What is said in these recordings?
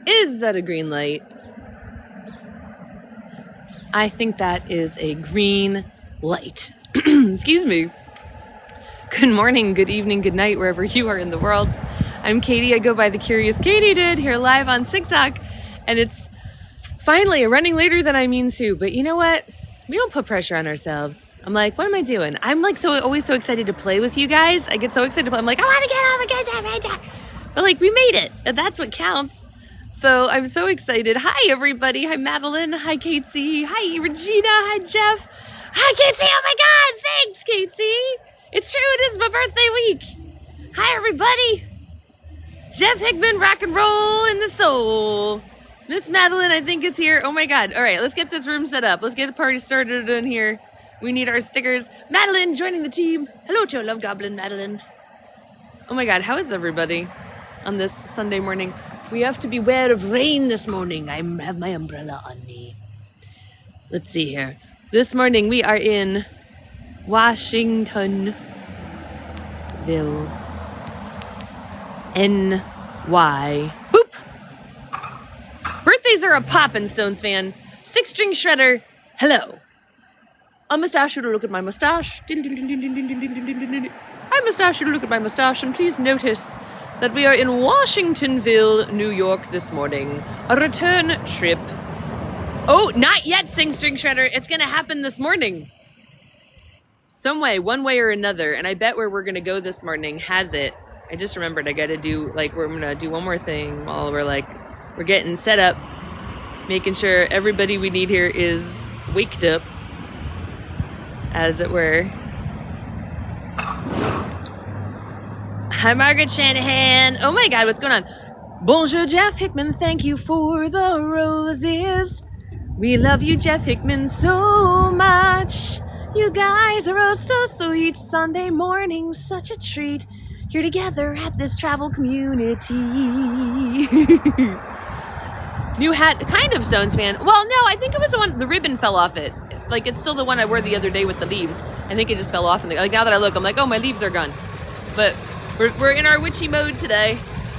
Is that a green light? I think that is a green light. Excuse me. Good morning, good evening, good night, wherever you are in the world. I'm Katie. I go by The Curious Katydid, here live on TikTok. And it's finally running later than I mean to. But you know what? We don't put pressure on ourselves. I'm like, what am I doing? I'm like always so excited to play with you guys. I get so excited to play. I'm like, I want to get home and get that right there. But like, we made it. And that's what counts. So I'm so excited. Hi, everybody. Hi, Madeline. Hi, Katie. Hi, Regina. Hi, Jeff. Hi, Katie. Oh, my God. Thanks, Katie. It's true. It is my birthday week. Hi, everybody. Jeff Hickman, rock and roll in the soul. Miss Madeline, I think, is here. Oh, my God. All right, let's get this room set up. Let's get the party started in here. We need our stickers. Madeline joining the team. Hello to your love goblin, Madeline. Oh, my God. How is everybody on this Sunday morning? We have to beware of rain this morning. I have my umbrella on me. Let's see here. This morning we are in Washingtonville, NY. Boop! Birthdays are a poppin', Stones fan. Six-string shredder, hello. A mustache, you to look at my mustache. Hi, mustache, you to look at my mustache. And please notice that we are in Washingtonville, New York this morning. A return trip. Oh, not yet, Sing-String Shredder. It's going to happen this morning. Some way, one way or another. And I bet where we're going to go this morning has it. I just remembered I got to do, we're going to do one more thing while we're getting set up. Making sure everybody we need here is waked up, as it were. Hi, Margaret Shanahan. Oh my God, what's going on? Bonjour, Jeff Hickman. Thank you for the roses. We love you, Jeff Hickman, so much. You guys are all so sweet. Sunday morning, such a treat. Here together at this travel community. New hat, kind of Stones fan. Well, no, I think it was the one, the ribbon fell off it. It's still the one I wore the other day with the leaves. I think it just fell off. And now that I look, I'm like, oh, my leaves are gone. But we're in our witchy mode today.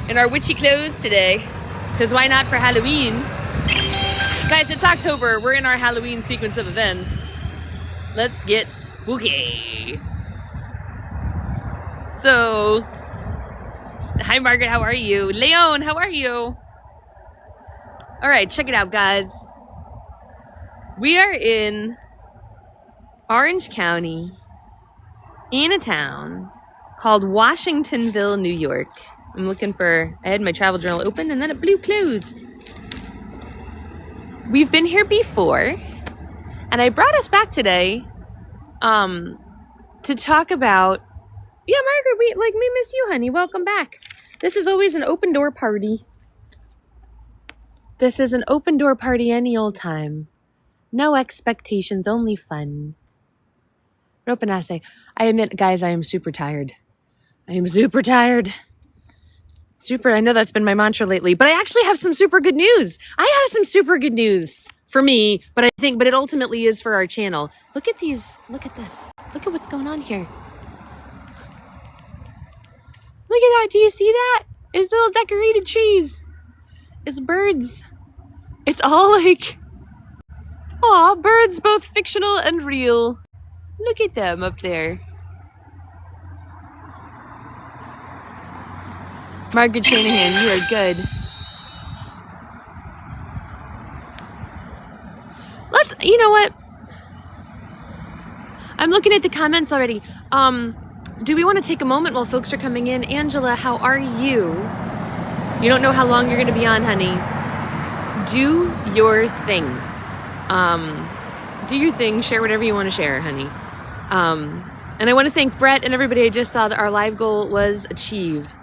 In our witchy clothes today. Because why not for Halloween? Guys, it's October. We're in our Halloween sequence of events. Let's get spooky. So, hi, Margaret. How are you? Leon, how are you? All right, check it out, guys. We are in Orange County, in a town called Washingtonville, New York. I'm looking for, I had my travel journal open and then it blew closed. We've been here before, and I brought us back today to talk about, yeah, Margaret, we miss you, honey. Welcome back. This is always an open door party. This is an open door party any old time. No expectations, only fun. Ropanase. I admit, guys, I am super tired. I am super tired. I know that's been my mantra lately, but I actually have some super good news. I have some super good news for me, but it ultimately is for our channel. Look at these. Look at this. Look at what's going on here. Look at that. Do you see that? It's little decorated trees. It's birds. It's all aw, birds, both fictional and real. Look at them up there. Margaret Shanahan, you are good. You know what? I'm looking at the comments already. Do we want to take a moment while folks are coming in? Angela, how are you? You don't know how long you're going to be on, honey. Do your thing. Do your thing. Share whatever you want to share, honey. And I want to thank Brett and everybody. I just saw that our live goal was achieved.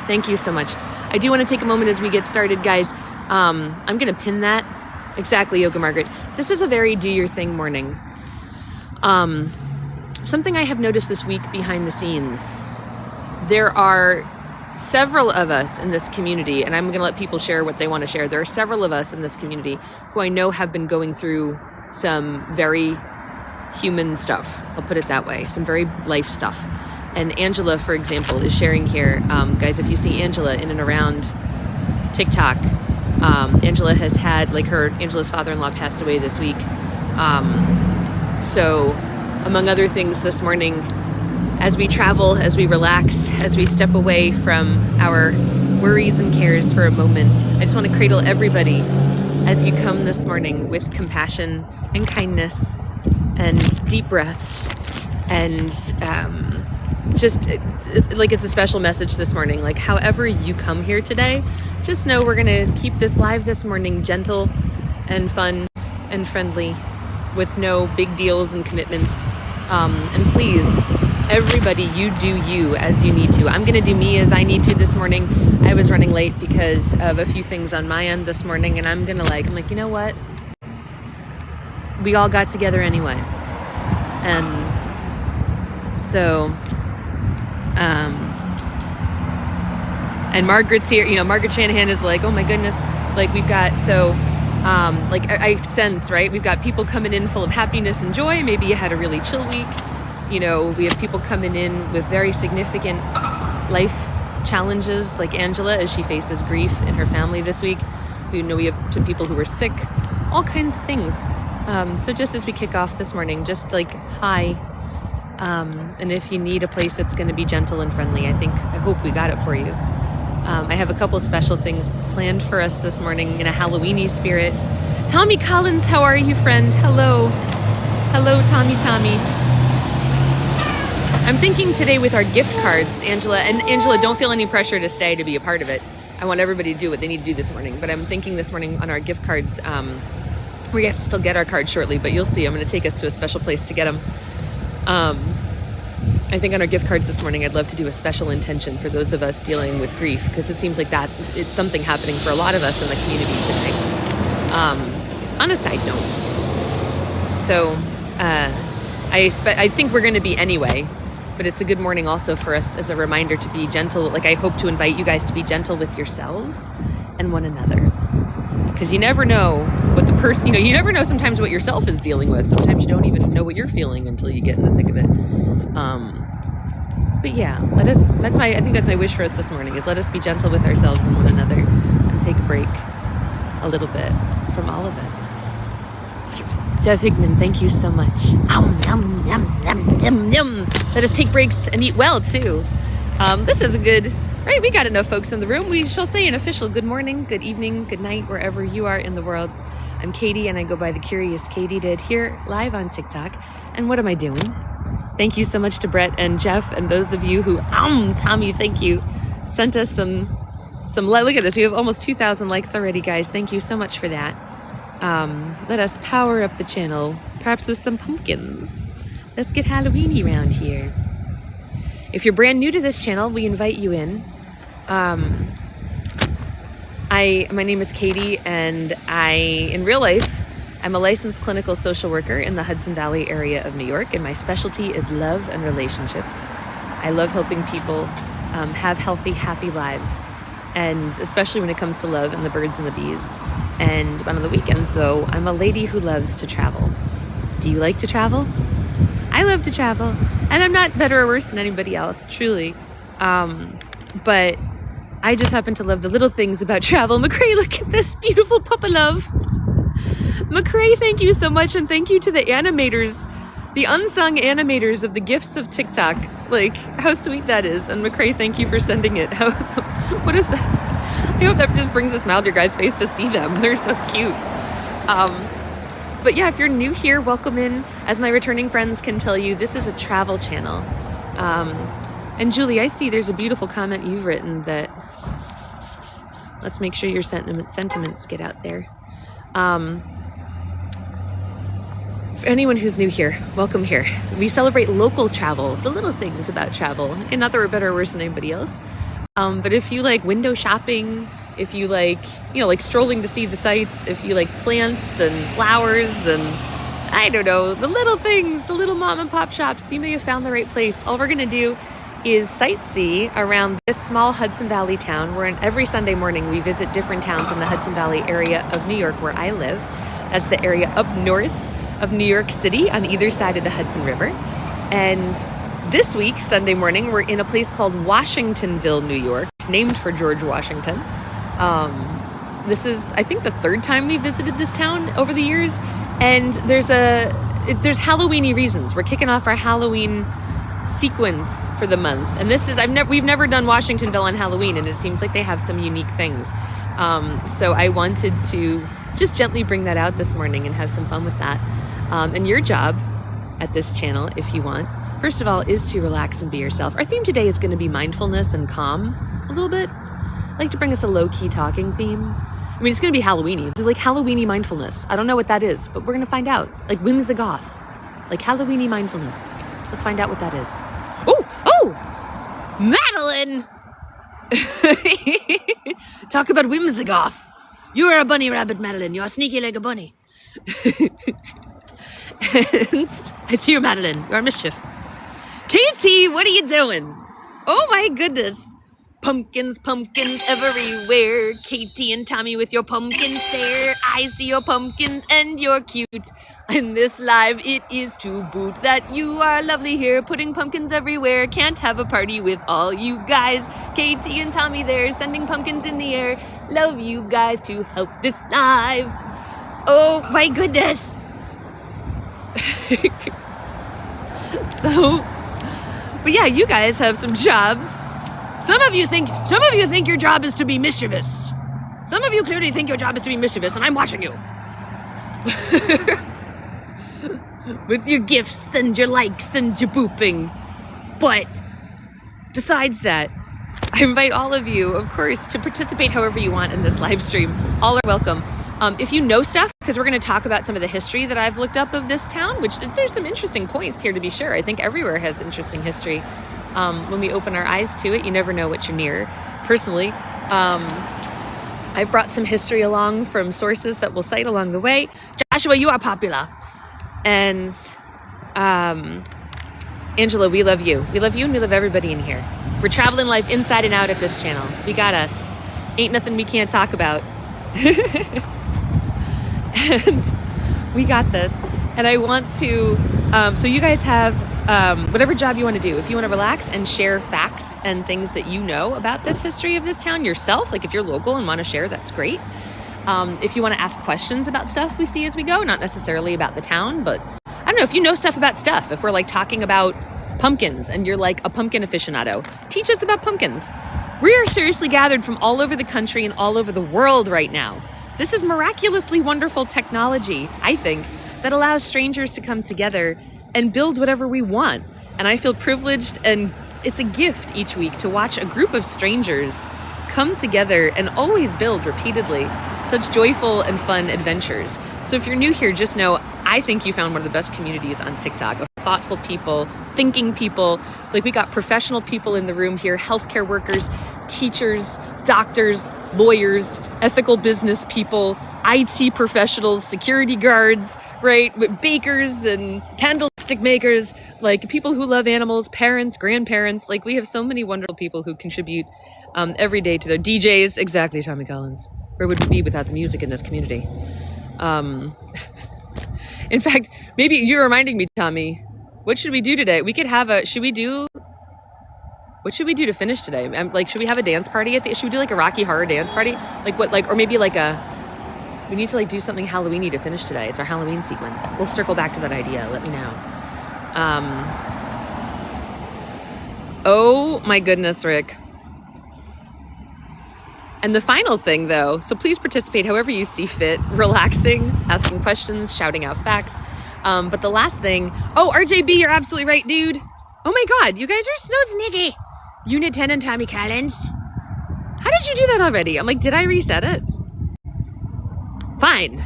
Thank you so much. I do want to take a moment as we get started, guys. I'm going to pin that. Exactly, Yoga Margaret. This is a very do your thing morning. Something I have noticed this week behind the scenes. There are several of us in this community, and I'm going to let people share what they want to share. There are several of us in this community who I know have been going through some very human stuff. I'll put it that way. Some very life stuff. And Angela, for example, is sharing here. Guys, if you see Angela in and around TikTok, Angela has had, Angela's father-in-law passed away this week. So among other things this morning, as we travel, as we relax, as we step away from our worries and cares for a moment, I just want to cradle everybody as you come this morning with compassion and kindness and deep breaths. And it's a special message this morning. Like, however you come here today, just know we're going to keep this live this morning gentle and fun and friendly with no big deals and commitments. And please, everybody, you do you as you need to. I'm going to do me as I need to this morning. I was running late because of a few things on my end this morning, and I'm like, you know what? We all got together anyway. And so, and Margaret's here. Margaret Shanahan is like, oh my goodness. Like, we've got, I sense, right? We've got people coming in full of happiness and joy. Maybe you had a really chill week. We have people coming in with very significant life challenges, like Angela, as she faces grief in her family this week. We have some people who are sick, all kinds of things. So just as we kick off this morning, just hi. And if you need a place that's going to be gentle and friendly, I hope we got it for you. I have a couple special things planned for us this morning in a Halloween-y spirit. Tommy Collins, how are you, friend? Hello, Tommy. I'm thinking today with our gift cards, Angela, don't feel any pressure to stay to be a part of it. I want everybody to do what they need to do this morning, but I'm thinking this morning on our gift cards, we have to still get our cards shortly, but you'll see, I'm going to take us to a special place to get them. I think on our gift cards this morning, I'd love to do a special intention for those of us dealing with grief, because it seems like that it's something happening for a lot of us in the community today. On a side note, so I think we're going to be anyway, but it's a good morning also for us as a reminder to be gentle. Like, I hope to invite you guys to be gentle with yourselves and one another, because you never know what the person, you never know sometimes what yourself is dealing with. Sometimes you don't even know what you're feeling until you get in the thick of it. But yeah, I think that's my wish for us this morning, is let us be gentle with ourselves and one another and take a break a little bit from all of it. Jeff Hickman, thank you so much. Yum, yum, yum, yum, yum, yum. Let us take breaks and eat well too. This is a good, right? We got enough folks in the room. We shall say an official good morning, good evening, good night, wherever you are in the world. I'm Katie, and I go by the Curious Katie Did here live on TikTok. And what am I doing? Thank you so much to Brett and Jeff and those of you who, Tommy, thank you, sent us some. Look at this. We have almost 2,000 likes already, guys. Thank you so much for that. Let us power up the channel, perhaps with some pumpkins. Let's get Halloween-y around here. If you're brand new to this channel, we invite you in. My name is Katie, and in real life, I'm a licensed clinical social worker in the Hudson Valley area of New York, and my specialty is love and relationships. I love helping people have healthy, happy lives, and especially when it comes to love and the birds and the bees. And on the weekends, though, I'm a lady who loves to travel. Do you like to travel? I love to travel, and I'm not better or worse than anybody else, truly. But I just happen to love the little things about travel. McCrae, look at this beautiful puppa love. McCrae, thank you so much, and thank you to the animators, the unsung animators of the gifts of TikTok. Like, how sweet that is. And McCrae, thank you for sending it. What is that? I hope that just brings a smile to your guys' face to see them. They're so cute. But yeah, if you're new here, welcome in. As my returning friends can tell you, this is a travel channel. And Julie, I see there's a beautiful comment you've written that, let's make sure your sentiments get out there. For anyone who's new here, welcome here. We celebrate local travel, the little things about travel, and not that we're better or worse than anybody else. But if you like window shopping, if you like, like strolling to see the sights, if you like plants and flowers and, I don't know, the little things, the little mom and pop shops, you may have found the right place. All we're going to do is sightsee around this small Hudson Valley town, where every Sunday morning we visit different towns in the Hudson Valley area of New York, where I live. That's the area up north of New York City on either side of the Hudson River. And This week, Sunday morning, we're in a place called Washingtonville, New York, named for George Washington. This is, I think, the third time we visited this town over the years, and there's Halloweeny reasons. We're kicking off our Halloween sequence for the month, and this is we've never done Washingtonville on Halloween, and it seems like they have some unique things. So I wanted to just gently bring that out this morning and have some fun with that. And your job at this channel, if you want, first of all, is to relax and be yourself. Our theme today is going to be mindfulness and calm a little bit. I like to bring us a low-key talking theme. I mean, it's going to be Halloweeny. Do like Halloweeny mindfulness. I don't know what that is, but we're going to find out. Like whimsigoth. Like Halloweeny mindfulness. Let's find out what that is. Oh! Madeline! Talk about whimsigoth. You are a bunny rabbit, Madeline. You are sneaky like a bunny. And I see you, Madeline. You're a mischief. Katie, what are you doing? Oh my goodness. Pumpkins, pumpkins everywhere. Katie and Tommy with your pumpkin stare. I see your pumpkins and you're cute. In this live, it is to boot that you are lovely here. Putting pumpkins everywhere. Can't have a party with all you guys. Katie and Tommy there, sending pumpkins in the air. Love you guys to help this live. Oh my goodness. But yeah, you guys have some jobs. Some of you think your job is to be mischievous. Some of you clearly think your job is to be mischievous, and I'm watching you. With your gifts and your likes and your booping. But besides that, I invite all of you, of course, to participate however you want in this live stream. All are welcome. If you know stuff, because we're going to talk about some of the history that I've looked up of this town, which there's some interesting points here to be sure. I think everywhere has interesting history. When we open our eyes to it, you never know what you're near. Personally, I've brought some history along from sources that we'll cite along the way. Joshua, you are popular. And Angela, we love you. We love you and we love everybody in here. We're traveling life inside and out at this channel. We got us. Ain't nothing we can't talk about. And we got this. And I want to, so you guys have whatever job you want to do. If you want to relax and share facts and things that you know about this history of this town yourself, like if you're local and want to share, that's great. If you want to ask questions about stuff we see as we go, not necessarily about the town, but I don't know, if you know stuff about stuff, if we're like talking about pumpkins and you're like a pumpkin aficionado, teach us about pumpkins. We are seriously gathered from all over the country and all over the world right now. This is miraculously wonderful technology, I think, that allows strangers to come together and build whatever we want. And I feel privileged, and it's a gift each week to watch a group of strangers come together and always build repeatedly such joyful and fun adventures. So if you're new here, just know I think you found one of the best communities on TikTok of thoughtful people, thinking people. Like we got professional people in the room here, healthcare workers, teachers, doctors, lawyers, ethical business people, IT professionals, security guards, right? Bakers and candlestick makers, like people who love animals, parents, grandparents. Like we have so many wonderful people who contribute every day to their DJs. Exactly, Tommy Collins. Where would we be without the music in this community? In fact, maybe you're reminding me, Tommy, what should we do today? We could have what should we do to finish today? Like, should we have a dance party should we do like a Rocky Horror dance party? Like what, like, or maybe like we need to like do something Halloweeny to finish today. It's our Halloween sequence. We'll circle back to that idea. Let me know. Oh my goodness, Rick. And the final thing though, so please participate however you see fit, relaxing, asking questions, shouting out facts. But the last thing, oh, RJB, you're absolutely right, dude. Oh my God, you guys are so sneaky. Unit 10 and Tommy Collins. How did you do that already? I'm like, did I reset it? Fine.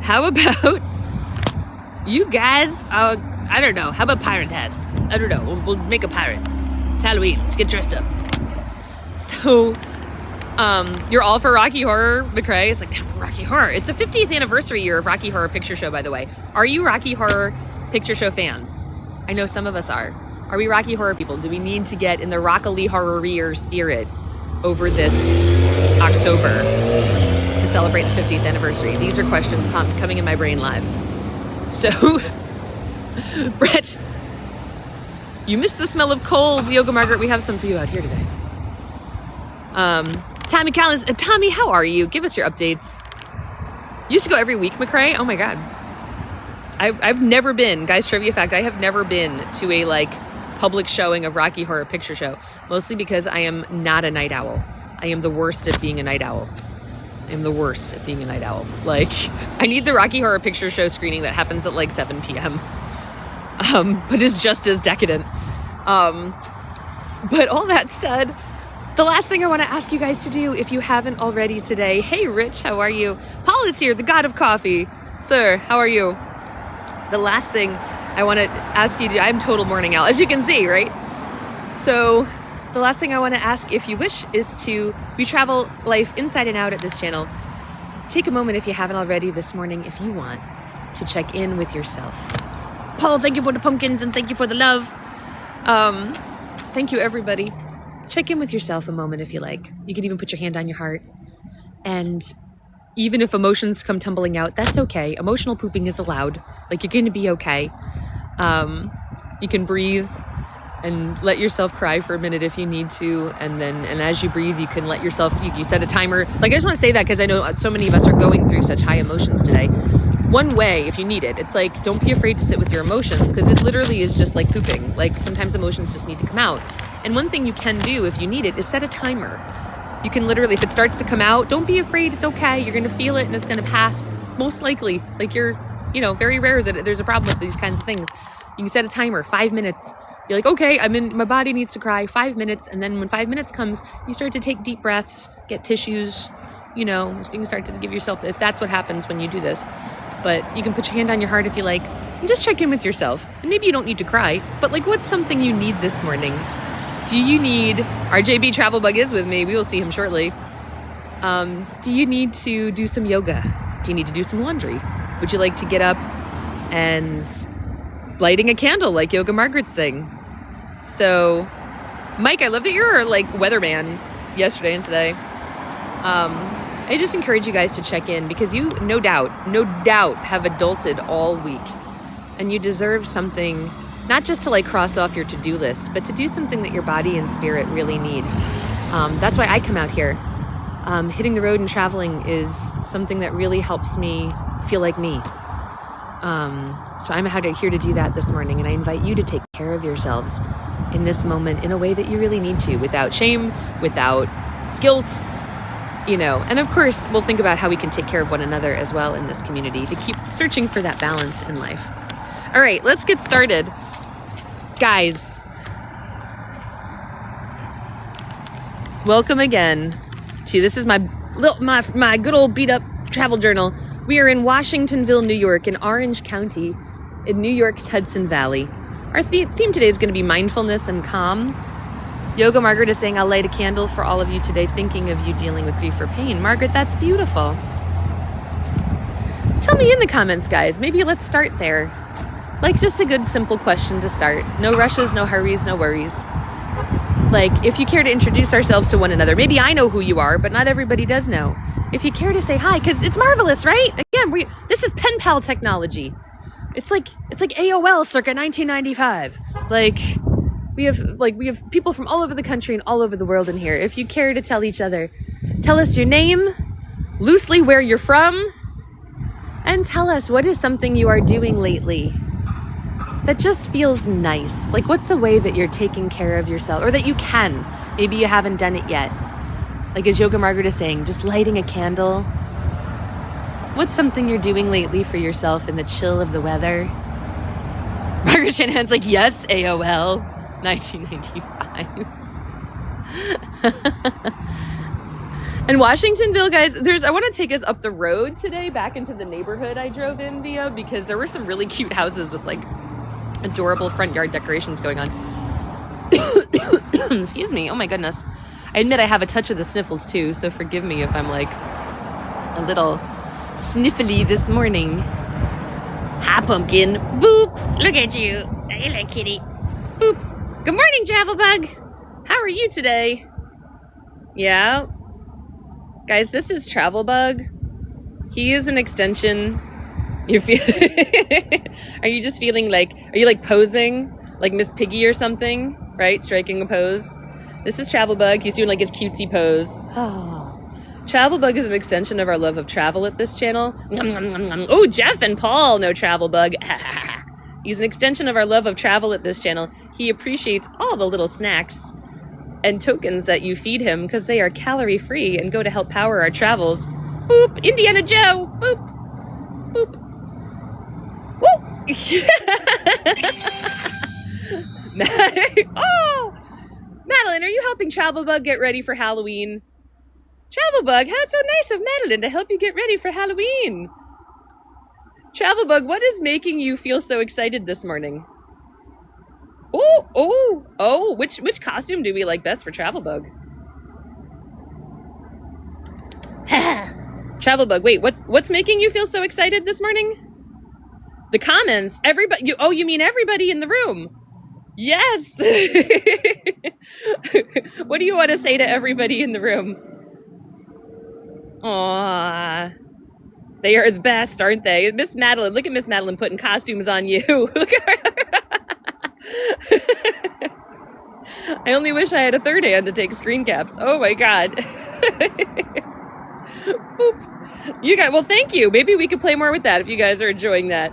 How about you guys, I don't know, how about pirate hats? I don't know, we'll make a pirate. It's Halloween, let's get dressed up. So, you're all for Rocky Horror, McCrae. It's like, time for Rocky Horror. It's the 50th anniversary year of Rocky Horror Picture Show, by the way. Are you Rocky Horror Picture Show fans? I know some of us are. Are we Rocky Horror people? Do we need to get in the Rockily Horror spirit over this October to celebrate the 50th anniversary? These are questions coming in my brain live. So, Brett, You missed the smell of cold. Yoga Margaret, we have some for you out here today. Tommy Collins, Tommy, how are you? Give us your updates. You used to go every week, McCrae? Oh my God. I've never been, guys, trivia fact, I have never been to a like public showing of Rocky Horror Picture Show, mostly because I am not a night owl. I am the worst at being a night owl. Like, I need the Rocky Horror Picture Show screening that happens at like 7 p.m. But is just as decadent. But all that said, the last thing I want to ask you guys to do, if you haven't already today, hey Rich, how are you? Paul is here, the god of coffee. Sir, how are you? The last thing I want to ask you to do, I'm total morning owl, as you can see, right? So the last thing I want to ask, if you wish, is to, we travel life inside and out at this channel. Take a moment, if you haven't already this morning, if you want, to check in with yourself. Paul, thank you for the pumpkins and thank you for the love. Thank you, everybody. Check in with yourself a moment if you like. You can even put your hand on your heart. And even if emotions come tumbling out, that's okay. Emotional pooping is allowed. Like, you're going to be okay. You can breathe and let yourself cry for a minute if you need to. And as you breathe, you can let yourself, you set a timer. Like, I just want to say that because I know so many of us are going through such high emotions today. One way, if you need it, it's like, don't be afraid to sit with your emotions, because it literally is just like pooping. Like, sometimes emotions just need to come out. And one thing you can do if you need it is set a timer. You can literally, if it starts to come out, don't be afraid, it's okay. You're going to feel it and it's going to pass, most likely. Like, you're, very rare that there's a problem with these kinds of things. You can set a timer, 5 minutes. You're like, okay, my body needs to cry, 5 minutes. And then when 5 minutes comes, you start to take deep breaths, get tissues, you can start to give yourself, if that's what happens when you do this. But you can put your hand on your heart if you like, and just check in with yourself. And maybe you don't need to cry, but like, what's something you need this morning? Do you need, RJB Travel Bug is with me, we will see him shortly. Do you need to do some yoga? Do you need to do some laundry? Would you like to get up and lighting a candle like Yoga Margaret's thing? So, Mike, I love that you're like weatherman yesterday and today. I just encourage you guys to check in, because you no doubt have adulted all week, and you deserve something, not just to like cross off your to-do list, but to do something that your body and spirit really need. That's why I come out here. Hitting the road and traveling is something that really helps me feel like me. So I'm here to do that this morning, and I invite you to take care of yourselves in this moment in a way that you really need to, without shame, without guilt, and of course we'll think about how we can take care of one another as well in this community to keep searching for that balance in life. All right, let's get started. Guys, welcome again to, this is my good old beat up travel journal. We are in Washingtonville, New York, in Orange County, in New York's Hudson Valley. Our theme today is going to be mindfulness and calm. Yoga Margaret is saying, I'll light a candle for all of you today, thinking of you dealing with grief or pain. Margaret, that's beautiful. Tell me in the comments, guys. Maybe let's start there. Like, just a good, simple question to start. No rushes, no hurries, no worries. Like, if you care to introduce ourselves to one another, maybe I know who you are, but not everybody does know. If you care to say hi, because it's marvelous, right? Again, this is pen pal technology. It's like AOL circa 1995. We have people from all over the country and all over the world in here. If you care to tell us your name, loosely where you're from, and tell us what is something you are doing lately that just feels nice. Like, what's a way that you're taking care of yourself, or that you can? Maybe you haven't done it yet. Like, as Yoga Margaret is saying, just lighting a candle. What's something you're doing lately for yourself in the chill of the weather? Margaret Shanahan's like, yes, AOL. 1995. And Washingtonville, guys, I want to take us up the road today, back into the neighborhood I drove in via, because there were some really cute houses with like adorable front yard decorations going on. Excuse me. Oh my goodness. I admit I have a touch of the sniffles too, so forgive me if I'm like a little sniffly this morning. Hi, pumpkin. Boop. Look at you. Hello, kitty. Boop. Good morning, Travel Bug. How are you today? Yeah. Guys, this is Travel Bug. He is an extension. Are you just feeling like, are you like posing? like Miss Piggy or something, right? Striking a pose. This is Travel Bug. He's doing like his cutesy pose. Travel Bug is an extension of our love of travel at this channel. Oh, Jeff and Paul know Travel Bug. He's an extension of our love of travel at this channel. He appreciates all the little snacks and tokens that you feed him because they are calorie free and go to help power our travels. Boop, Indiana Joe. Boop, boop. Woo! Oh, Madeline, are you helping Travel Bug get ready for Halloween? Travel Bug, how so nice of Madeline to help you get ready for Halloween. Travel Bug, what is making you feel so excited this morning? Oh, which costume do we like best for Travel Bug? Travel Bug, wait, what's making you feel so excited this morning? The comments, everybody, you mean everybody in the room? Yes. What do you want to say to everybody in the room? Aww. They are the best, aren't they? Miss Madeline, look at Miss Madeline putting costumes on you. Look at her. I only wish I had a third hand to take screen caps. Oh my God. You guys, well, thank you. Maybe we could play more with that if you guys are enjoying that.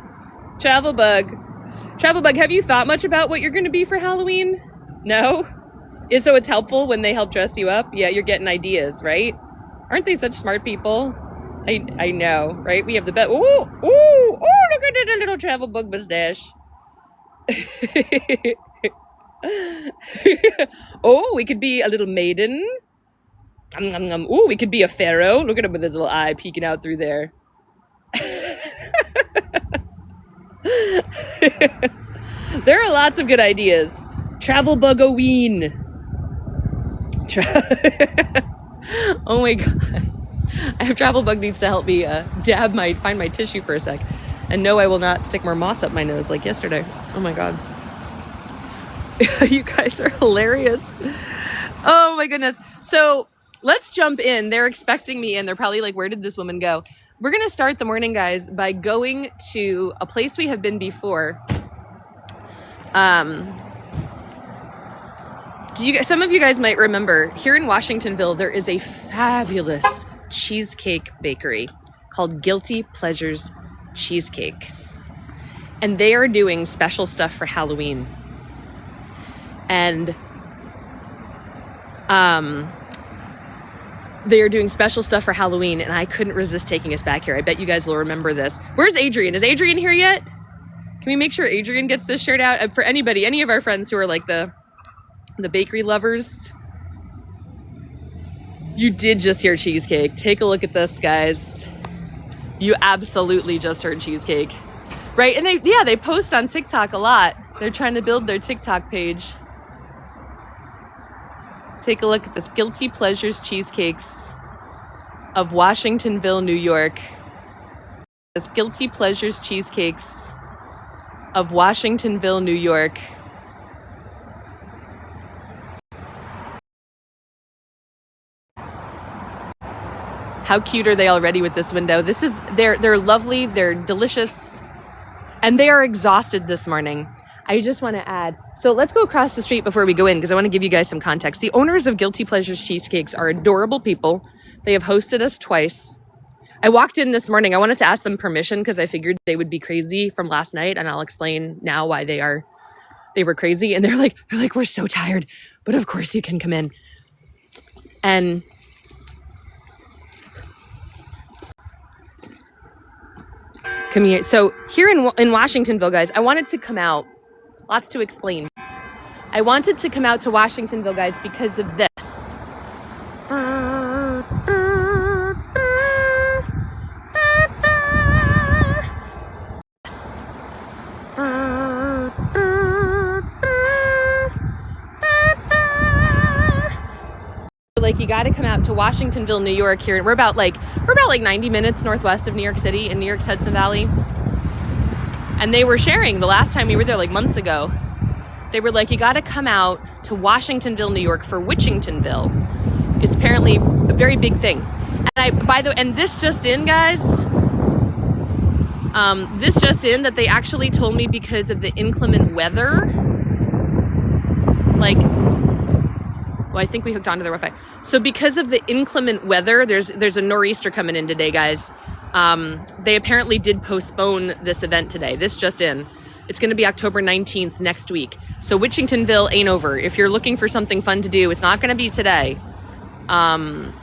Travel Bug, have you thought much about what you're going to be for Halloween? No? So it's helpful when they help dress you up? Yeah, you're getting ideas, right? Aren't they such smart people? I know, right? We have the best. Ooh, look at that little Travel Bug mustache. Oh, we could be a little maiden. Ooh, we could be a pharaoh. Look at him with his little eye peeking out through there. There are lots of good ideas. Travel Bug-oween. Oh my God. I have Travel Bug needs to help me find my tissue for a sec. And no, I will not stick more moss up my nose like yesterday. Oh my God. You guys are hilarious. Oh my goodness. So let's jump in. They're expecting me and they're probably like, where did this woman go? We're going to start the morning, guys, by going to a place we have been before. Some of you guys might remember, here in Washingtonville, there is a fabulous cheesecake bakery called Guilty Pleasures Cheesecakes. And they are doing special stuff for Halloween. And they are doing special stuff for Halloween, and I couldn't resist taking us back here. I bet you guys will remember this. Where's Adrian? Is Adrian here yet? Can we make sure Adrian gets this shirt out? And for anybody, any of our friends who are like the bakery lovers, you did just hear cheesecake. Take a look at this, guys. You absolutely just heard cheesecake, right? And they post on TikTok a lot. They're trying to build their TikTok page. Take a look at this. Guilty Pleasures Cheesecakes of Washingtonville, New York. This Guilty Pleasures Cheesecakes of Washingtonville, New York. How cute are they already with this window? They're lovely, they're delicious, and they are exhausted this morning. I just want to add, so let's go across the street before we go in because I want to give you guys some context. The owners of Guilty Pleasures Cheesecakes are adorable people. They have hosted us twice. I walked in this morning. I wanted to ask them permission because I figured they would be crazy from last night, and I'll explain now why they were crazy. And they're like, we're so tired, but of course you can come in. And come here. So here in Washingtonville, guys, I wanted to come out. Lots to explain. I wanted to come out to Washingtonville, guys, because of this. Like, you got to come out to Washingtonville, New York here. We're about like 90 minutes northwest of New York City in New York's Hudson Valley. And they were sharing the last time we were there, like months ago. They were like, you got to come out to Washingtonville, New York for Witchingtonville. It's apparently a very big thing. And this just in, guys. This just in that they actually told me because of the inclement weather Well, I think we hooked onto the Wi-Fi. So because of the inclement weather, there's a nor'easter coming in today, guys. They apparently did postpone this event today. This just in. It's going to be October 19th next week. So Washingtonville ain't over. If you're looking for something fun to do, it's not going to be today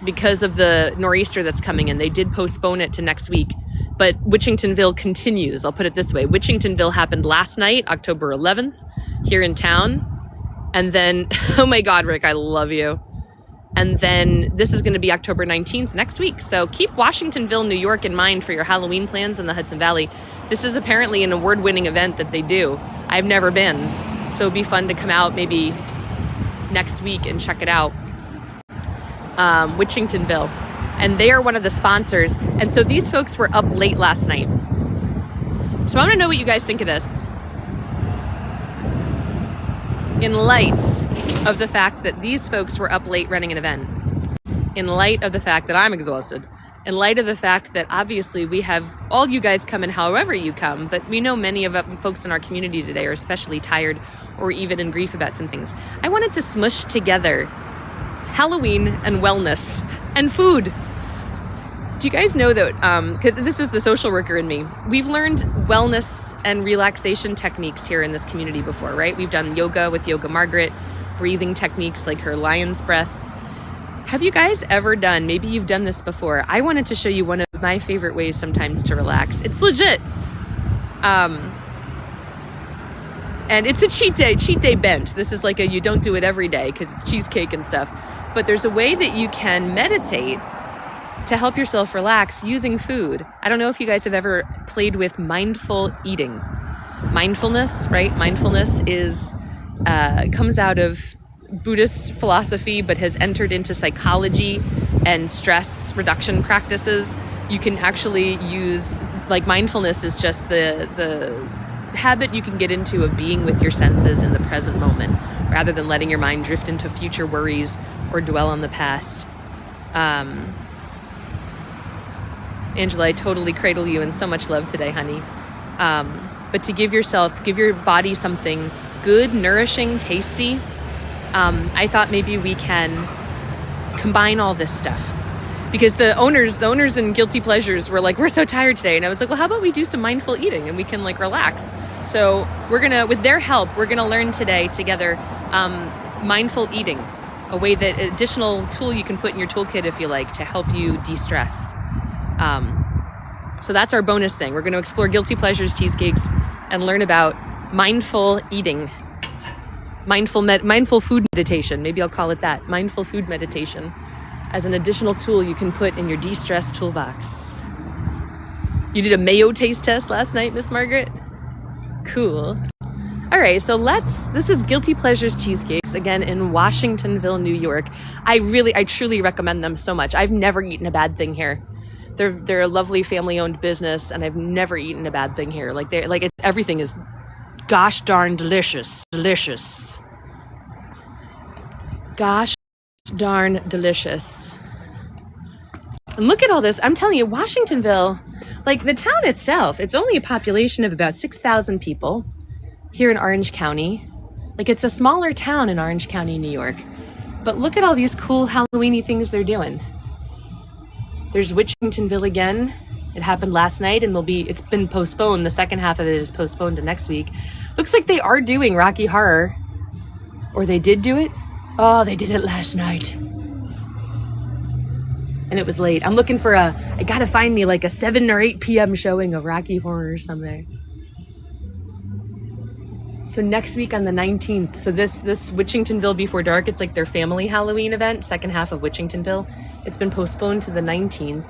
because of the nor'easter that's coming in. They did postpone it to next week. But Washingtonville continues. I'll put it this way. Washingtonville happened last night, October 11th, here in town. And then, oh my God, Rick, I love you. And then this is going to be October 19th next week. So keep Washingtonville, New York in mind for your Halloween plans in the Hudson Valley. This is apparently an award-winning event that they do. I've never been. So it'd be fun to come out maybe next week and check it out. Washingtonville. And they are one of the sponsors. And so these folks were up late last night. So I want to know what you guys think of this. In light of the fact that these folks were up late running an event, in light of the fact that I'm exhausted, in light of the fact that obviously we have all you guys come in however you come, but we know many of folks in our community today are especially tired or even in grief about some things. I wanted to smush together Halloween and wellness and food. Do you guys know that, because this is the social worker in me, we've learned wellness and relaxation techniques here in this community before, right? We've done yoga with Yoga Margaret, breathing techniques like her lion's breath. Have you guys ever done, maybe you've done this before, I wanted to show you one of my favorite ways sometimes to relax. It's legit. And it's a cheat day bent. This is like you don't do it every day because it's cheesecake and stuff. But there's a way that you can meditate to help yourself relax using food. I don't know if you guys have ever played with mindful eating. Mindfulness, right? Mindfulness comes out of Buddhist philosophy, but has entered into psychology and stress reduction practices. You can actually use, like mindfulness is just the habit you can get into of being with your senses in the present moment, rather than letting your mind drift into future worries or dwell on the past. Angela, I totally cradle you in so much love today, honey. But to give your body something good, nourishing, tasty, I thought maybe we can combine all this stuff. Because the owners in Guilty Pleasures were like, we're so tired today. And I was like, well, how about we do some mindful eating and we can like relax. So with their help, we're gonna learn today together mindful eating, a way that additional tool you can put in your toolkit if you like to help you de-stress. So that's our bonus thing. We're going to explore Guilty Pleasures Cheesecakes and learn about mindful eating, mindful food meditation. Maybe I'll call it that, mindful food meditation, as an additional tool you can put in your de-stress toolbox. You did a mayo taste test last night, Miss Margaret? Cool. All right, so this is Guilty Pleasures Cheesecakes, again, in Washingtonville, New York. I truly recommend them so much. I've never eaten a bad thing here. They're a lovely family-owned business, and I've never eaten a bad thing here. Everything is gosh darn delicious. Gosh darn delicious. And look at all this. I'm telling you, Washingtonville, like the town itself, it's only a population of about 6,000 people here in Orange County. Like it's a smaller town in Orange County, New York. But look at all these cool Halloween-y things they're doing. There's Washingtonville again. It happened last night and it's been postponed. The second half of it is postponed to next week. Looks like they are doing Rocky Horror. Or they did do it? Oh, they did it last night. And it was late. I'm looking for I gotta find me like a 7 or 8 p.m. showing of Rocky Horror someday. So next week on the 19th, so this Washingtonville Before Dark, it's like their family Halloween event, second half of Washingtonville. It's been postponed to the 19th.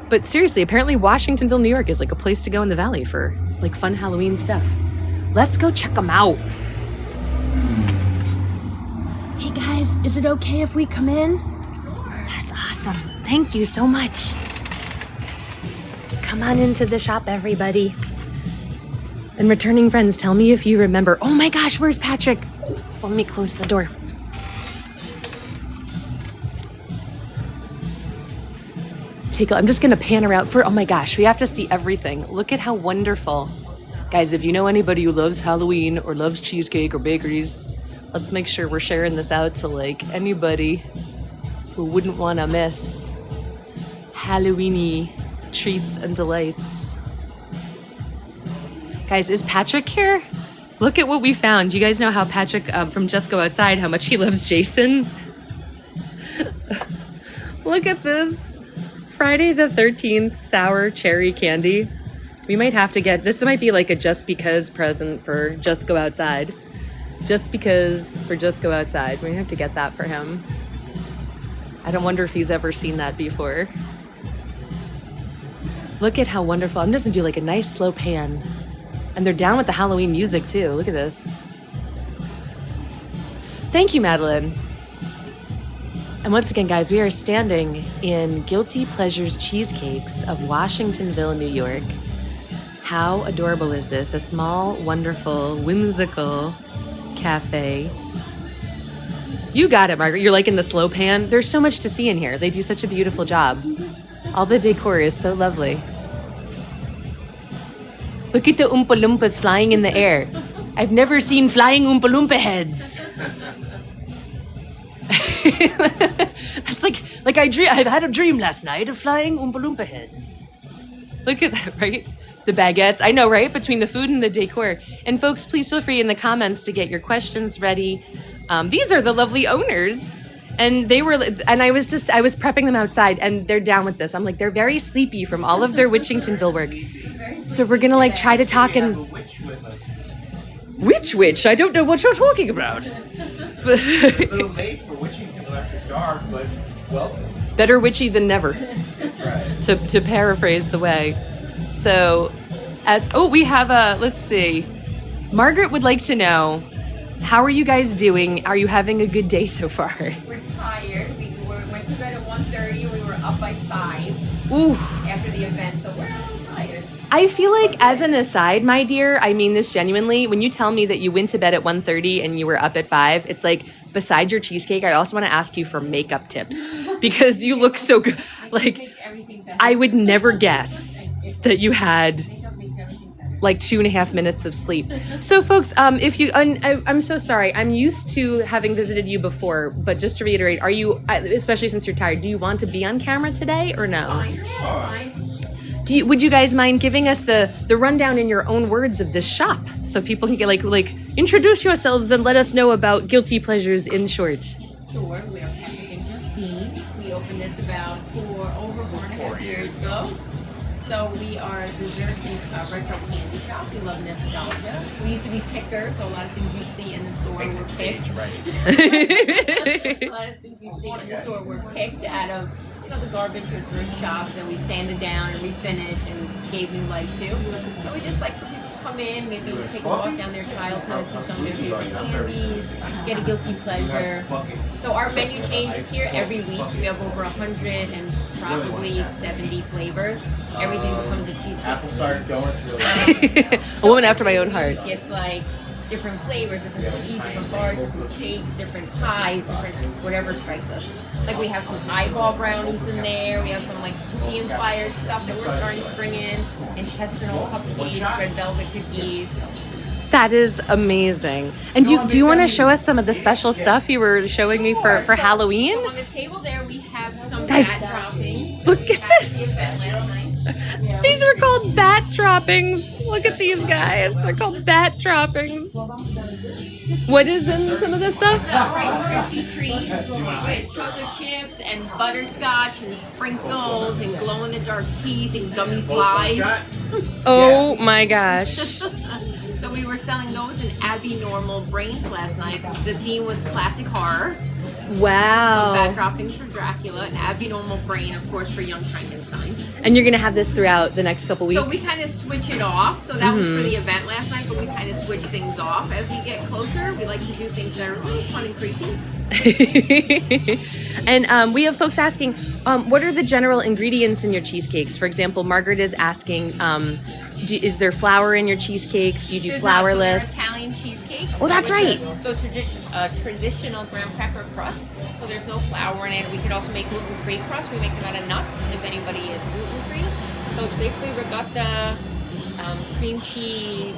But seriously, apparently Washingtonville, New York is like a place to go in the valley for like fun Halloween stuff. Let's go check them out. Hey guys, is it okay if we come in? That's awesome. Thank you so much. Come on into the shop, everybody. And returning friends, tell me if you remember. Oh my gosh, where's Patrick? Let me close the door. I'm just gonna pan around oh my gosh, we have to see everything. Look at how wonderful. Guys, if you know anybody who loves Halloween or loves cheesecake or bakeries Let's make sure we're sharing this out to like anybody who wouldn't want to miss Halloweeny treats and delights. Guys, is Patrick here? Look at what we found. You guys know how Patrick from Just Go Outside, how much he loves Jason? Look at this. Friday the 13th sour cherry candy. We might have to get, this might be like a just because present for Just Go Outside. Just because for Just Go Outside. We have to get that for him. I don't wonder if he's ever seen that before. Look at how wonderful. I'm just gonna do like a nice slow pan. And they're down with the Halloween music too. Look at this. Thank you, Madeline. And once again, guys, we are standing in Guilty Pleasures Cheesecakes of Washingtonville, New York. How adorable is this? A small, wonderful, whimsical cafe. You got it, Margaret. You're like in the slow pan. There's so much to see in here. They do such a beautiful job. All the decor is so lovely. Look at the Oompa Loompas flying in the air. I've never seen flying Oompa Loompa heads. That's like I had a dream last night of flying Oompa Loompa heads. Look at that, right? The baguettes. I know, right? Between the food and the decor. And folks, please feel free in the comments to get your questions ready. These are the lovely owners. And I was prepping them outside and they're down with this. I'm like, they're very sleepy from all of their Witchingtonville work. So we're gonna like try to talk and... Which witch? I don't know what you're talking about. A little late for Witchingtonville after dark, but well. Better witchy than never. That's right. To paraphrase the way. So, we have let's see. Margaret would like to know, how are you guys doing? Are you having a good day so far? We're tired. We went to bed at 1:30. We were up by 5 Ooh. after the event, so we're a little tired. I feel like, as an aside, my dear, I mean this genuinely, when you tell me that you went to bed at 1:30 and you were up at 5, it's like, besides your cheesecake, I also want to ask you for makeup tips because you look so good. Like, I would never guess that you had like 2.5 minutes of sleep. So folks, if you, I'm so sorry, I'm used to having visited you before, but just to reiterate, are you, especially since you're tired, do you want to be on camera today or no? Fine. Would you guys mind giving us the rundown in your own words of this shop so people can get like introduce yourselves and let us know about Guilty Pleasures in short? Sure. We are Patrick and Justine. We opened this about over 4.5 years ago. So we are a dessert and retro candy shop. We love nostalgia. We used to be pickers, so a lot of things you see in the store were picked. A lot of things you see in the store were picked out of the garbage or thrift shops, and we sanded down and refinished and gave new life to. So we just like for people to come in, maybe take a walk down their childhood, see some of their favorite candies, get a guilty pleasure. So our menu changes here every week. We have over 100 and probably 70 flavors. Everything becomes a cheesecake. Apple cider donuts really. A woman after my own heart. It's like different flavors, different cookies, different bars, different cakes, different pies, different whatever strikes us. Like we have some eyeball brownies in there. We have some like spooky inspired stuff that we're starting to bring in. Intestinal cupcakes, red velvet cookies. That is amazing. And do you want to show us some of the special stuff you were showing me for Halloween? So on the table there we have some Guys, bat droppings. look at We had this. the event last night. These are called bat droppings. Look at these guys. They're called bat droppings. What is in some of this stuff? Rice Krispie treats with chocolate chips and butterscotch and sprinkles and glow-in-the-dark teeth and gummy flies. Oh my gosh. So we were selling those in Abby Normal Brains last night because the theme was classic horror. Bat Wow. droppings for Dracula and Abby Normal Brain, of course, for Young Frankenstein. And you're going to have this throughout the next couple weeks? So we kind of switch it off. So that was for the event last night, but we kind of switch things off as we get closer. We like to do things that are a little fun and creepy. And we have folks asking, what are the general ingredients in your cheesecakes? For example, Margaret is asking, is there flour in your cheesecakes? Do you do There's flourless? Not, Italian cheesecake. Oh, that's right. So traditional graham cracker crust. So there's no flour in it. We could also make gluten-free crust. We make them out of nuts if anybody is gluten-free. So it's basically ricotta, cream cheese,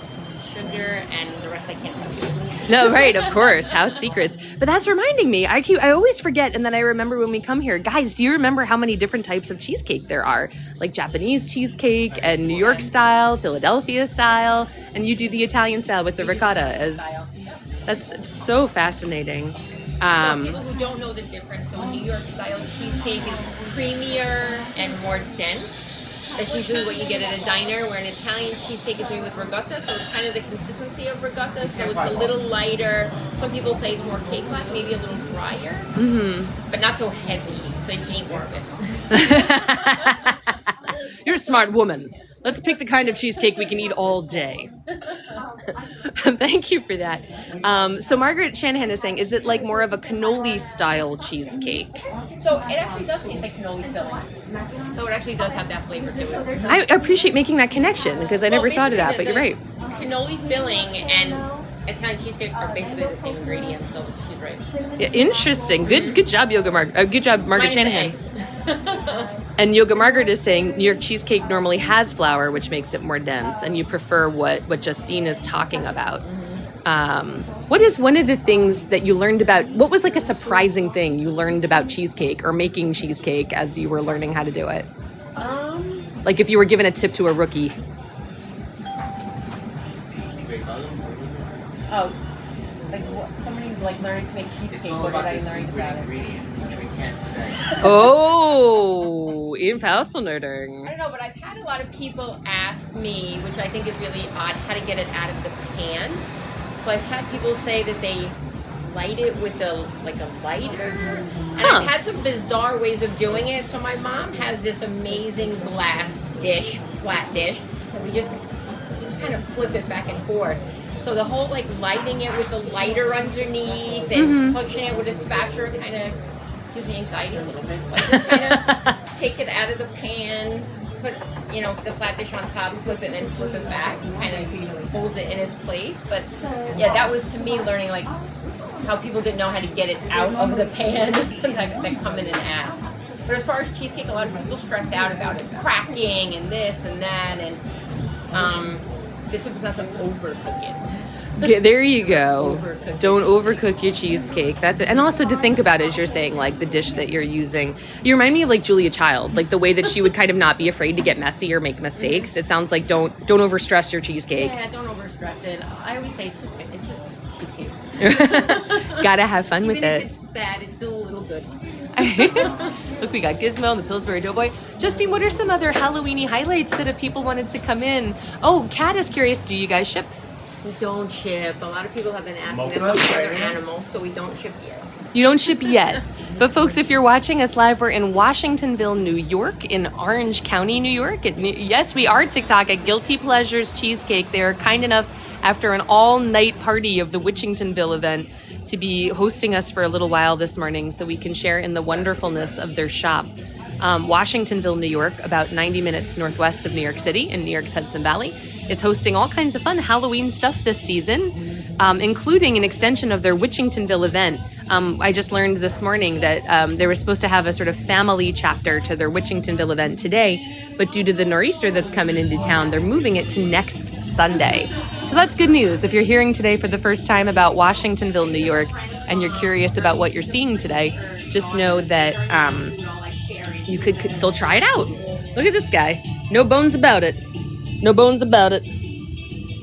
sugar, and the rest I can't tell you. No, right, of course. House secrets. But that's reminding me. I always forget, and then I remember when we come here. Guys, do you remember how many different types of cheesecake there are? Like Japanese cheesecake and New York style, Philadelphia style, and you do the Italian style with the ricotta. That's so fascinating. So people who don't know the difference, so a New York style cheesecake is creamier and more dense. That's usually what you get at a diner, where an Italian cheesecake is made with ricotta, so it's kind of the consistency of ricotta, so it's a little lighter. Some people say it's more cake-like, maybe a little drier, but not so heavy, so you can eat more of it. You're a smart woman. Let's pick the kind of cheesecake we can eat all day. Thank you for that. So Margaret Shanahan is saying, is it like more of a cannoli-style cheesecake? So it actually does taste like cannoli filling. So it actually does have that flavor to it. I appreciate making that connection because I never thought of that, but you're right. Cannoli filling and Italian cheesecake are basically the same ingredients, so she's right. Yeah, interesting. Good job, good job, Margaret Shanahan. And Yoga Margaret is saying New York cheesecake normally has flour, which makes it more dense, and you prefer what Justine is talking about. What is one of the things that you learned about? What was like a surprising thing you learned about cheesecake or making cheesecake as you were learning how to do it? Like if you were given a tip to a rookie. Oh, like somebody like learning to make cheesecake. What did I learn about it? Which we can't say. Oh, fascinating. I don't know, but I've had a lot of people ask me, which I think is really odd, how to get it out of the pan. So I've had people say that they light it with a lighter. And I've had some bizarre ways of doing it. So my mom has this amazing glass dish, flat dish, and we just kind of flip it back and forth. So the whole like lighting it with the lighter underneath and pushing it with a spatula kind of gives me anxiety a little bit. So I just kind of take it out of the pan, put the flat dish on top, flip it, and then flip it back, kind of holds it in its place. But yeah, that was to me learning like how people didn't know how to get it out of the pan. Sometimes they come in and ask. But as far as cheesecake, a lot of people stress out about it cracking and this and that, and the tip is not to overcook it. There you go. Don't overcook your cheesecake. That's it. And also to think about, as you're saying, like the dish that you're using. You remind me of like Julia Child, like the way that she would kind of not be afraid to get messy or make mistakes. It sounds like don't overstress your cheesecake. Yeah, don't overstress it. I always say it's just cheesecake. Gotta have fun with Even it. if it's bad, it's still a little good. Look, we got Gizmo and the Pillsbury Doughboy. Justine, what are some other Halloween-y highlights that if people wanted to come in? Oh, Kat is curious. Do you guys ship? We don't ship. A lot of people have been asking us about other animals, so we don't ship yet. You don't ship yet. But folks, if you're watching us live, we're in Washingtonville, New York, in Orange County, New York. Yes, we are TikTok at Guilty Pleasures Cheesecake. They are kind enough, after an all-night party of the Washingtonville event, to be hosting us for a little while this morning so we can share in the wonderfulness of their shop. Washingtonville, New York, about 90 minutes northwest of New York City in New York's Hudson Valley, is hosting all kinds of fun Halloween stuff this season, including an extension of their Washingtonville event. I just learned this morning that they were supposed to have a sort of family chapter to their Washingtonville event today, but due to the nor'easter that's coming into town, they're moving it to next Sunday. So that's good news. If you're hearing today for the first time about Washingtonville, New York, and you're curious about what you're seeing today, just know that you could still try it out. Look at this guy. No bones about it. No bones about it.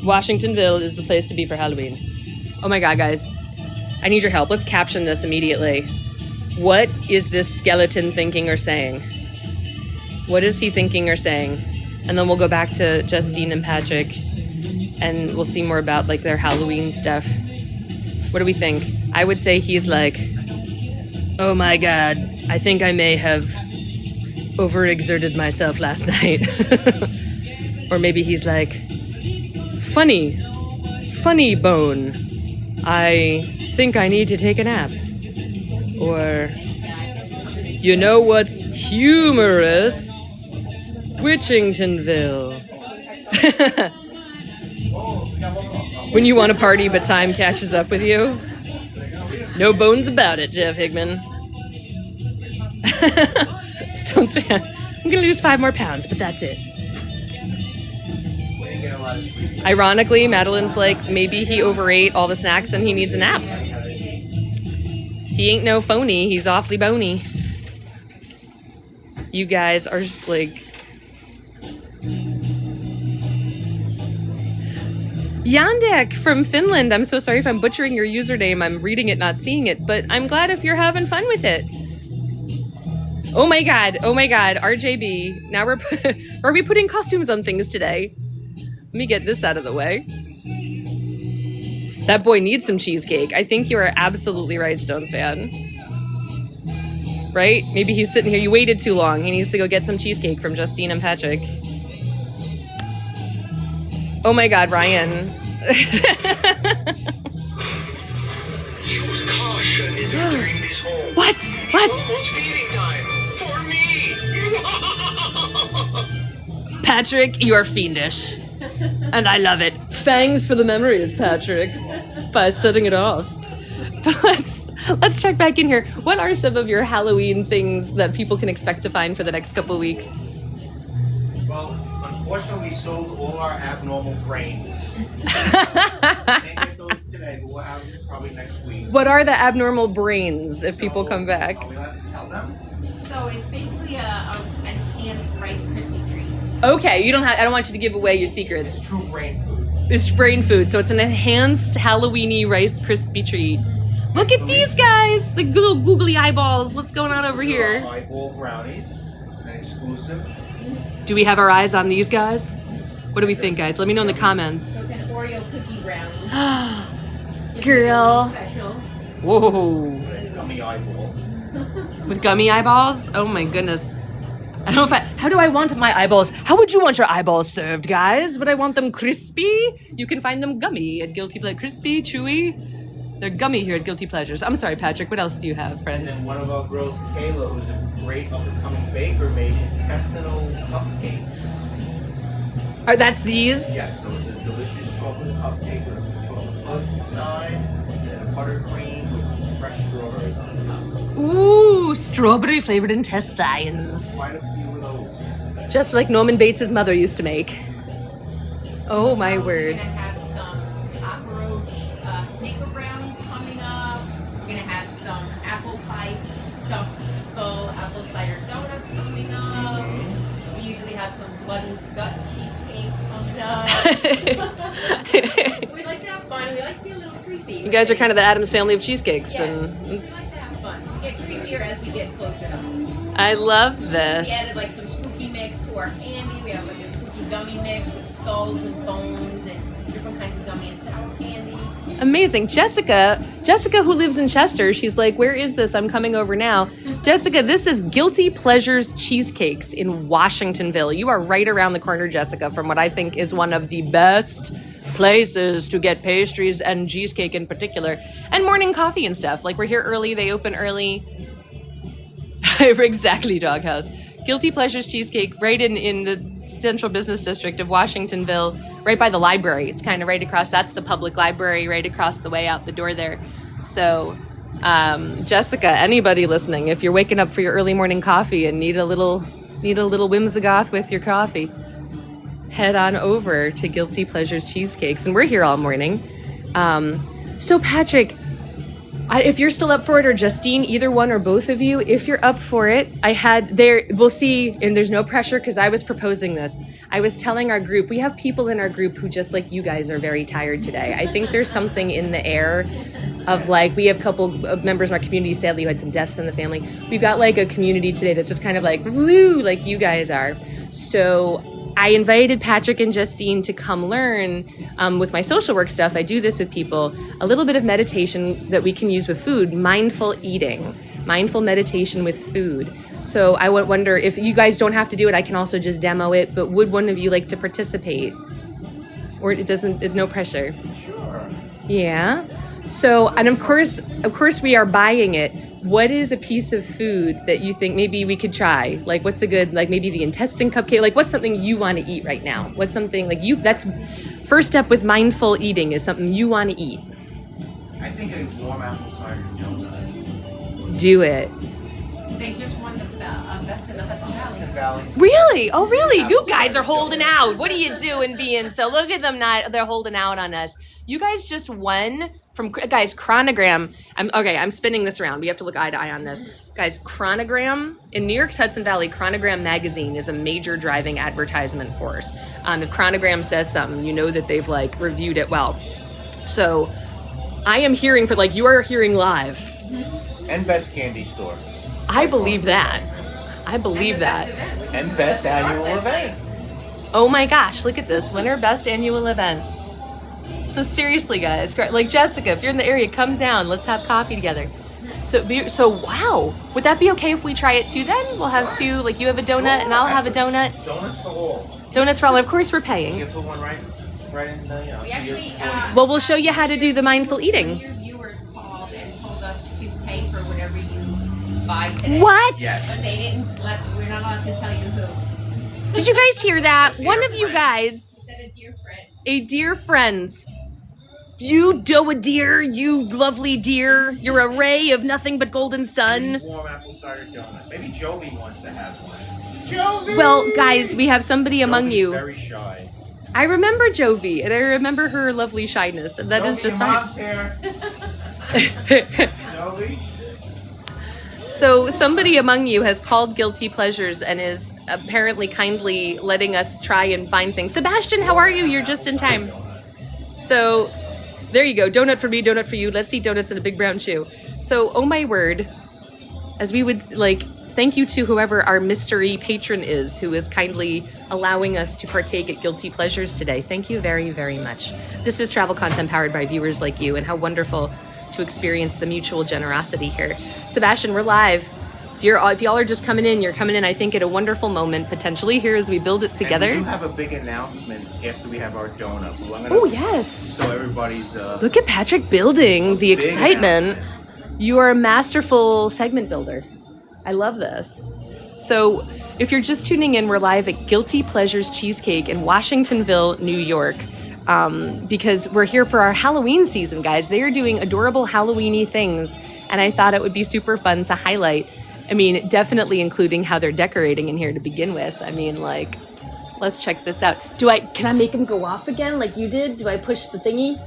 Washingtonville is the place to be for Halloween. Oh my God, guys. I need your help. Let's caption this immediately. What is this skeleton thinking or saying? What is he thinking or saying? And then we'll go back to Justine and Patrick and we'll see more about like their Halloween stuff. What do we think? I would say he's like, oh my God, I think I may have overexerted myself last night. Or maybe he's like, funny bone. I think I need to take a nap. Or, you know what's humorous? Witchingtonville. When you want to party but time catches up with you. No bones about it, Jeff Hickman. I'm gonna lose 5 more pounds, but that's it. We didn't get a lot does. Ironically, Madeline's like, maybe he overate all the snacks and he needs a nap. He ain't no phony. He's awfully bony. You guys are just like... Yandek from Finland. I'm so sorry if I'm butchering your username. I'm reading it, not seeing it, but I'm glad if you're having fun with it. Oh my god, RJB. Now are we putting costumes on things today? Let me get this out of the way. That boy needs some cheesecake. I think you are absolutely right, Stones fan. Right? Maybe he's sitting here. You waited too long. He needs to go get some cheesecake from Justine and Patrick. Oh my god, Ryan. What? Patrick, you are fiendish. And I love it. Thanks for the memories, Patrick, by setting it off. But let's check back in here. What are some of your Halloween things that people can expect to find for the next couple weeks? Well, unfortunately, we sold all our abnormal brains. Can't get those today, but we'll have them probably next week. What are the abnormal brains if people come back? Are we allowed to tell them? So it's basically an enhanced Rice Krispie treat. Okay, I don't want you to give away your secrets. It's true brain food. It's brain food, so it's an enhanced Halloween-y Rice Krispie treat. Look at these guys, the little googly eyeballs. What's going on over here? Eyeball brownies, an exclusive. Do we have our eyes on these guys? What do we think, guys? Let me know in the comments. So it's an Oreo cookie brownie. Girl. Special. Whoa. Gummy eyeball. With gummy eyeballs? Oh my goodness. I don't know how do I want my eyeballs? How would you want your eyeballs served, guys? Would I want them crispy? You can find them gummy at Guilty Pleasures. Crispy, chewy. They're gummy here at Guilty Pleasures. I'm sorry, Patrick. What else do you have, And friend? then one of our girls, Kayla, who's a great up-and-coming baker, made intestinal cupcakes. That's these? Yes, so it's a delicious chocolate cupcake with a chocolate toast inside, and then a buttercream with fresh strawberries on top. Ooh, strawberry flavored intestines. Quite a few of those. Just like Norman Bates' mother used to make. Oh my word. We're gonna have some cockroach sneaker brownies coming up. We're gonna have some apple pie stuffed skull apple cider donuts coming up. We usually have some blood and gut cheesecakes coming up. We like to have fun. We like to be a little creepy. You guys are kind of the Addams family of cheesecakes, Yes, and we like to have fun. We get creepier as we get closer to home. I love this. We added like some spooky mix to our candy. We have like a spooky gummy mix with skulls and bones and different kinds of gummy and sour candy. Amazing. Jessica, who lives in Chester, she's like, where is this? I'm coming over now. Jessica, this is Guilty Pleasures Cheesecakes in Washingtonville. You are right around the corner, Jessica, from what I think is one of the best places to get pastries and cheesecake in particular, and morning coffee and stuff. Like, we're here early, they open early. Exactly, Doghouse. Guilty Pleasures Cheesecake, right in the central business district of Washingtonville, right by the library. It's kind of right across. That's the public library right across the way out the door there. So, Jessica, anybody listening, if you're waking up for your early morning coffee and need a little whimsigoth with your coffee, head on over to Guilty Pleasures Cheesecakes, and we're here all morning. So, Patrick, if you're still up for it, or Justine, either one or both of you, if you're up for it, we'll see, and there's no pressure because I was proposing this. I was telling our group, we have people in our group who, just like you guys, are very tired today. I think there's something in the air of, like, we have a couple of members in our community, sadly, who had some deaths in the family. We've got like a community today that's just kind of like, woo, like you guys are. So I invited Patrick and Justine to come learn with my social work stuff. I do this with people, a little bit of meditation that we can use with food, mindful eating, mindful meditation with food. So I would wonder if you guys don't have to do it, I can also just demo it, but would one of you like to participate? Or it's no pressure. Sure. Yeah. So, and of course we are buying it. What is a piece of food that you think maybe we could try? Like, what's a good, like, maybe the intestine cupcake? Like, what's something you want to eat right now? What's something like that's first step with mindful eating, is something you want to eat. I think a warm apple cider donut. Do it. They just won the best in the Hudson Valley. Valley. Really? Oh, really? You guys are holding out. What are you doing being so? Look at them they're holding out on us. You guys just won from, guys, Chronogram. I'm spinning this around. We have to look eye to eye on this. Guys, Chronogram, in New York's Hudson Valley, Chronogram magazine is a major driving advertisement force. If Chronogram says something, you know that they've like reviewed it well. So I am hearing you are hearing live. And best candy store. I believe that. I believe that. And best annual event. Oh my gosh, look at this. Winner best annual event. So seriously, guys, like Jessica, if you're in the area, come down. Let's have coffee together. So wow. Would that be okay if we try it too then? We'll have two, like you have a donut and I'll have a donut. Donuts for all. Donuts for all. Of course we're paying. You can put one right in the, We actually, Well, we'll show you how to do the mindful eating. your viewers called and told us to pay for whatever you buy today. What? Yes. But they didn't we're not allowed to tell you who. Did you guys hear that? One of you guys, Said a dear friend. a dear friends. You doe dear, you lovely dear. You're a ray of nothing but golden sun. Warm apple cider donut. Maybe Jovi wants to have one. Jovi! Well, guys, we have somebody among Jovi's you. very shy. I remember Jovi, and I remember her lovely shyness, and that is Jovi, just your fine. mom's here. Jovi? So somebody among you has called Guilty Pleasures and is apparently kindly letting us try and find things. Sebastian, how are you? You're just in time. So there you go. Donut for me, donut for you. Let's eat donuts in a big brown shoe. So, oh my word, as we would thank you to whoever our mystery patron is who is kindly allowing us to partake at Guilty Pleasures today. Thank you very, very much. This is travel content powered by viewers like you, and how wonderful to experience the mutual generosity here. Sebastian, we're live. If y'all are just coming in, you're coming in, I think, at a wonderful moment, potentially here as we build it together. And we do have a big announcement after we have our donut. Oh, yes. So everybody's... Look at Patrick building the excitement. You are a masterful segment builder. I love this. So if you're just tuning in, we're live at Guilty Pleasures Cheesecake in Washingtonville, New York. Because we're here for our Halloween season, guys. They are doing adorable Halloween-y things, and I thought it would be super fun to highlight. I mean, definitely including how they're decorating in here to begin with. I mean, let's check this out. Can I make them go off again like you did? Do I push the thingy?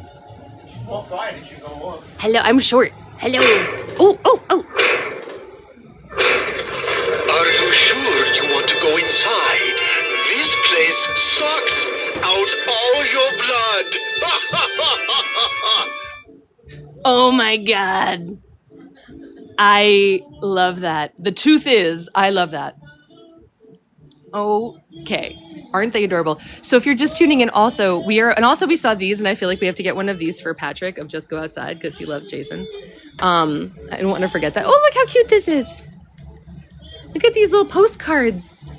Just walk by and it should go off. Hello, I'm short. Hello. Oh. Are you sure you want to go inside? This place sucks out all your blood. Oh my God. I love that. The truth is, I love that. Okay. Aren't they adorable? So if you're just tuning in also, we saw these, and I feel like we have to get one of these for Patrick of Just Go Outside because he loves Jason. I don't want to forget that. Oh, look how cute this is. Look at these little postcards.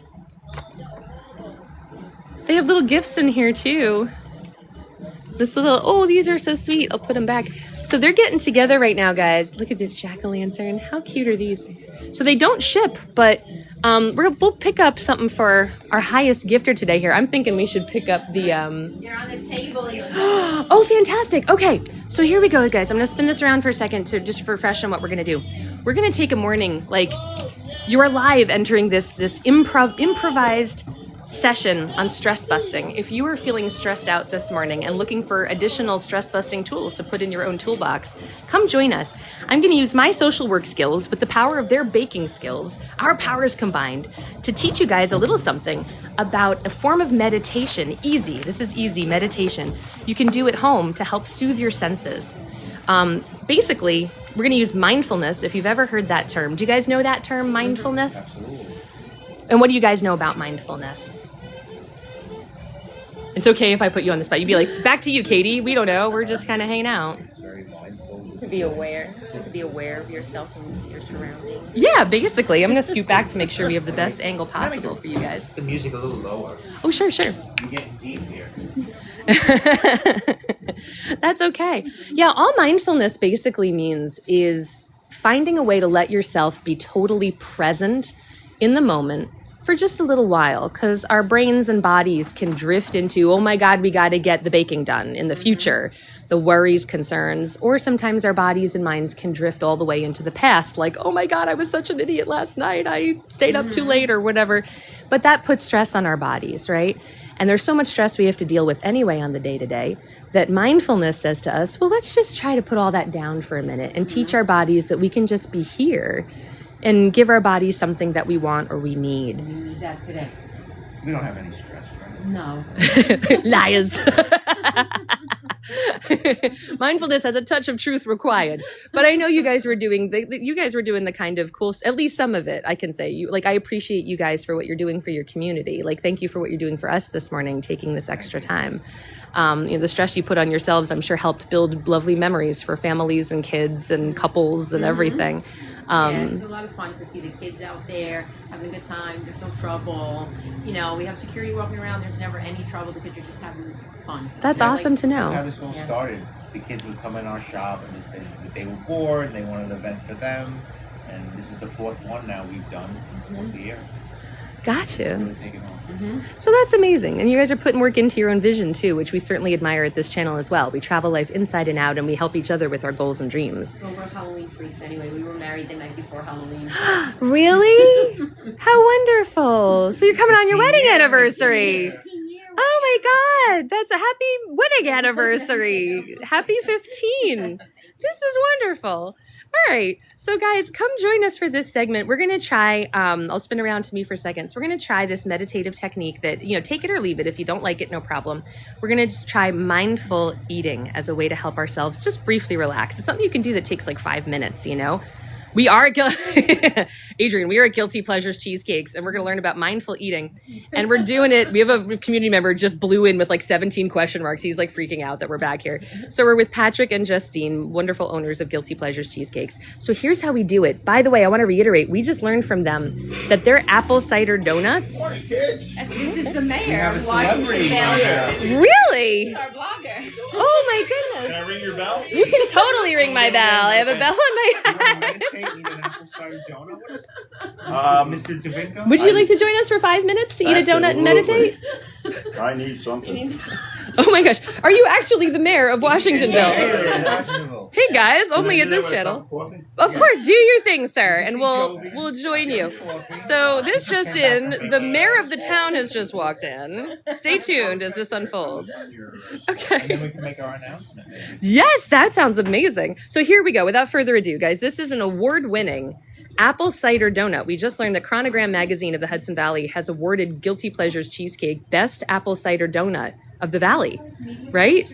They have little gifts in here too. These are so sweet. I'll put them back. So they're getting together right now, guys. Look at this jack-o'-lantern. How cute are these? So they don't ship, but we'll pick up something for our highest gifter today here. I'm thinking we should pick up the... You're on the table. Oh, fantastic. Okay, so here we go, guys. I'm going to spin this around for a second to just refresh on what we're going to do. We're going to take a morning, you are live entering this improvised session on stress busting. If you are feeling stressed out this morning and looking for additional stress busting tools to put in your own toolbox, come join us. I'm going to use my social work skills with the power of their baking skills, our powers combined, to teach you guys a little something about a form of meditation. This is easy meditation. You can do at home to help soothe your senses. Basically, we're going to use mindfulness, if you've ever heard that term. Do you guys know that term, mindfulness? Absolutely. And what do you guys know about mindfulness? It's okay if I put you on the spot. You'd be like, back to you, Katie. We don't know. We're just kind of hanging out. It's very mindful. To be aware of yourself and your surroundings. Yeah, basically. I'm going to scoot back to make sure we have the best angle possible for you guys. The music a little lower. Oh, sure. You're getting deep here. That's okay. Yeah, all mindfulness basically means is finding a way to let yourself be totally present in the moment for just a little while, because our brains and bodies can drift into, oh my God, we got to get the baking done in the future. the worries, concerns, or sometimes our bodies and minds can drift all the way into the past. Like, oh my God, I was such an idiot last night. I stayed up too late or whatever. But that puts stress on our bodies, right? And there's so much stress we have to deal with anyway on the day-to-day that mindfulness says to us, well, let's just try to put all that down for a minute and teach our bodies that we can just be here and give our bodies something that we want or we need. We need that today. We don't have any stress, right? No. Liars. Mindfulness has a touch of truth required, but I know you guys were doing the kind of cool, at least some of it. I can say I appreciate you guys for what you're doing for your community. Like, thank you for what you're doing for us this morning, taking this extra time. The stress you put on yourselves, I'm sure, helped build lovely memories for families and kids and couples and everything. It's a lot of fun to see the kids out there having a good time. There's no trouble. We have security walking around. There's never any trouble because you're just having fun. That's awesome to know. That's how this all started. The kids would come in our shop and they said that they were bored, they wanted an event for them. And this is the fourth one now we've done in the fourth year. Gotcha. It's really taken off. So that's amazing. And you guys are putting work into your own vision too, which we certainly admire at this channel as well. We travel life inside and out and we help each other with our goals and dreams. Well, we're Halloween freaks anyway. We were married the night before Halloween. Really? How wonderful. So you're coming on your wedding anniversary. 15 years. Oh my God. That's a happy wedding anniversary. Happy 15. This is wonderful. All right. So guys, come join us for this segment. We're going to try, I'll spin around to me for a second. So we're going to try this meditative technique that, take it or leave it. If you don't like it, no problem. We're going to just try mindful eating as a way to help ourselves just briefly relax. It's something you can do that takes like 5 minutes, We are, Adrian, we are at Guilty Pleasures Cheesecakes, and we're going to learn about mindful eating. And we're doing it. We have a community member just blew in with like 17 question marks. He's like freaking out that we're back here. So we're with Patrick and Justine, wonderful owners of Guilty Pleasures Cheesecakes. So here's how we do it. By the way, I want to reiterate, we just learned from them that their apple cider donuts. Kids. This is the mayor have a of celebrity Washingtonville. Really? Our blogger. Oh my goodness. Can I ring your bell? You can totally ring my bell. I have a bell on my head. Eat an apple cider donut with us? Mr. DeVinco? Would you like to join us for 5 minutes to eat a donut and meditate? I need something. Oh my gosh. Are you actually the mayor of Washingtonville? Yeah, Washingtonville. Hey guys, only at this channel. Of course, do your thing, sir, and we'll join you. So this just in, the mayor of the town has just walked in. Stay tuned as this unfolds. Okay. And then we can make our announcement. Yes, that sounds amazing. So here we go. Without further ado, guys, this is an award-winning apple cider donut. We just learned that Chronogram magazine of the Hudson Valley has awarded Guilty Pleasures Cheesecake best apple cider donut of the Valley, right?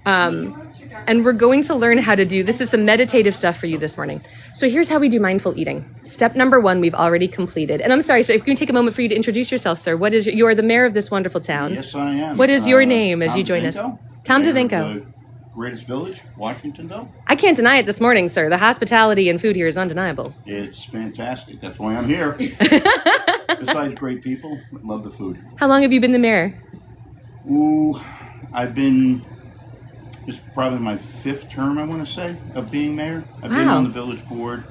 And we're going to learn how to do, this is some meditative stuff for you this morning. So here's how we do mindful eating. Step number 1, we've already completed. And I'm sorry, so if you can take a moment for you to introduce yourself, sir. What is you are the mayor of this wonderful town. Yes, I am. What is your name as you join us? Tom Mayor of DeVinco. the Greatest village, Washingtonville. I can't deny it this morning, sir. The hospitality and food here is undeniable. It's fantastic. That's why I'm here. Besides great people, I love the food. How long have you been the mayor? Ooh, it's probably my 5th term, I want to say, of being mayor. I've been Wow. on the village board,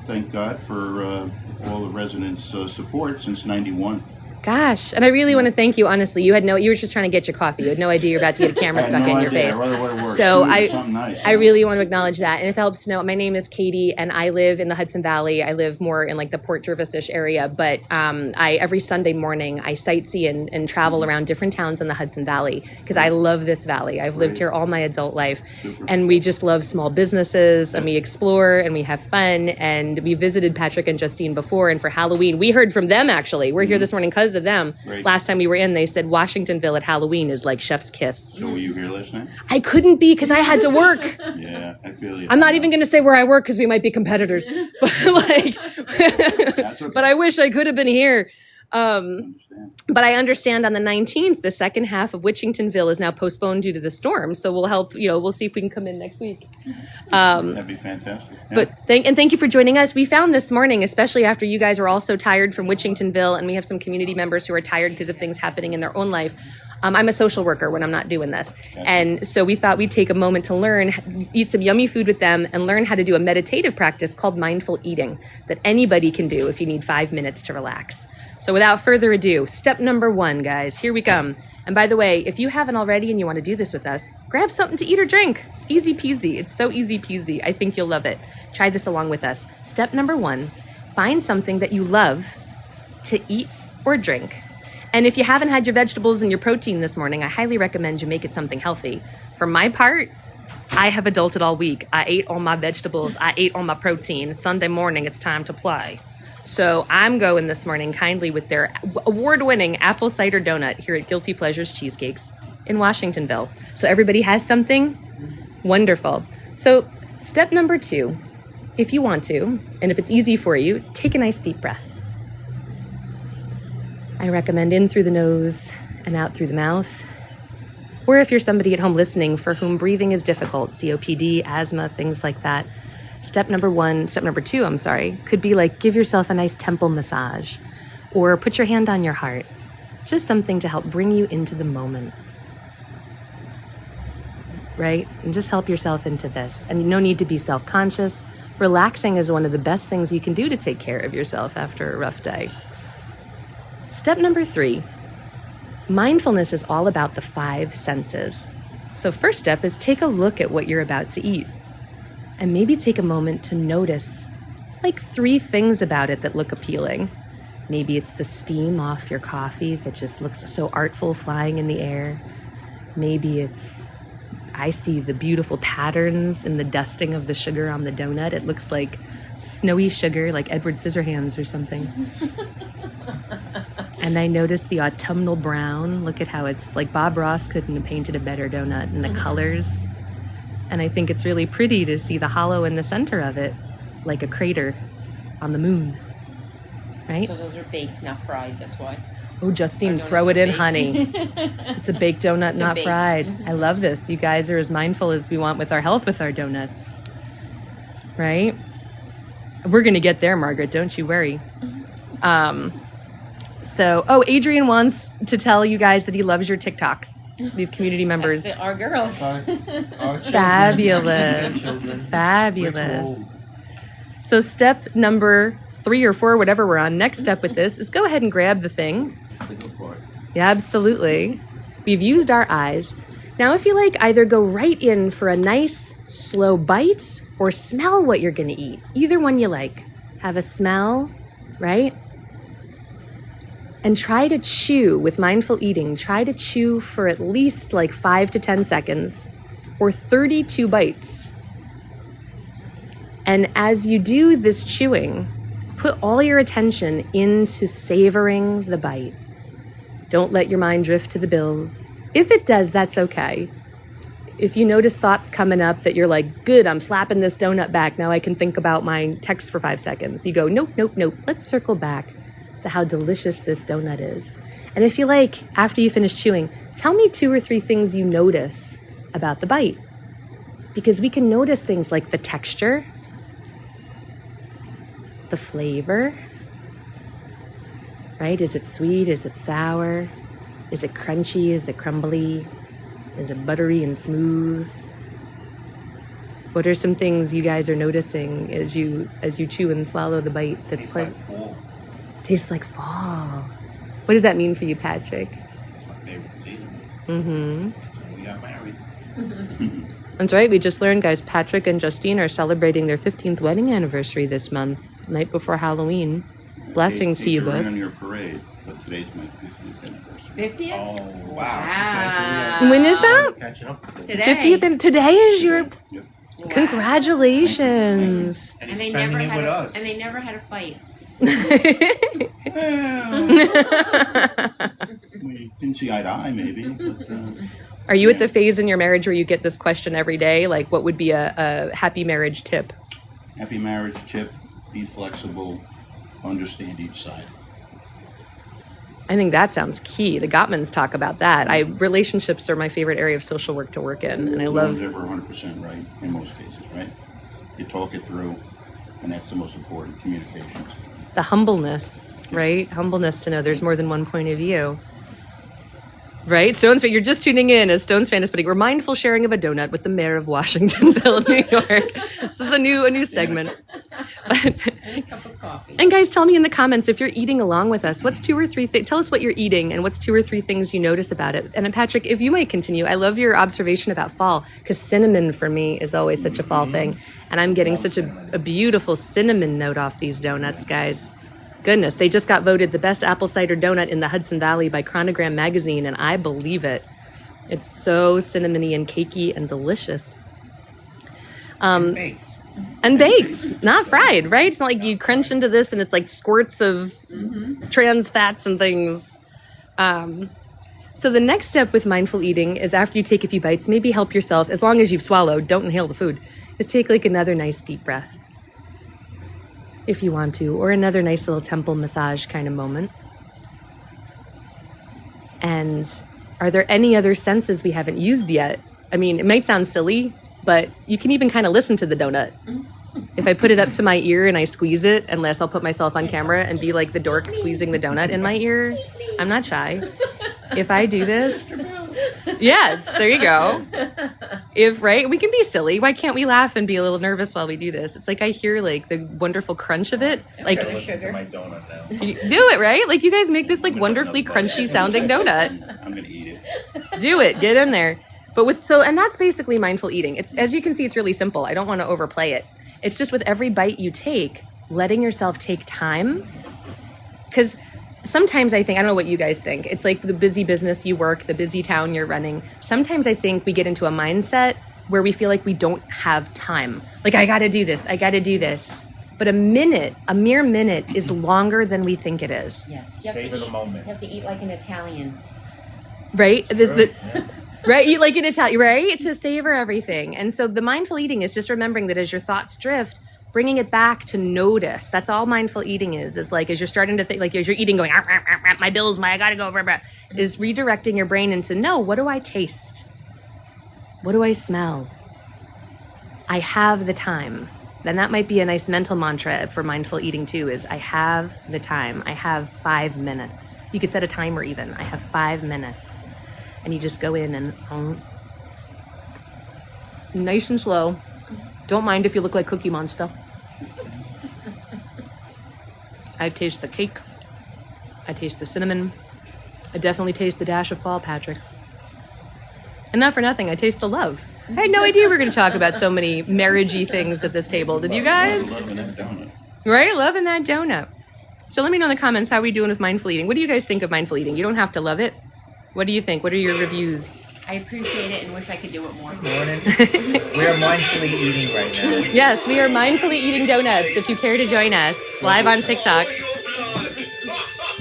thank God, for all the residents' support since '91. Gosh, and I really want to thank you, honestly. You were just trying to get your coffee. You had no idea you were about to get a camera I had stuck no in your idea. face. I'd rather wear worse. So Food I is something nice, I really want to acknowledge that. And if it helps to know, my name is Katie, and I live in the Hudson Valley. I live more in like the Port Jervis-ish area, but every Sunday morning I sightsee and travel around different towns in the Hudson Valley because I love this valley. I've lived here all my adult life, and we just love small businesses, and we explore and we have fun. And we visited Patrick and Justine before, and for Halloween we heard from them. Actually, we're here this morning because of them. Great. Last time we were in, they said Washingtonville at Halloween is like chef's kiss. So were you here last night? I couldn't be because I had to work. Yeah, I feel you. I'm not even going to say where I work because we might be competitors. But That's okay. but I wish I could have been here. Understand. But I understand on the 19th, the second half of Washingtonville is now postponed due to the storm. So we'll help, we'll see if we can come in next week. That'd be fantastic. Yeah. But thank you for joining us. We found this morning, especially after you guys were all so tired from Washingtonville, and we have some community members who are tired because of things happening in their own life. I'm a social worker when I'm not doing this. And so we thought we'd take a moment to learn, eat some yummy food with them, and learn how to do a meditative practice called mindful eating that anybody can do if you need 5 minutes to relax. So without further ado, step number 1, guys, here we come. And by the way, if you haven't already and you want to do this with us, grab something to eat or drink. Easy peasy. It's so easy peasy. I think you'll love it. Try this along with us. Step number 1, find something that you love to eat or drink. And if you haven't had your vegetables and your protein this morning, I highly recommend you make it something healthy. For my part, I have adulted all week. I ate all my vegetables. I ate all my protein. Sunday morning, it's time to play. So I'm going this morning kindly with their award-winning apple cider donut here at Guilty Pleasures Cheesecakes in Washingtonville. So everybody has something? Wonderful. So step number 2, if you want to, and if it's easy for you, take a nice deep breath. I recommend in through the nose and out through the mouth. Or if you're somebody at home listening for whom breathing is difficult, COPD, asthma, things like that, step number 2, could be like give yourself a nice temple massage or put your hand on your heart. Just something to help bring you into the moment. Right? And just help yourself into this. And no need to be self-conscious. Relaxing is one of the best things you can do to take care of yourself after a rough day. Step number 3, mindfulness is all about the 5 senses. So first step is take a look at what you're about to eat and maybe take a moment to notice like 3 things about it that look appealing. Maybe it's the steam off your coffee that just looks so artful flying in the air. Maybe it's, I see the beautiful patterns in the dusting of the sugar on the donut. It looks like snowy sugar, like Edward Scissorhands or something. And I noticed the autumnal brown. Look at how it's like Bob Ross couldn't have painted a better donut, and the colors. And I think it's really pretty to see the hollow in the center of it, like a crater on the moon. Right? So those are baked, not fried, that's why. Oh, Justine, throw it in, honey. It's a baked donut, not baked. fried. I love this. You guys are as mindful as we want with our health with our donuts. Right? We're going to get there, Margaret. Don't you worry. Adrian wants to tell you guys that he loves your TikToks. We have community members. That's our girls. Our children. Fabulous. Fabulous. So step number 3 or 4, whatever we're on, next step with this is go ahead and grab the thing. Yeah, absolutely. We've used our eyes. Now, if you like, either go right in for a nice, slow bite or smell what you're going to eat. Either one you like. Have a smell, right? And try to chew with mindful eating. Try to chew for at least like 5 to 10 seconds or 32 bites. And as you do this chewing, put all your attention into savoring the bite. Don't let your mind drift to the bills. If it does, that's okay. If you notice thoughts coming up that you're like, good, I'm slapping this donut back, now I can think about my text for 5 seconds. You go, nope. Let's circle back to how delicious this donut is. And if you like, after you finish chewing, tell me 2 or 3 things you notice about the bite. Because we can notice things like the texture, the flavor, right? Is it sweet? Is it sour? Is it crunchy? Is it crumbly? Is it buttery and smooth? What are some things you guys are noticing as you chew and swallow the bite? Tastes like fall. Tastes like fall. What does that mean for you, Patrick? It's my favorite season. Mm-hmm. That's when we got married. That's right. We just learned, guys, Patrick and Justine are celebrating their 15th wedding anniversary this month, night before Halloween. Blessings to you both. On your parade, but today's my 50th anniversary. 50th? Oh, wow. Wow. When is that? Catching up. Today. 50th, and today is your... Yep. Wow. Congratulations. And And he's they spending never it had with a, us. and they never had a fight. We didn't see eye to eye, maybe. But, Are you at the phase in your marriage where you get this question every day? Like, what would be a happy marriage tip? happy marriage tip: be flexible, understand each side. I think that sounds key. The Gottmans talk about that. Relationships are my favorite area of social work to work in, and I No love... one's ever 100% right in most cases, right? You talk it through, and that's the most important, communications. the humbleness, right? Humbleness to know there's more than one point of view. Right? Stones fan, you're just tuning in as Stones fan is putting, we're mindful sharing of a donut with the mayor of Washingtonville, New York. This is a new segment. And a cup of coffee. And guys, tell me in the comments if you're eating along with us, what's 2 or 3 things, tell us what you're eating and what's 2 or 3 things you notice about it. And Patrick, if you might continue, I love your observation about fall, because cinnamon for me is always such a fall thing. And I'm getting such a beautiful cinnamon note off these donuts, guys. Goodness, they just got voted the best apple cider donut in the Hudson Valley by Chronogram magazine, and I believe it. It's so cinnamony and cakey and delicious. Baked. And baked, not fried, right? It's not like you crunch into this and it's like squirts of trans fats and things. So the next step with mindful eating is after you take a few bites, maybe help yourself, as long as you've swallowed, don't inhale the food, is take like another nice deep breath, if you want to, or another nice little temple massage kind of moment. And are there any other senses we haven't used yet? I mean, it might sound silly, but you can even kind of listen to the donut. If I put it up to my ear and I squeeze it, unless I'll put myself on camera and be like the dork squeezing the donut in my ear. I'm not shy. If I do this, yes, there you go. Right, we can be silly. Why can't we laugh and be a little nervous while we do this? It's like I hear like the wonderful crunch of it. Like, I listen to my donut now. do it, right? Like you guys make this like wonderfully crunchy sounding donut. I'm gonna eat it. Do it, get in there. But and that's basically mindful eating. It's, as you can see, it's really simple. I don't want to overplay it. It's just with every bite you take, letting yourself take time. Because sometimes I think, I don't know what you guys think. It's like the busy business you work, the busy town you're running. Sometimes I think we get into a mindset where we feel like we don't have time. Like, I got to do this. I got to do this. But a mere minute is longer than we think it is. Yes. Savor the moment. You have to eat like an Italian. Right? Yeah. Right? You like in Italian, right? To savor everything. And so the mindful eating is just remembering that as your thoughts drift, bringing it back to notice. That's all mindful eating is like, as you're starting to think, like as you're eating going, my bills, I gotta go, is redirecting your brain into, no, what do I taste? What do I smell? I have the time. Then that might be a nice mental mantra for mindful eating too, is I have the time. I have 5 minutes. You could set a timer even. I have 5 minutes. And you just go in and nice and slow. Don't mind if you look like Cookie Monster. I taste the cake. I taste the cinnamon. I definitely taste the dash of fall, Patrick. And not for nothing, I taste the love. I had no idea we were going to talk about so many marriagey things at this table. Did you guys? Loving that donut. Right? Loving that donut. So let me know in the comments how we doing with mindful eating. What do you guys think of mindful eating? You don't have to love it. What do you think? What are your reviews? I appreciate it and wish I could do it more. Morning. We are mindfully eating right now. Yes, we are mindfully eating donuts. If you care to join us live on TikTok.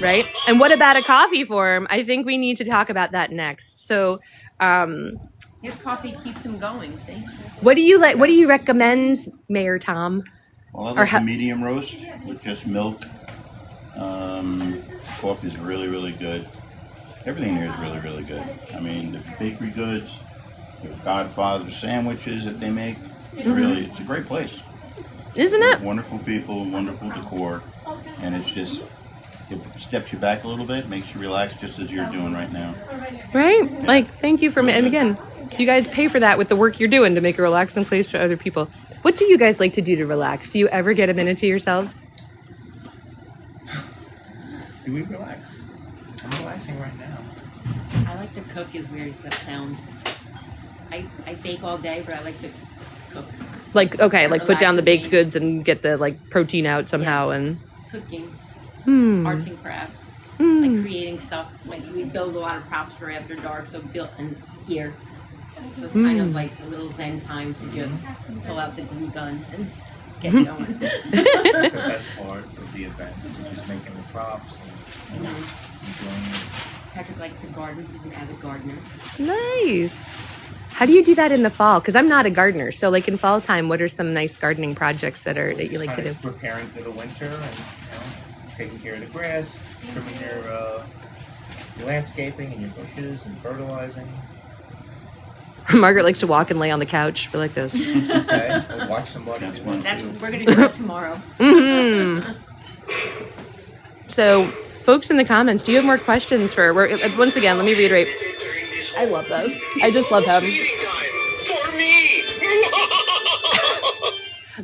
Right? And what about a coffee form? I think we need to talk about that next. So, His coffee keeps him going, see? what do you like? What do you recommend, Mayor Tom? Well, I like a medium roast with just milk. Coffee is really, really good. Everything here is really, really good. I mean, the bakery goods, the Godfather sandwiches that they make. It's it's a great place. Isn't it? Wonderful people, wonderful decor, and it's just, it steps you back a little bit, makes you relax just as you're doing right now. Right? Like, thank you for, and again, you guys pay for that with the work you're doing to make a relaxing place for other people. What do you guys like to do to relax? Do you ever get a minute to yourselves? Do we relax? I'm relaxing right now. I like to cook, as weird as that sounds. I bake all day, but I like to cook. Like, okay, like put down the baked Relaxing. goods and get the like protein out somehow. Yes. And Cooking, arts and crafts, like creating stuff. Like we build a lot of props for after dark, so built in here. So it's kind of like a little zen time to just pull out the glue gun and get going. That's the best part of the event. Is just making the props and enjoying it. Patrick likes to garden. He's an avid gardener. Nice. How do you do that in the fall? Because I'm not a gardener. So like in fall time, what are some nice gardening projects that you like to do? Preparing for the winter and taking care of the grass, trimming your landscaping and your bushes and fertilizing. Margaret likes to walk and lay on the couch, be like this. Okay, we'll watch somebody. That's one. We're gonna do that tomorrow. So, folks in the comments, do you have more questions for? Once again, let me reiterate. I love this. I just love him. For me!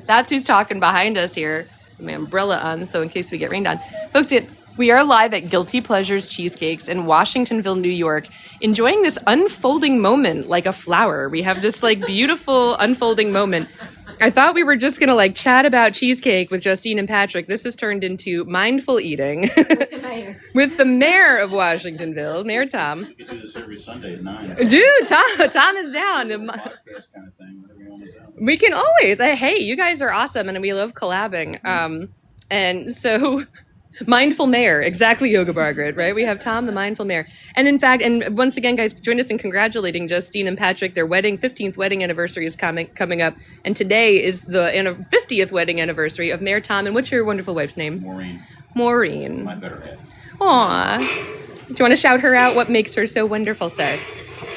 That's who's talking behind us here. My umbrella on, so in case we get rained on. Folks, we are live at Guilty Pleasures Cheesecakes in Washingtonville, New York, enjoying this unfolding moment like a flower. We have this like beautiful unfolding moment. I thought we were just going to like chat about cheesecake with Justine and Patrick. This has turned into mindful eating with the mayor of Washingtonville, Mayor Tom. We could do this every Sunday at 9. Dude, Tom is down. Podcast kind of thing, whatever you want to do. We can always. Hey, you guys are awesome, and we love collabing. And so, mindful mayor, exactly, Yoga Margaret, right? We have Tom, the mindful mayor. And in fact, and once again, guys, join us in congratulating Justine and Patrick. Their 15th wedding anniversary is coming up. And today is the 50th wedding anniversary of Mayor Tom. And what's your wonderful wife's name? Maureen. My better half. Aw. Do you want to shout her out? What makes her so wonderful, sir?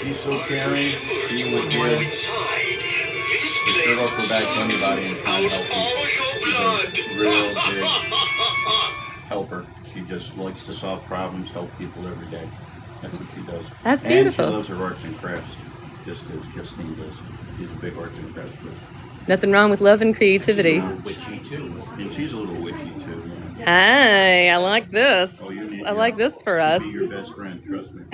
She's so caring. She would give the shirt off her back to anybody and try and help people. She's a real big helper. She just likes to solve problems, help people every day. That's what she does. That's beautiful. And she loves her arts and crafts, just as Justine does. She's a big arts and crafts person. Nothing wrong with love and creativity. Witchy too. And she's a little witchy too. Yeah. Hey, I like this. I like this for us. Be your best friend, trust me.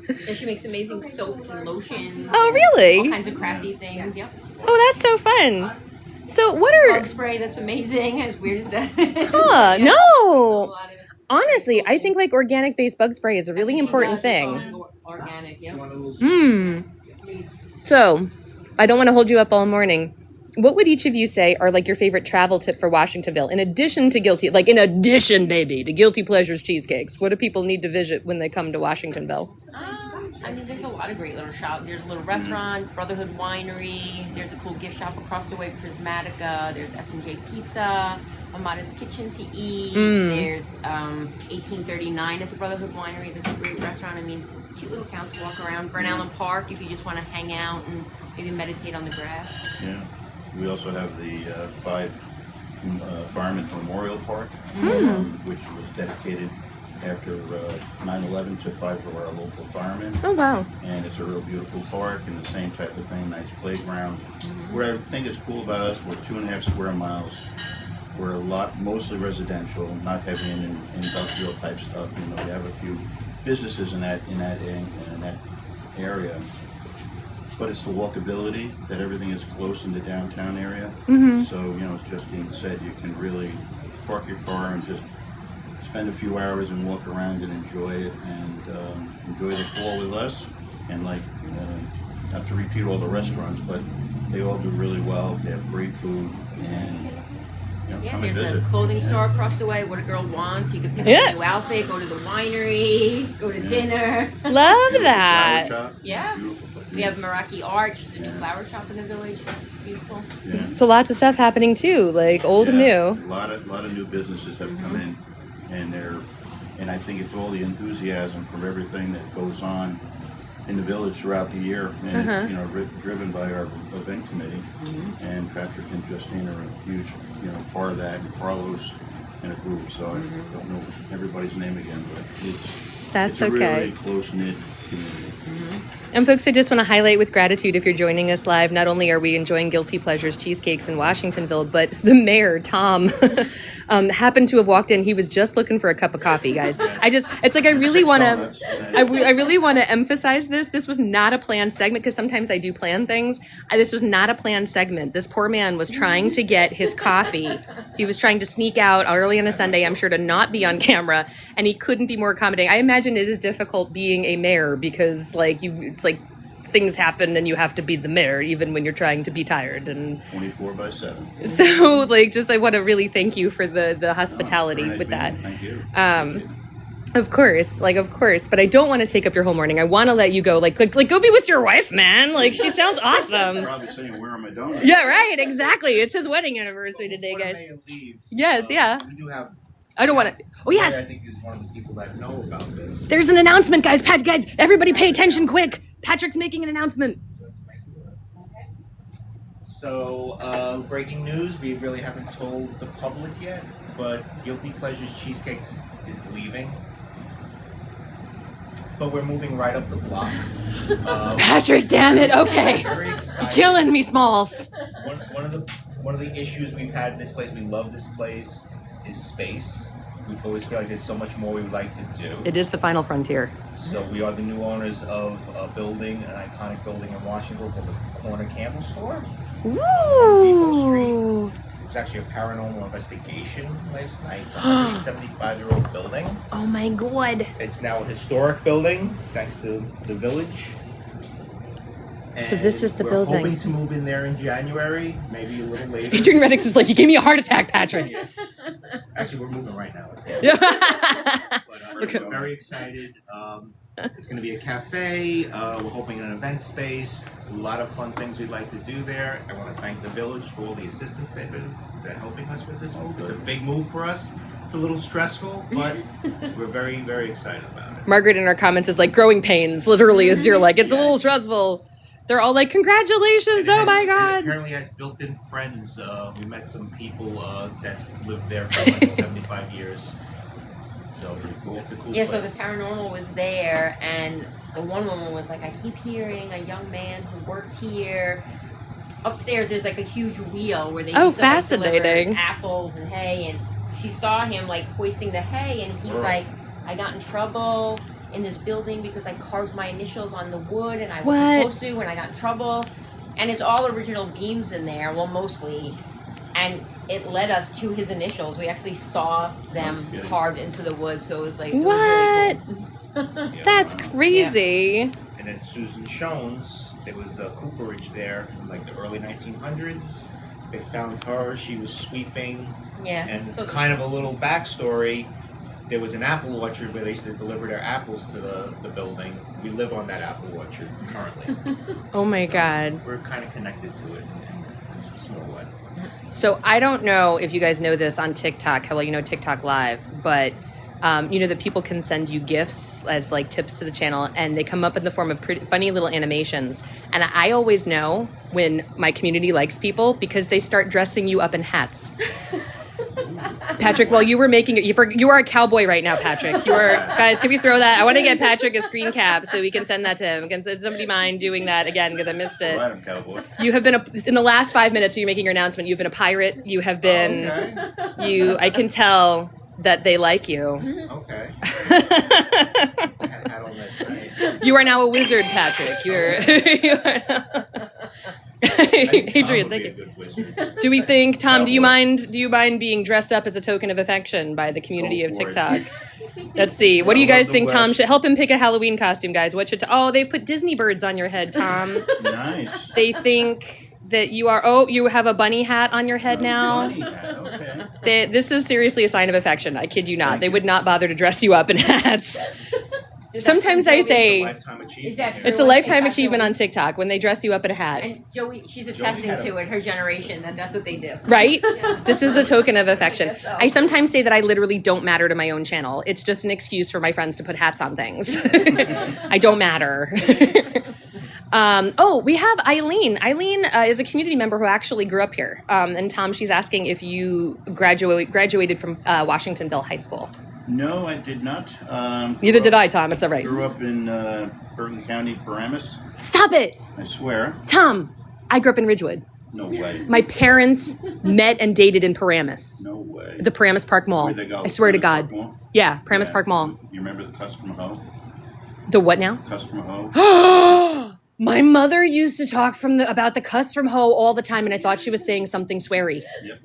And she makes amazing soaps and lotions. Oh, all really? kinds of crafty things. Yep. Oh, that's so fun. So what are... Bug spray, that's amazing. As weird as that. Huh, A no. lot of Honestly, I think like organic-based bug spray is a really important thing. Organic, yeah. So, I don't want to hold you up all morning. What would each of you say are like your favorite travel tip for Washingtonville? In addition, baby, to Guilty Pleasures Cheesecakes. What do people need to visit when they come to Washingtonville? I mean, there's a lot of great little shops. There's a little restaurant, Brotherhood Winery. There's a cool gift shop across the way, Prismatica. There's F&J Pizza, Amada's Kitchen to eat. There's 1839 at the Brotherhood Winery. That's a great restaurant. I mean, cute little town to walk around. Burn Allen Park if you just want to hang out and maybe meditate on the grass. Yeah. We also have the 5 Firemen's Memorial Park, which was dedicated after 9/11 to 5 of our local firemen. Oh, wow. And it's a real beautiful park and the same type of thing, nice playground. What I think is cool about us, we're 2.5 square miles. We're mostly residential, not heavy in industrial type stuff. You know, we have a few businesses in that area. But it's the walkability, that everything is close in the downtown area. So, you know, as Justine said, you can really park your car and just spend a few hours and walk around and enjoy it and enjoy the fall with us. And like, not to repeat all the restaurants, but they all do really well. They have great food and Yeah, come and there's visit. a clothing store across the way. What a girl wants. You can pick up a new outfit, go to the winery, go to dinner. Love Flower that. shop. Yeah. Beautiful. We have Meraki Arch, the new flower shop in the village. Beautiful. Yeah. So lots of stuff happening too, like old and Yeah, new. A lot of new businesses have come in, and I think it's all the enthusiasm from everything that goes on in the village throughout the year, and it's, driven by our event committee, and Patrick and Justine are a huge part of that, and Carlos and a group. So I don't know everybody's name again, but it's a really close knit community. And folks, I just want to highlight with gratitude if you're joining us live, not only are we enjoying Guilty Pleasures Cheesecakes in Washingtonville, but the mayor, Tom, happened to have walked in. He was just looking for a cup of coffee, guys. I really want to emphasize this. This was not a planned segment, because sometimes I do plan things. This was not a planned segment. This poor man was trying to get his coffee. He was trying to sneak out early on a Sunday, I'm sure, to not be on camera, and he couldn't be more accommodating. I imagine it is difficult being a mayor, because it's like things happen and you have to be the mayor even when you're trying to be tired, and 24/7. so I want to really thank you for the hospitality with that. Thank you. Of course, but I don't want to take up your whole morning. I want to let you go, like go be with your wife, man. Like, she sounds awesome. Probably saying, where are my donuts? Yeah, right, exactly. It's his wedding anniversary today, Before guys. Mayor leaves, Yes, yeah. We do have. I don't want to. Oh, yes. I think is one of the people that know about this. There's an announcement, guys. Guys, everybody pay attention quick. Patrick's making an announcement. So, breaking news, we really haven't told the public yet, but Guilty Pleasures Cheesecakes is leaving. but we're moving right up the block. Patrick, damn it. Okay. Very excited. Killing me, Smalls. One of the issues we've had in this place, we love this place, is space. We always feel like there's so much more we would like to do. It is the final frontier. So we are the new owners of a building, an iconic building in Washingtonville called the Corner Candle Store. Ooh. It was actually a paranormal investigation last night. It's a 175-year-old building. Oh my god. It's now a historic building, thanks to the village. So this is the we're building. Hoping to move in there in January, maybe a little later. Adrian Reddix is like, you gave me a heart attack, Patrick. Actually, we're moving right now. Let's go. But we're very excited. It's going to be a cafe. We're hoping an event space. A lot of fun things we'd like to do there. I want to thank the village for all the assistance they're helping us with this move. It's a big move for us. It's a little stressful, but we're very, very excited about it. Margaret in our comments is like, growing pains, literally, as you're like, it's a little stressful. They're all like, congratulations, oh my god. It apparently has built-in friends. We met some people that lived there for like 75 years. So it's a cool place. So the paranormal was there, and the one woman was like, I keep hearing a young man who works here. Upstairs, there's like a huge wheel where they used to like, fascinating. deliver apples and hay, and she saw him like hoisting the hay, and he's like, I got in trouble in this building because I carved my initials on the wood, and I wasn't supposed to, and I got in trouble. And it's all original beams in there, well, mostly. And it led us to his initials. We actually saw them carved into the wood, so it was like, what? It was really cool. That's crazy. And then Susan Shones, there was a cooperage there in like the early 1900s. They found her, she was sweeping. Yeah. And it's kind of a little backstory. There was an apple orchard where they used to deliver their apples to the building. We live on that apple orchard currently. Oh my god. We're kind of connected to it in a small way. So I don't know if you guys know this on TikTok, how well you know TikTok Live, but you know that people can send you gifts as like tips to the channel, and they come up in the form of pretty funny little animations. And I always know when my community likes people because they start dressing you up in hats. Patrick, while you were making it, you are a cowboy right now, Patrick. You are, guys, can we throw that? I want to get Patrick a screen cap so we can send that to him. Can somebody mind doing that again because I missed it? Right, I'm cowboy. You have been, in the last 5 minutes of you making your announcement, you've been a pirate. You have been, I can tell that they like you. Okay. I had all this, right? You are now a wizard, Patrick. You are Adrian, thank you. Do we think, Tom, do you mind being dressed up as a token of affection by the community of TikTok? Let's see. What do you guys think, Tom? Should help him pick a Halloween costume, guys. What should they've put Disney birds on your head, Tom. Nice. They think that you are you have a bunny hat on your head now. Bunny hat, okay. This is seriously a sign of affection. I kid you not. They would not bother to dress you up in hats. Sometimes I say it's a lifetime achievement on TikTok when they dress you up in a hat. And Joey, she's attesting to it, her generation, that's what they do. Right? This is a token of affection. I sometimes say that I literally don't matter to my own channel. It's just an excuse for my friends to put hats on things. I don't matter. We have Eileen. Eileen is a community member who actually grew up here. And Tom, she's asking if you graduated from Washingtonville High School. No, I did not. Neither did I, Tom. It's all right. Grew up in Bergen County, Paramus. Stop it! I swear. Tom, I grew up in Ridgewood. No way. My parents met and dated in Paramus. No way. At the Paramus Park Mall. Where'd they go? I swear to Paramus God. Park Mall? Yeah, Paramus Park Mall. You remember the cuss from hoe? The what now? Cuss from hoe? My mother used to talk about the cuss from hoe all the time, and I thought she was saying something sweary. Yep.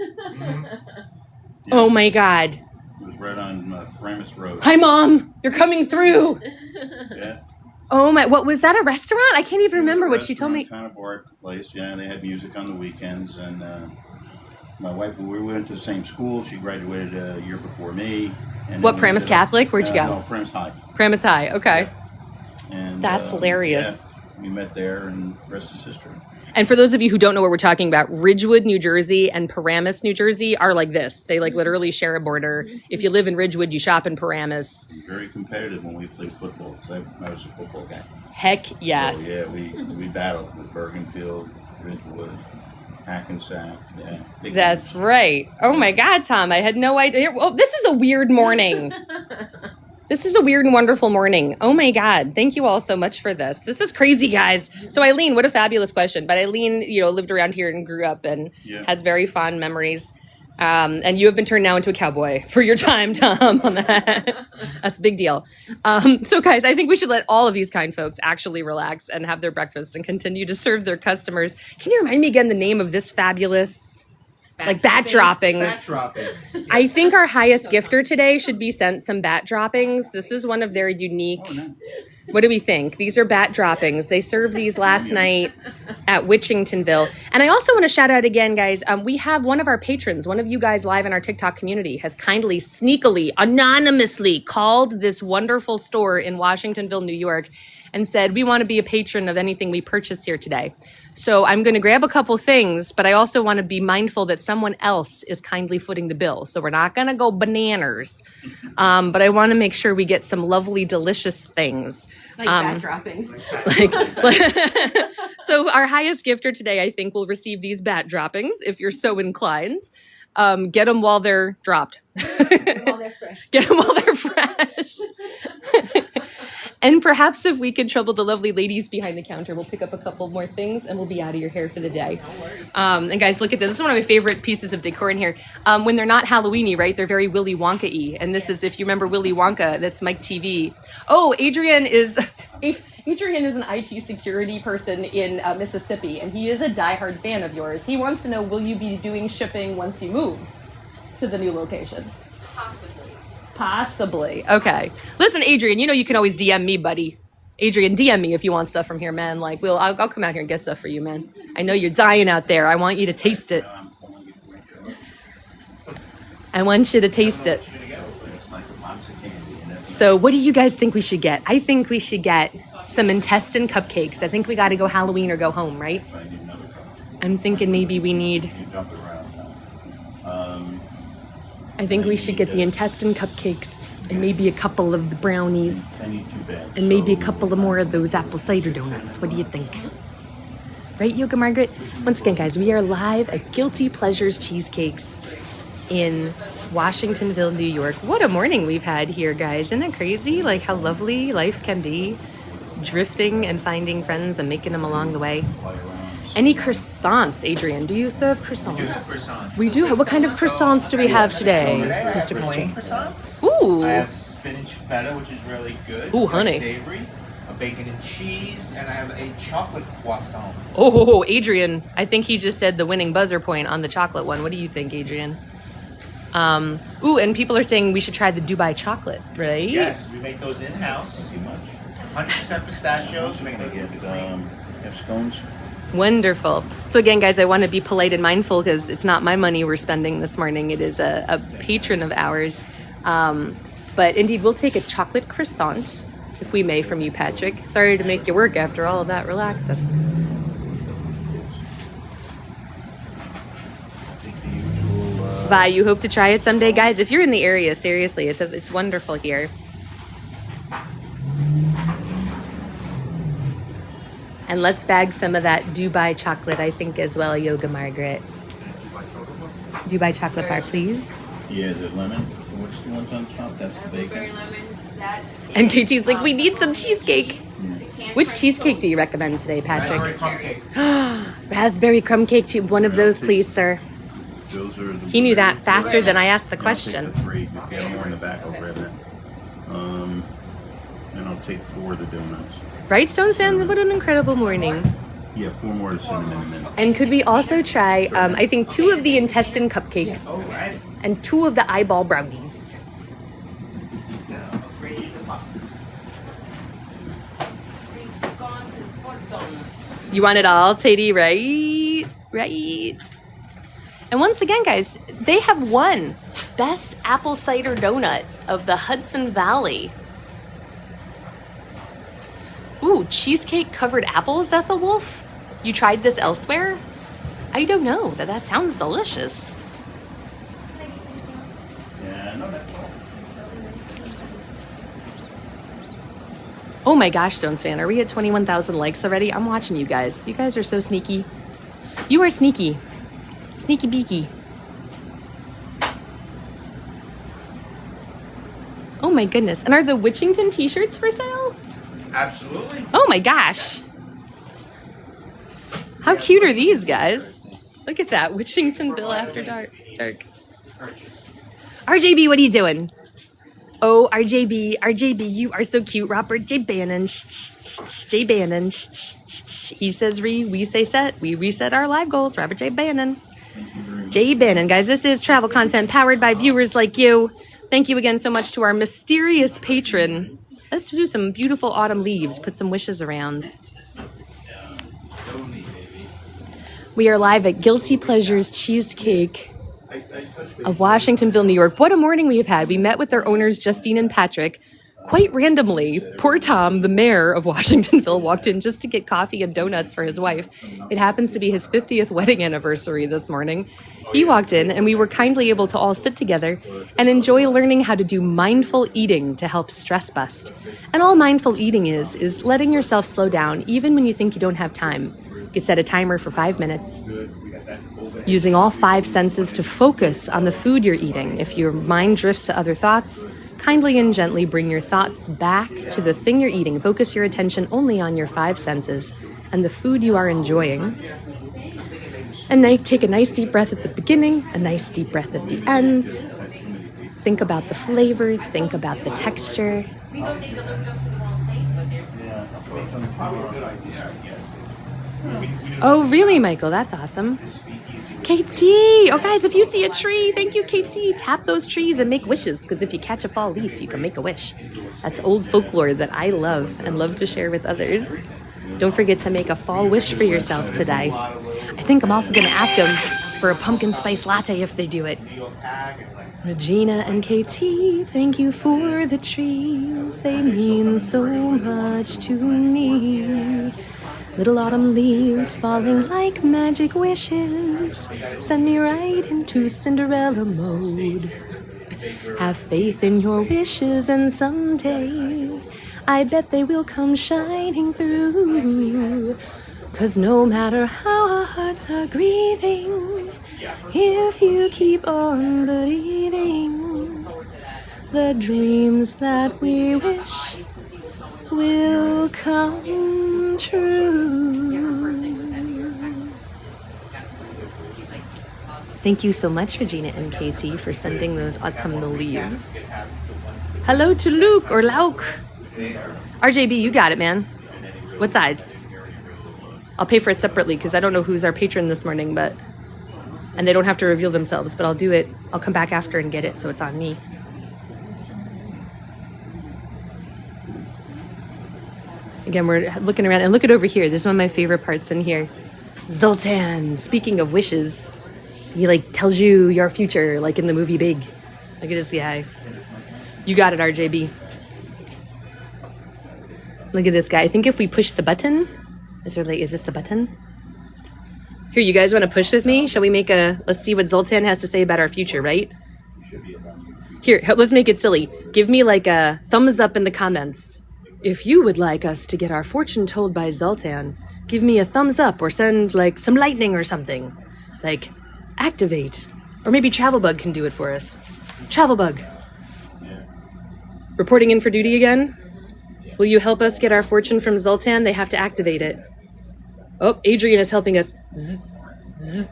Oh my God. It was right on Paramus Road. Hi, Mom. You're coming through. Yeah. Oh my, what was that, a restaurant? I can't even remember what she told me. Kind of bar place, yeah. They had music on the weekends, and my wife, we went to the same school. She graduated a year before me. And what, Paramus Catholic? Where'd you go? No, Paramus High. Paramus High, okay. Yeah. And that's hilarious. Yeah, we met there, and the rest is history. And for those of you who don't know what we're talking about, Ridgewood, New Jersey and Paramus, New Jersey are like this. They like literally share a border. If you live in Ridgewood, you shop in Paramus. Very competitive when we played football. I was a football guy. Heck yes. So, yeah, we battled with Bergenfield, Ridgewood, Hackensack. Yeah. That's right. Oh my God, Tom, I had no idea. Well, this is a weird morning. This is a weird and wonderful morning. Oh my God. Thank you all so much for this. This is crazy, guys. So Eileen, what a fabulous question. But Eileen, lived around here and grew up and has very fond memories. And you have been turned now into a cowboy for your time, Tom, on that. That's a big deal. So guys, I think we should let all of these kind folks actually relax and have their breakfast and continue to serve their customers. Can you remind me again the name of this fabulous... bat droppings. Bat droppings. I think our highest gifter today should be sent some bat droppings. This is one of their unique. What do we think? These are bat droppings. They served these last night at Washingtonville. And I also want to shout out again, guys. We have one of our patrons, one of you guys live in our TikTok community, has kindly, sneakily, anonymously called this wonderful store in Washingtonville, New York, and said, we want to be a patron of anything we purchase here today. So I'm going to grab a couple things, but I also want to be mindful that someone else is kindly footing the bill. So we're not going to go bananas, but I want to make sure we get some lovely, delicious things. Like bat droppings. So our highest gifter today, I think, will receive these bat droppings if you're so inclined. Get them while they're dropped. While they're fresh. Get them while they're fresh. And perhaps if we could trouble the lovely ladies behind the counter, we'll pick up a couple more things and we'll be out of your hair for the day. And guys, look at this. This is one of my favorite pieces of decor in here. When they're not Halloween-y, right? They're very Willy Wonka-y. And this is, if you remember Willy Wonka, that's Mike TV. Oh, Adrian is an IT security person in Mississippi, and he is a diehard fan of yours. He wants to know, will you be doing shipping once you move to the new location? Possibly. Okay. Listen, Adrian, you can always DM me, buddy. Adrian, DM me if you want stuff from here, man. Like, I'll come out here and get stuff for you, man. I know you're dying out there. I want you to taste it. I want you to taste it. So what do you guys think we should get? I think we should get some intestine cupcakes. I think we got to go Halloween or go home, right? I'm thinking maybe we need... I think we should get the intestine cupcakes and maybe a couple of the brownies and maybe a couple of more of those apple cider donuts. What do you think? Right, Yoga Margaret? Once again, guys, we are live at Guilty Pleasures Cheesecakes in Washingtonville, New York. What a morning we've had here, guys. Isn't it crazy? Like how lovely life can be. Drifting and finding friends and making them along the way. Any croissants, Adrian? Do you serve croissants? We do have croissants. We do have. What kind of croissants do we have today, Mr. Plain Patrick? croissants. Ooh. I have spinach feta, which is really good. Ooh, honey. Savory. A bacon and cheese, and I have a chocolate croissant. Oh, Adrian. I think he just said the winning buzzer point on the chocolate one. What do you think, Adrian? Ooh, and people are saying we should try the Dubai chocolate, right? Yes, we make those in-house. 100% pistachios. We make those have scones. Wonderful. So again, guys, I want to be polite and mindful because it's not my money we're spending this morning. It is a patron of ours. But indeed, we'll take a chocolate croissant, if we may, from you, Patrick. Sorry to make you work after all of that relaxing. Bye. You hope to try it someday, guys. If you're in the area, seriously, it's wonderful here. And let's bag some of that Dubai chocolate, I think, as well, Yoga Margaret. Dubai chocolate bar, please. Yeah, the lemon. Which the one's on top? That's the bacon. And KT's like, we need some cheesecake. Which cheesecake do you recommend today, Patrick? raspberry crumb cake. Raspberry crumb cake. One of those, please, sir. Those are the He knew that faster than I asked the And I'll take question. the 3. If you have more in the back, I'll grab it. And I'll take 4 of the donuts. Right, Stones fan? What an incredible morning. Yeah, 4 more of the cinnamon and then. And could we also try, I think, 2 of the intestine cupcakes All right. and 2 of the eyeball brownies. You want it all, Sadie, right? Right. And once again, guys, they have won Best Apple Cider Donut of the Hudson Valley. Ooh, cheesecake covered apples, Ethel Wolf? You tried this elsewhere? I don't know. That sounds delicious. Yeah, no, that's all. Oh my gosh, Stones fan, are we at 21,000 likes already? I'm watching you guys. You guys are so sneaky. You are sneaky. Sneaky beaky. Oh my goodness. And are the Witchington t-shirts for sale? Absolutely. Oh my gosh. How cute are these guys? Look at that. Witchingtonville After Dark. RJB, what are you doing? Oh, RJB, you are so cute. Robert J. Bannon. J. Bannon. He says we say set. We reset our live goals. Robert J. Bannon. J. Bannon. Guys, this is travel content powered by viewers like you. Thank you again so much to our mysterious patron. Let's do some beautiful autumn leaves. Put some wishes around. We are live at Guilty Pleasures Cheesecake of Washingtonville, New York. What a morning we have had. We met with their owners, Justine and Patrick. Quite randomly, poor Tom, the mayor of Washingtonville, walked in just to get coffee and donuts for his wife. It happens to be his 50th wedding anniversary this morning. He walked in and we were kindly able to all sit together and enjoy learning how to do mindful eating to help stress bust. And all mindful eating is letting yourself slow down even when you think you don't have time. You could set a timer for 5 minutes, using all 5 senses to focus on the food you're eating. If your mind drifts to other thoughts, kindly and gently bring your thoughts back to the thing you're eating. Focus your attention only on your 5 senses and the food you are enjoying. And take a nice deep breath at the beginning, a nice deep breath at the end. Think about the flavor, think about the texture. Oh, really, Michael? That's awesome. KT! Oh, guys, if you see a tree, thank you, KT. Tap those trees and make wishes, because if you catch a fall leaf, you can make a wish. That's old folklore that I love and love to share with others. Don't forget to make a fall wish for yourself today. I think I'm also going to ask them for a pumpkin spice latte if they do it. Regina and KT, thank you for the trees. They mean so much to me. Little autumn leaves falling like magic wishes send me right into Cinderella mode. Have faith in your wishes and someday I bet they will come shining through. 'Cause no matter how our hearts are grieving, if you keep on believing, the dreams that we wish will come true. Thank you so much, Regina and Katie, for sending those autumnal leaves. Hello to Luke or Lauk. RJB, you got it, man. What size? I'll pay for it separately because I don't know who's our patron this morning, and they don't have to reveal themselves, but I'll do it. I'll come back after and get it, so it's on me. Again, we're looking around, and look at over here. This is one of my favorite parts in here. Zoltan, speaking of wishes, he tells you your future, like in the movie Big. Look at this guy. You got it, RJB. Look at this guy. I think if we push the button, is this the button? Here, you guys want to push with me? Shall we let's see what Zoltan has to say about our future, right? Here, let's make it silly. Give me a thumbs up in the comments. If you would like us to get our fortune told by Zoltan, give me a thumbs up or send some lightning or something. Activate. Or maybe Travelbug can do it for us. Travelbug. Reporting in for duty again? Will you help us get our fortune from Zoltan? They have to activate it. Oh, Adrian is helping us. Zzz, zzz,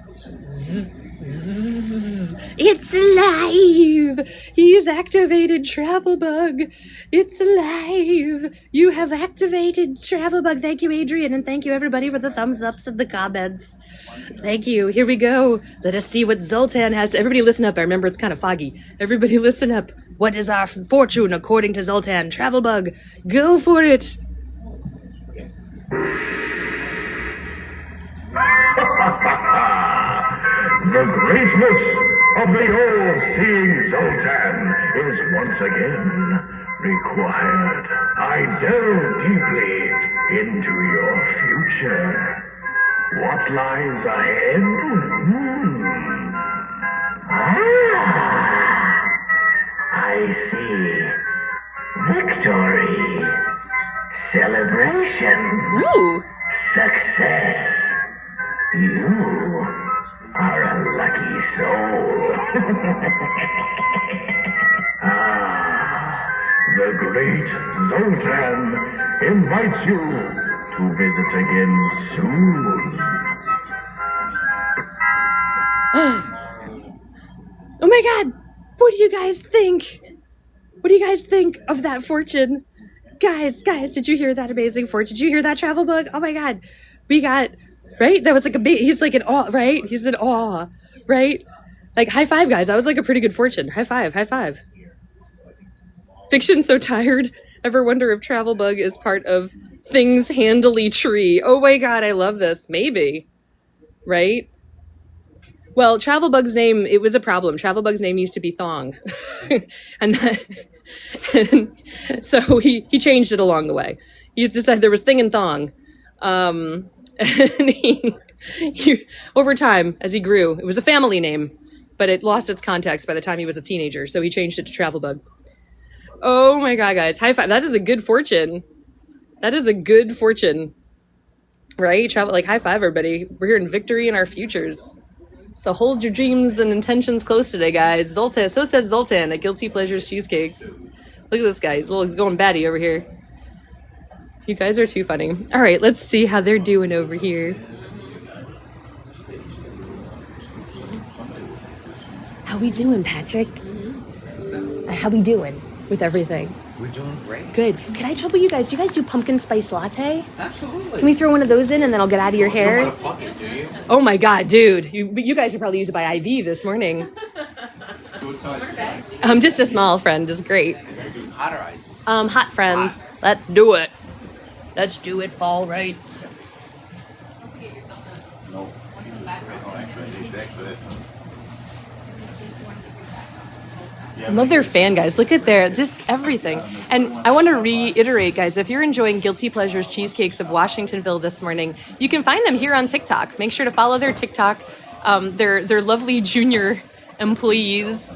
zzz, zzz. It's alive! He's activated Travelbug. It's alive! You have activated Travelbug. Thank you, Adrian, and thank you, everybody, for the thumbs ups and the comments. Thank you. Here we go. Let us see what Zoltan has to... Everybody listen up. I remember it's kind of foggy. Everybody listen up. What is our fortune according to Zoltan? Travelbug, go for it! The greatness of the all-seeing Zoltan is once again required. I delve deeply into your future. What lies ahead? I see. Victory. Celebration. Ooh! Success. You are a lucky soul. The great Zoltan invites you to visit again soon. Oh my God! What do you guys think? What do you guys think of that fortune? Guys, did you hear that amazing fortune? Did you hear that travel bug? Oh my God. We got, right? That was like he's like in awe, right? He's in awe, right? Like high five, guys. That was like a pretty good fortune. High five. Fiction so tired. Ever wonder if travel bug is part of things handily tree? Oh my God, I love this. Maybe, right? Well, travel bug's name, it was a problem. Travel bug's name used to be Thong. and so he changed it along the way. He decided there was Thing and Thong. And he, over time, as he grew, it was a family name, but it lost its context by the time he was a teenager. So he changed it to Travel Bug. Oh my God, guys. High five. That is a good fortune. That is a good fortune. Right? Travel, like high five, everybody. We're here in victory in our futures. So hold your dreams and intentions close today, guys. Zoltan, so says Zoltan at Guilty Pleasures Cheesecakes. Look at this guy. He's going batty over here. You guys are too funny. All right, let's see how they're doing over here. How we doing, Patrick? How we doing with everything? We're doing great. Good. Can I trouble you guys? Do you guys do pumpkin spice latte? Absolutely. Can we throw one of those in and then I'll get out of your hair? You don't want a bucket, do you? Oh my God, dude. You guys should probably use it by IV this morning. Just a small friend is great. Hot or ice? Hot friend. Hot. Let's do it. Let's do it, fall right. No. Oh, actually, I need that for this one. I love their fan, guys. Look at their, just everything. And I want to reiterate, guys, if you're enjoying Guilty Pleasures Cheesecakes of Washingtonville this morning, you can find them here on TikTok. Make sure to follow their TikTok. They're lovely junior employees.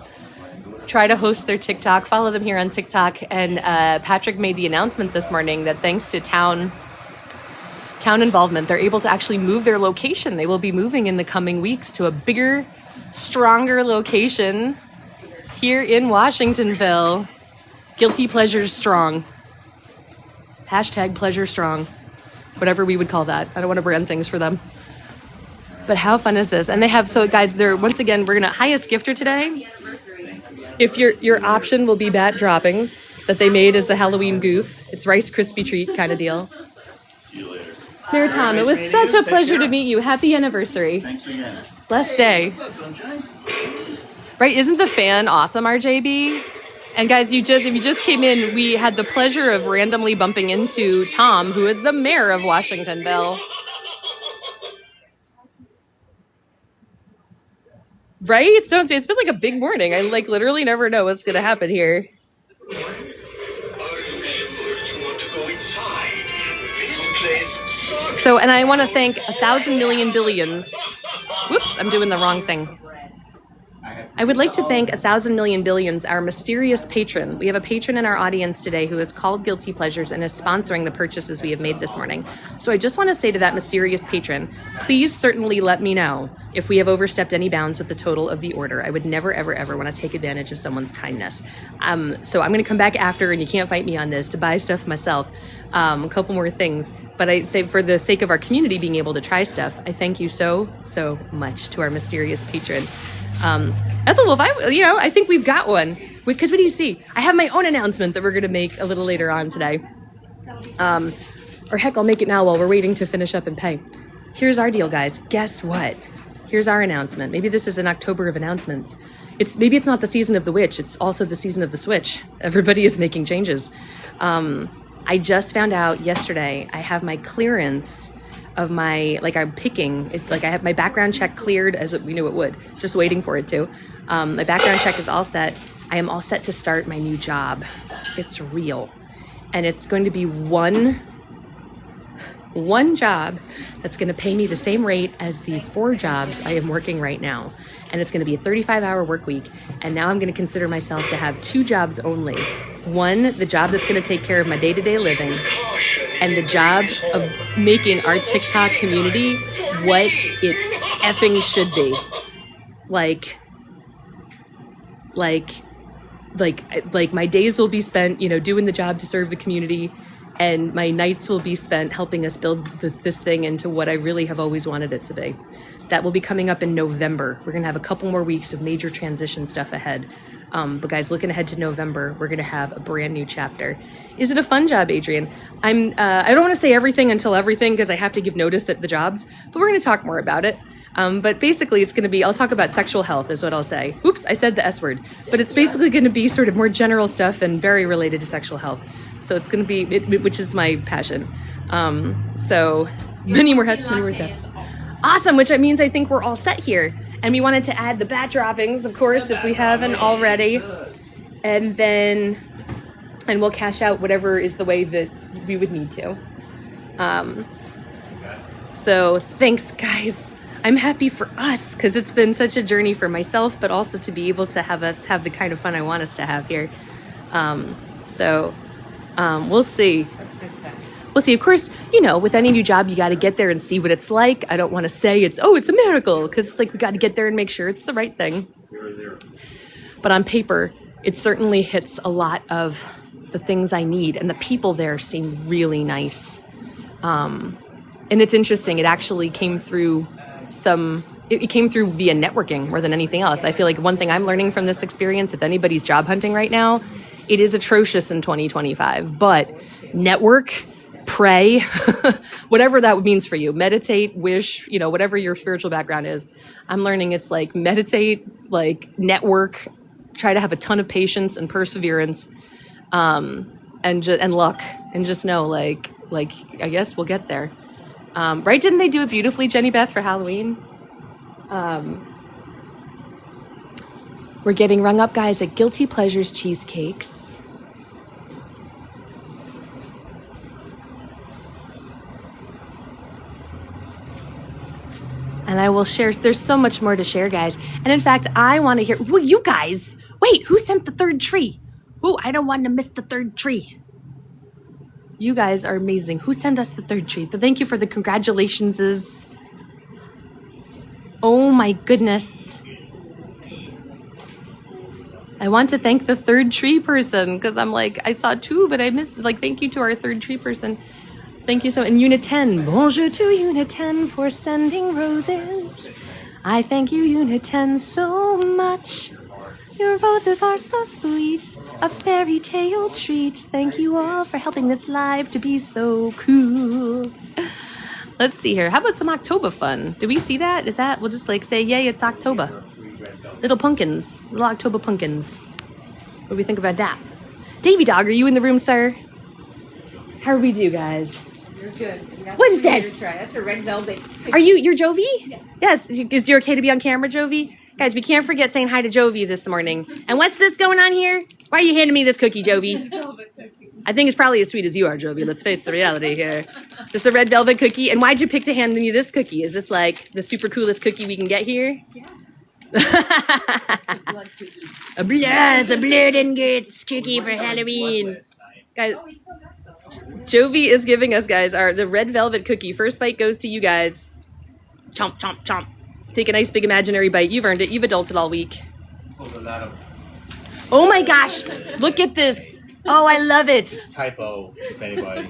Try to host their TikTok. Follow them here on TikTok. And Patrick made the announcement this morning that thanks to town involvement, they're able to actually move their location. They will be moving in the coming weeks to a bigger, stronger location here in Washingtonville. Guilty Pleasures Strong. Hashtag Pleasure Strong. Whatever we would call that. I don't want to brand things for them. But how fun is this? And they have, so guys, they're, once again, we're going to, highest gifter today. If your option will be bat droppings that they made as a Halloween goof. It's Rice Krispie treat kind of deal. See you later. There, Tom. It was such a pleasure to meet you. Happy anniversary. Thanks again. Blessed day. What's up, sunshine? Right? Isn't the fan awesome, RJB? And guys, if you just came in, we had the pleasure of randomly bumping into Tom, who is the mayor of Washingtonville. Right? It's been like a big morning. I literally never know what's going to happen here. Are you sure you want to go inside? This place sucks. So, and I want to thank 1,000 million billions. Whoops, I'm doing the wrong thing. I would like to thank 1,000 million billions, our mysterious patron. We have a patron in our audience today who is called Guilty Pleasures and is sponsoring the purchases we have made this morning. So I just want to say to that mysterious patron, please certainly let me know if we have overstepped any bounds with the total of the order. I would never, ever, ever want to take advantage of someone's kindness. So I'm going to come back after, and you can't fight me on this, to buy stuff myself. A couple more things. But I think for the sake of our community being able to try stuff, I thank you so, so much to our mysterious patron. Ethel, I think we've got one. Because what do you see? I have my own announcement that we're going to make a little later on today. Or heck, I'll make it now while we're waiting to finish up and pay. Here's our deal, guys. Guess what? Here's our announcement. Maybe this is an October of announcements. Maybe it's not the season of the witch. It's also the season of the switch. Everybody is making changes. I just found out yesterday I have my clearance of my, I'm picking, it's like I have my background check cleared as we knew it would, just waiting for it to. My background check is all set. I am all set to start my new job. It's real. And it's going to be one job that's going to pay me the same rate as the 4 jobs I am working right now. And it's going to be a 35-hour work week. And now I'm going to consider myself to have 2 jobs only. One, the job that's going to take care of my day-to-day living, and the job of making our TikTok community what it effing should be. like my days will be spent, doing the job to serve the community, and my nights will be spent helping us build this thing into what I really have always wanted it to be. That will be coming up in November. We're gonna have a couple more weeks of major transition stuff ahead. But guys, looking ahead to November, we're gonna have a brand new chapter. Is it a fun job, Adrian? I don't want to say everything until everything because I have to give notice at the jobs, but we're gonna talk more about it. But basically it's gonna be, I'll talk about sexual health is what I'll say. Oops, I said the S word. But it's basically gonna be sort of more general stuff and very related to sexual health. So it's gonna be, which is my passion. So many more hats, many more steps. Awesome, which means I think we're all set here. And we wanted to add the bat droppings, of course, if we haven't already. And we'll cash out whatever is the way that we would need to. So thanks, guys. I'm happy for us because it's been such a journey for myself, but also to be able to have us have the kind of fun I want us to have here. We'll see. We'll see. Of course, with any new job, you got to get there and see what it's like. I don't want to say it's a miracle because it's like we got to get there and make sure it's the right thing. But on paper, it certainly hits a lot of the things I need. And the people there seem really nice. And it's interesting. It actually came through it came through via networking more than anything else. I feel like one thing I'm learning from this experience, if anybody's job hunting right now, it is atrocious in 2025. But network, pray, whatever that means for you, meditate, wish, whatever your spiritual background is. I'm learning it's like meditate, like network, try to have a ton of patience and perseverance, and luck, and just know like I guess we'll get there. Right? Didn't they do it beautifully, Jenny Beth, for Halloween? We're getting rung up, guys, at Guilty Pleasures Cheesecakes. And I will share. There's so much more to share, guys. And in fact, I want to hear. Well, you guys, wait, who sent the third tree? Ooh, I don't want to miss the third tree. You guys are amazing. Who sent us the third tree? So thank you for the congratulations. Oh my goodness. I want to thank the third tree person because I'm like, I saw two, but I missed. Like, thank you to our third tree person. Thank you so. And Unit 10. Bonjour to Unit 10 for sending roses. I thank you, Unit 10, so much. Your roses are so sweet. A fairy tale treat. Thank you all for helping this live to be so cool. Let's see here. How about some October fun? Do we see that? Is that, we'll just like say, yay, it's October. Little pumpkins. Little October pumpkins. What do we think about that? Davy Dog, are you in the room, sir? How do we do, guys? You're good. What is this? That's a red velvet. You're Jovi? Yes. Yes. Is it okay to be on camera, Jovi? Guys, we can't forget saying hi to Jovi this morning. And what's this going on here? Why are you handing me this cookie, Jovi? I think it's probably as sweet as you are, Jovi. Let's face the reality here. Just a red velvet cookie. And why'd you pick to hand me this cookie? Is this like the super coolest cookie we can get here? Yeah. A blood and guts cookie for Halloween. Guys, Jovi is giving us, guys, the red velvet cookie. First bite goes to you guys. Chomp, chomp, chomp. Take a nice big imaginary bite. You've earned it. You've adulted all week. Oh my gosh. Look at this. Oh, I love it. Typo, if anybody.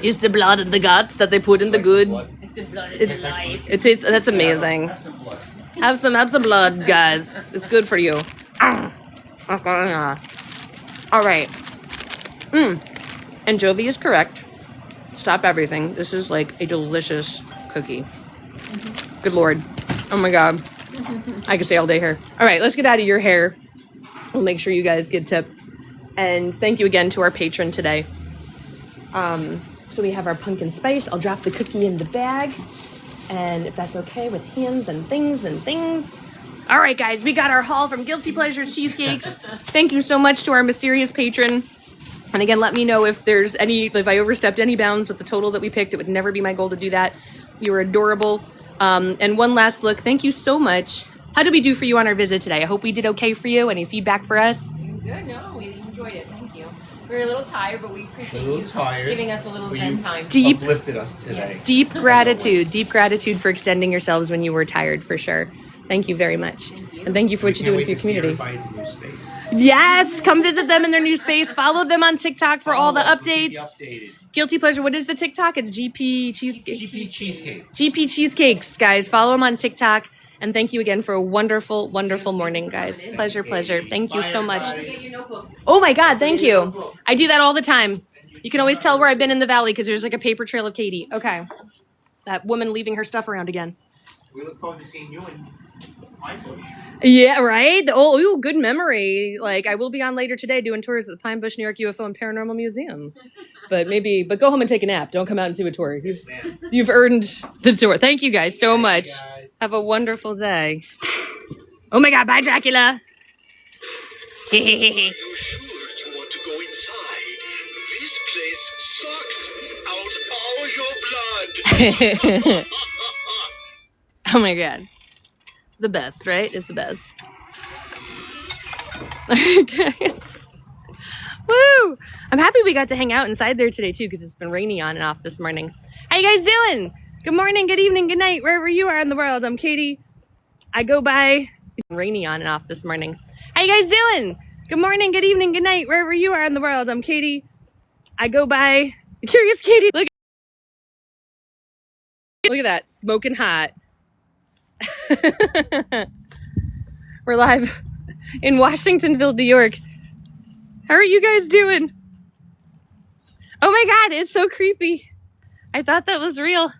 It's the blood and the guts that they put in the good. It's the blood. It's life. It tastes, that's amazing. Have some blood, guys. It's good for you. All right. And Jovi is correct. Stop everything. This is like a delicious cookie. Good Lord. Oh my God. I could stay all day here. All right, let's get out of your hair. We'll make sure you guys get tip. And thank you again to our patron today. So we have our pumpkin spice. I'll drop the cookie in the bag. And if that's okay with hands and things. All right, guys, we got our haul from Guilty Pleasures Cheesecakes. Thank you so much to our mysterious patron. And again, let me know if I overstepped any bounds with the total that we picked. It would never be my goal to do that. You were adorable. And one last look. Thank you so much. How did we do for you on our visit today? I hope we did okay for you. Any feedback for us? Good. No, we enjoyed it. Thank you. We were a little tired, but we appreciate you giving us a little zen time. Uplifted us today. Deep gratitude for extending yourselves when you were tired, for sure. Thank you very much. And thank you for what you're doing for your community. Space. Yes, come visit them in their new space. Follow them on TikTok for all the updates. Guilty Pleasure. What is the TikTok? It's GP Cheesecakes. GP Cheesecakes. GP Cheesecakes, guys. Follow them on TikTok. And thank you again for a wonderful, wonderful morning, guys. Pleasure. Thank you so much. Oh my God, thank you. I do that all the time. You can always tell where I've been in the valley because there's like a paper trail of Katie. Okay. That woman leaving her stuff around again. We look forward to seeing you in Pine Bush. Yeah, right? Oh, good memory. Like, I will be on later today doing tours at the Pine Bush, New York UFO and Paranormal Museum. But go home and take a nap. Don't come out and do a tour. You've earned the tour. Thank you guys so much. Have a wonderful day. Oh my God, bye, Dracula. Are you sure you want to go inside? This place sucks out all your blood. Oh my God. The best, right? It's the best. Guys. Woo! I'm happy we got to hang out inside there today too because it's been rainy on and off this morning. How you guys doing? Good morning, good evening, good night, wherever you are in the world. I'm Katie. I go by... It's been rainy on and off this morning. How you guys doing? Good morning, good evening, good night, wherever you are in the world. I'm Katie. I go by... Curious Katie. Look at that. Smoking hot. We're live in Washingtonville, New York. How are you guys doing? Oh my God, it's so creepy. I thought that was real.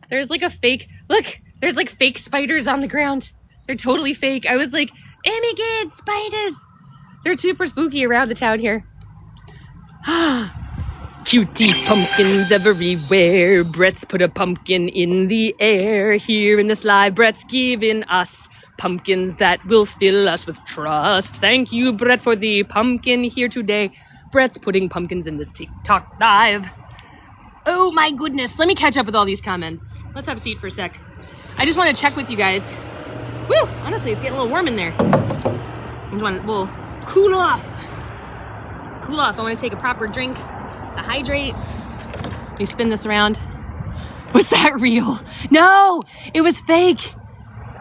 There's like a fake, look, there's like fake spiders on the ground. They're totally fake. I was like, oh my God, spiders. They're super spooky around the town here. Cutie pumpkins everywhere. Brett's put a pumpkin in the air. Here in this live, Brett's giving us pumpkins that will fill us with trust. Thank you, Brett, for the pumpkin here today. Brett's putting pumpkins in this TikTok live. Oh my goodness. Let me catch up with all these comments. Let's have a seat for a sec. I just want to check with you guys. Woo! Honestly, it's getting a little warm in there. We'll cool off. Cool off. I want to take a proper drink to hydrate. You spin this around. Was that real? No! It was fake.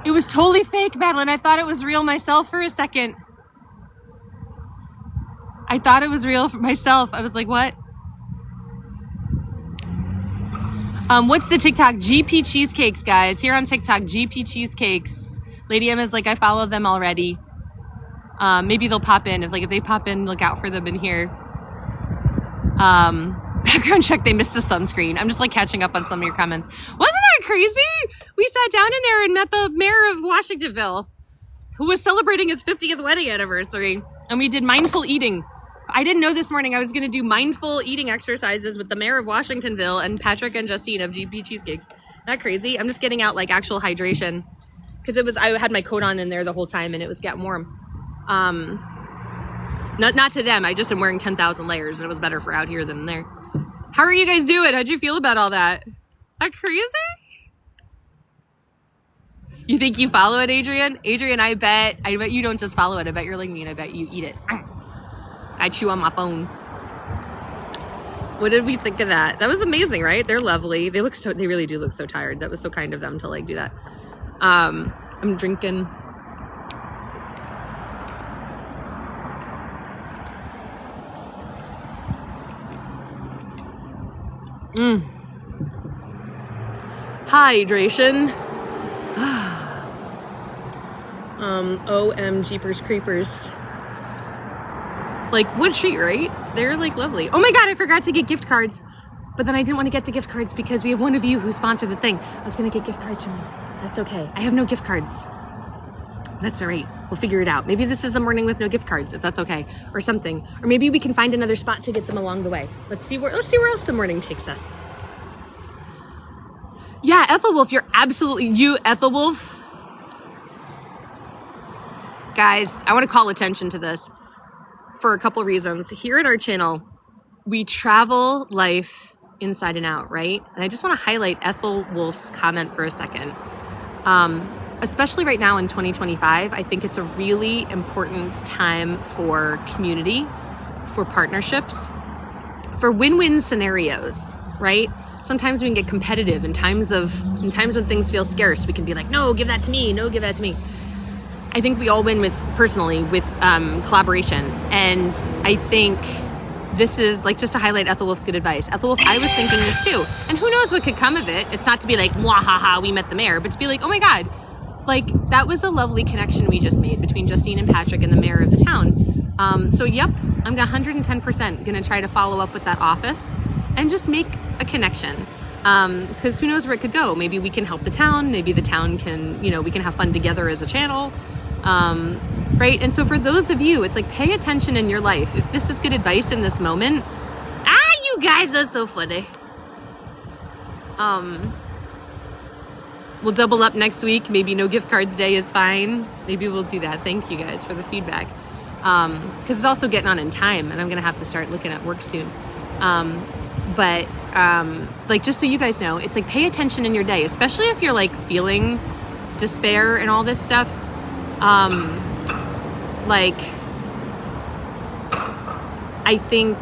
It was totally fake, Madeline. I thought it was real myself for a second. I thought it was real for myself. I was like, what? What's the TikTok? GP Cheesecakes, guys. Here on TikTok, GP Cheesecakes. Lady M is like, I follow them already. Maybe they'll pop in. If they pop in, look out for them in here. Background check, they missed the sunscreen. I'm just like catching up on some of your comments. Wasn't that crazy? We sat down in there and met the mayor of Washingtonville, who was celebrating his 50th wedding anniversary. And we did mindful eating. I didn't know this morning I was going to do mindful eating exercises with the mayor of Washingtonville and Patrick and Justine of GP Cheesecakes. Not crazy. I'm just getting out like actual hydration because I had my coat on in there the whole time and it was getting warm. Not to them. I just am wearing 10,000 layers and it was better for out here than there. How are you guys doing? How'd you feel about all that? That crazy? You think you follow it, Adrian? Adrian, I bet you don't just follow it. I bet you're like me and I bet you eat it. I chew on my phone. What did we think of that? That was amazing, right? They're lovely. They really do look so tired. That was so kind of them to like do that. I'm drinking. Hydration. OM Jeepers Creepers. Like, what a treat, right? They're like lovely. Oh my God, I forgot to get gift cards. But then I didn't want to get the gift cards because we have one of you who sponsored the thing. I was gonna get gift cards from you. That's okay. I have no gift cards. That's all right. We'll figure it out. Maybe this is a morning with no gift cards, if that's okay, or something. Or maybe we can find another spot to get them along the way. Let's see where else the morning takes us. Yeah, Ethelwolf, Ethelwolf. Guys, I want to call attention to this for a couple reasons. Here at our channel, we travel life inside and out, right? And I just want to highlight Ethelwolf's comment for a second. Especially right now in 2025, I think it's a really important time for community, for partnerships, for win-win scenarios, right? Sometimes we can get competitive in times when things feel scarce. We can be like, no, give that to me. No, give that to me. I think we all win with collaboration. And I think this is like, just to highlight Ethelwolf's good advice. Ethelwolf, I was thinking this too. And who knows what could come of it. It's not to be like, mwahaha, we met the mayor, but to be like, oh my God, like that was a lovely connection we just made between Justine and Patrick and the mayor of the town. So yep, I'm 110% gonna try to follow up with that office and just make a connection. Because who knows where it could go. Maybe we can help the town. Maybe the town can, we can have fun together as a channel. Right? And so for those of you, it's like, pay attention in your life. If this is good advice in this moment, you guys are so funny. We'll double up next week. Maybe no gift cards day is fine. Maybe we'll do that. Thank you guys for the feedback. Because it's also getting on in time and I'm going to have to start looking at work soon. But like, just so you guys know, it's like, pay attention in your day, especially if you're like feeling despair and all this stuff. Like, I think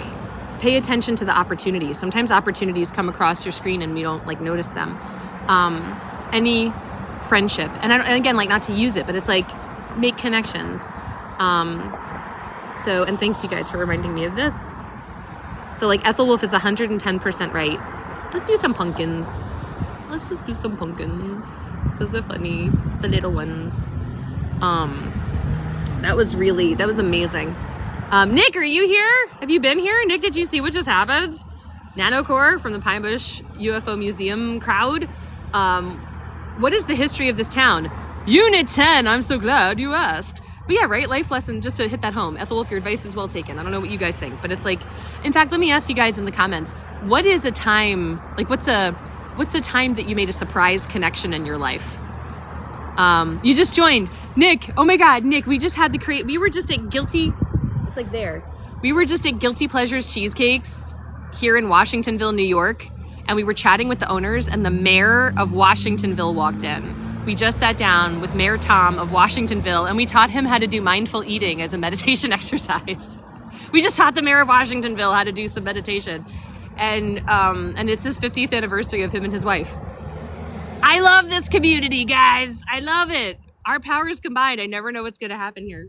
pay attention to the opportunities. Sometimes opportunities come across your screen and we don't like notice them. Any friendship, and again, like, not to use it, but it's like, make connections. So, and thanks you guys for reminding me of this. So like, Ethelwolf is 110% right. Let's do some pumpkins. Let's just do some pumpkins because they're funny, the little ones. That was amazing. Nick, are you here? Have you been here? Nick, did you see what just happened? Nanocore from the Pine Bush UFO Museum crowd. What is the history of this town? Unit 10, I'm so glad you asked. But yeah, right, life lesson, just to hit that home. Ethelwolf, your advice is well taken. I don't know what you guys think, but it's like, in fact, let me ask you guys in the comments, what is a time, like what's a time that you made a surprise connection in your life? You just joined. Nick, oh my God, Nick, we just had we were just at Guilty Pleasures Cheesecakes here in Washingtonville, New York, and we were chatting with the owners and the mayor of Washingtonville walked in. We just sat down with Mayor Tom of Washingtonville and we taught him how to do mindful eating as a meditation exercise. We just taught the mayor of Washingtonville how to do some meditation. And it's his 50th anniversary of him and his wife. I love this community, guys. I love it. Our powers combined. I never know what's going to happen here.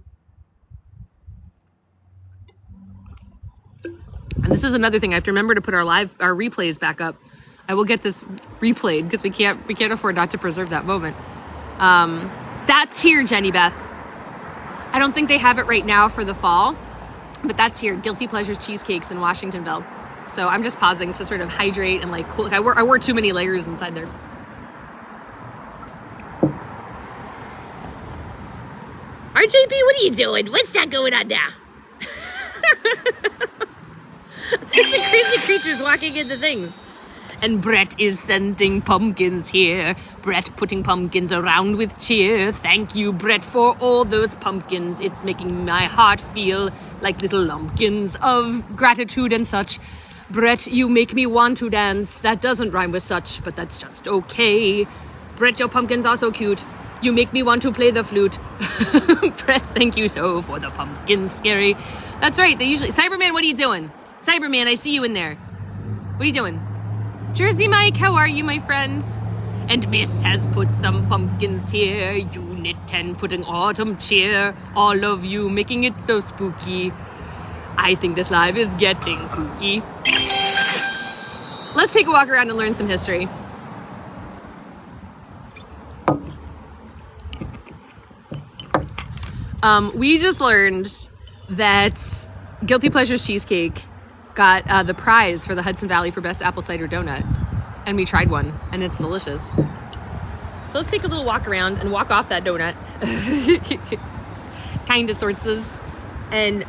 And this is another thing. I have to remember to put our replays back up. I will get this replayed because we can't afford not to preserve that moment. That's here, Jenny Beth. I don't think they have it right now for the fall, but that's here. Guilty Pleasures Cheesecakes in Washingtonville. So I'm just pausing to sort of hydrate and like cool. I wore too many layers inside there. RJP, what are you doing? What's that going on now? There's the crazy creatures walking into things. And Brett is sending pumpkins here. Brett putting pumpkins around with cheer. Thank you, Brett, for all those pumpkins. It's making my heart feel like little lumpkins of gratitude and such. Brett, you make me want to dance. That doesn't rhyme with such, but that's just okay. Brett, your pumpkins are so cute. You make me want to play the flute. Brett, thank you so for the pumpkins, scary. That's right, they usually... Cyberman, what are you doing? Cyberman, I see you in there. What are you doing? Jersey Mike, how are you, my friends? And Miss has put some pumpkins here. Unit 10 putting autumn cheer. All of you making it so spooky. I think this live is getting kooky. Let's take a walk around and learn some history. We just learned that Guilty Pleasures Cheesecake got the prize for the Hudson Valley for Best Apple Cider Donut. And we tried one, and it's delicious. So let's take a little walk around and walk off that donut. Kind of, sorts of. And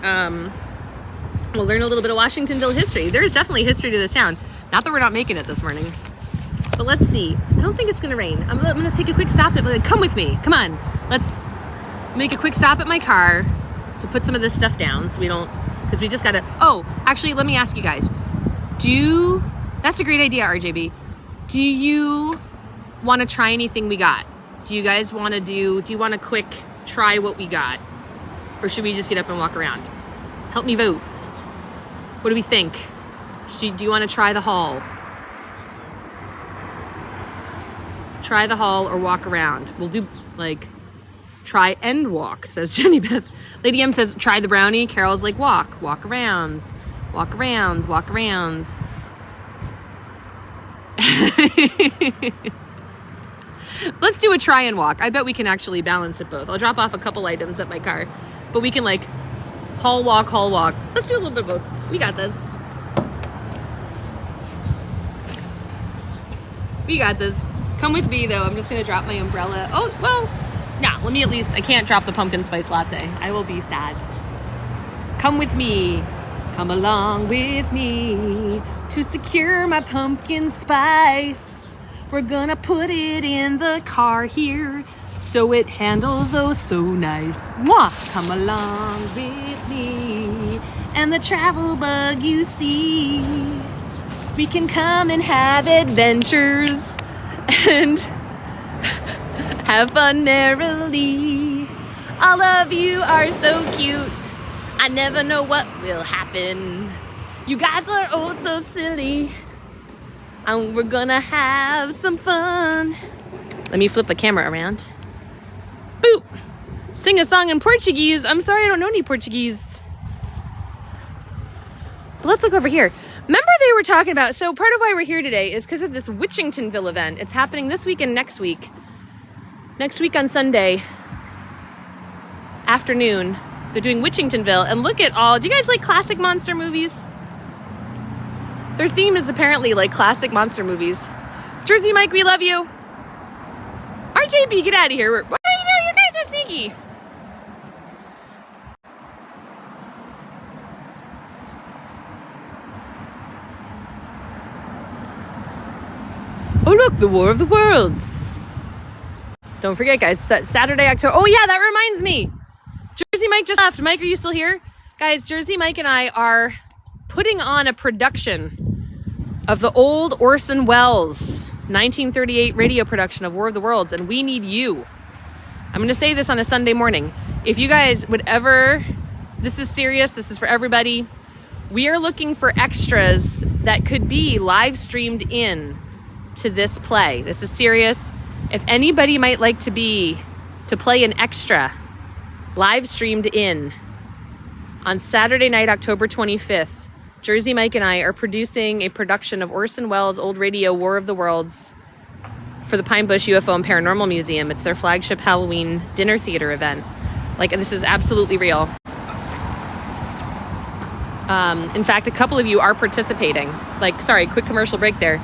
we'll learn a little bit of Washingtonville history. There is definitely history to this town. Not that we're not making it this morning. But let's see. I don't think it's going to rain. I'm going to take a quick stop. Come with me. Come on. Let's make a quick stop at my car to put some of this stuff down so we don't... Because we just got to... Oh, actually, let me ask you guys. That's a great idea, RJB. Do you want to try anything we got? Do you guys want to do you want to quick try what we got? Or should we just get up and walk around? Help me vote. What do we think? Do you want to try the hall? Try the hall or walk around. We'll do, Try and walk, says Jenny Beth. Lady M says, try the brownie. Carol's like, walk arounds, walk arounds. Let's do a try and walk. I bet we can actually balance it both. I'll drop off a couple items at my car, but we can like haul walk. Let's do a little bit of both. We got this. Come with me though. I'm just gonna drop my umbrella. Oh, well, no, let me at least, I can't drop the pumpkin spice latte. I will be sad. Come with me. Come along with me to secure my pumpkin spice. We're gonna put it in the car here so it handles oh so nice. Mwah! Come along with me and the travel bug you see. We can come and have adventures and have fun merrily. All of you are so cute. I never know what will happen. You guys are oh so silly. And we're gonna have some fun. Let me flip the camera around. Boop. Sing a song in Portuguese. I'm sorry, I don't know any Portuguese. But let's look over here. Remember they were talking about, so part of why we're here today is because of this Washingtonville event. It's happening this week and next week. Next week on Sunday afternoon, they're doing Washingtonville. And look at all, do you guys like classic monster movies? Their theme is apparently like classic monster movies. Jersey Mike, we love you. RJB, get out of here. What are you doing? You guys are sneaky. Oh look, the War of the Worlds. Don't forget guys, Saturday, October. Oh yeah, that reminds me. Jersey Mike just left. Mike, are you still here? Guys, Jersey Mike and I are putting on a production of the old Orson Welles 1938 radio production of War of the Worlds, and we need you. I'm going to say this on a Sunday morning. If you guys would ever, this is serious, this is for everybody. We are looking for extras that could be live streamed in to this play. This is serious. If anybody might like to play an extra live streamed in on Saturday night, October 25th, Jersey Mike and I are producing a production of Orson Welles' old radio War of the Worlds for the Pine Bush UFO and Paranormal Museum. It's their flagship Halloween dinner theater event. Like, this is absolutely real. In fact, a couple of you are participating. Like, sorry, quick commercial break there.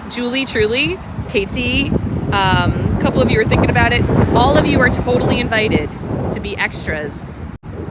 Julie, Truly, Katie, a couple of you are thinking about it. All of you are totally invited to be extras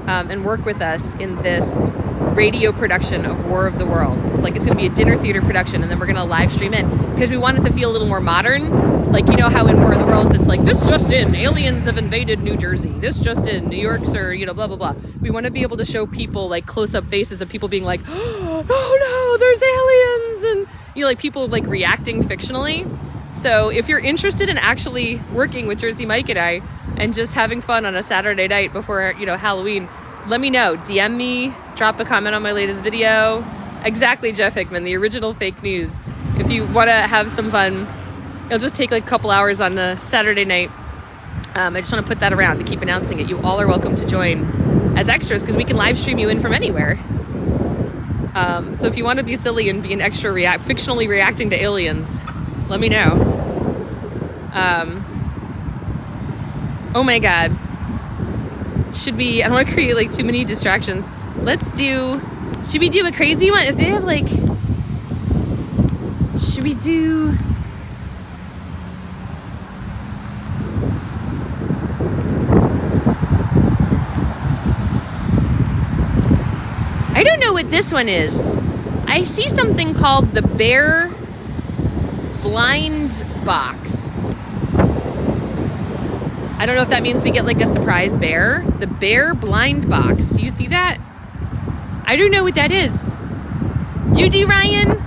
and work with us in this radio production of War of the Worlds. Like, it's going to be a dinner theater production, and then we're going to live stream in because we want it to feel a little more modern. Like, you know how in War of the Worlds it's like, this just in, aliens have invaded New Jersey. This just in, New York's, or, you know, blah, blah, blah. We want to be able to show people, like, close-up faces of people being like, oh no, there's aliens, and, you know, like, people, like, reacting fictionally. So if you're interested in actually working with Jersey Mike and I and just having fun on a Saturday night before, you know, Halloween, let me know. DM me, drop a comment on my latest video. Exactly, Jeff Hickman, the original fake news. If you want to have some fun, it'll just take like a couple hours on the Saturday night. I just want to put that around to keep announcing it. You all are welcome to join as extras because we can live stream you in from anywhere. So if you want to be silly and be an extra fictionally reacting to aliens, let me know. Oh my God. I don't want to create like too many distractions. Should we do a crazy one? If they have like, should we do, I don't know what this one is. I see something called the Bear Blind Box. I don't know if that means we get like a surprise bear. The Bear Blind Box. Do you see that? I don't know what that is. You do, Ryan?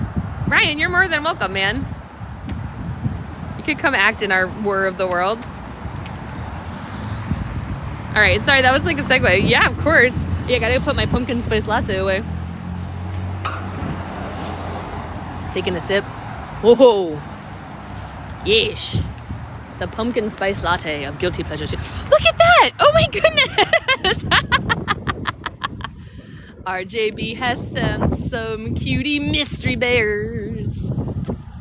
Ryan, you're more than welcome, man. You could come act in our War of the Worlds. All right, sorry, that was like a segue. Yeah, of course. Yeah, I gotta put my pumpkin spice latte away. Taking a sip. Whoa. Yeesh. the pumpkin spice latte of Guilty Pleasures. Look at that! Oh my goodness! RJB has sent some cutie mystery bears.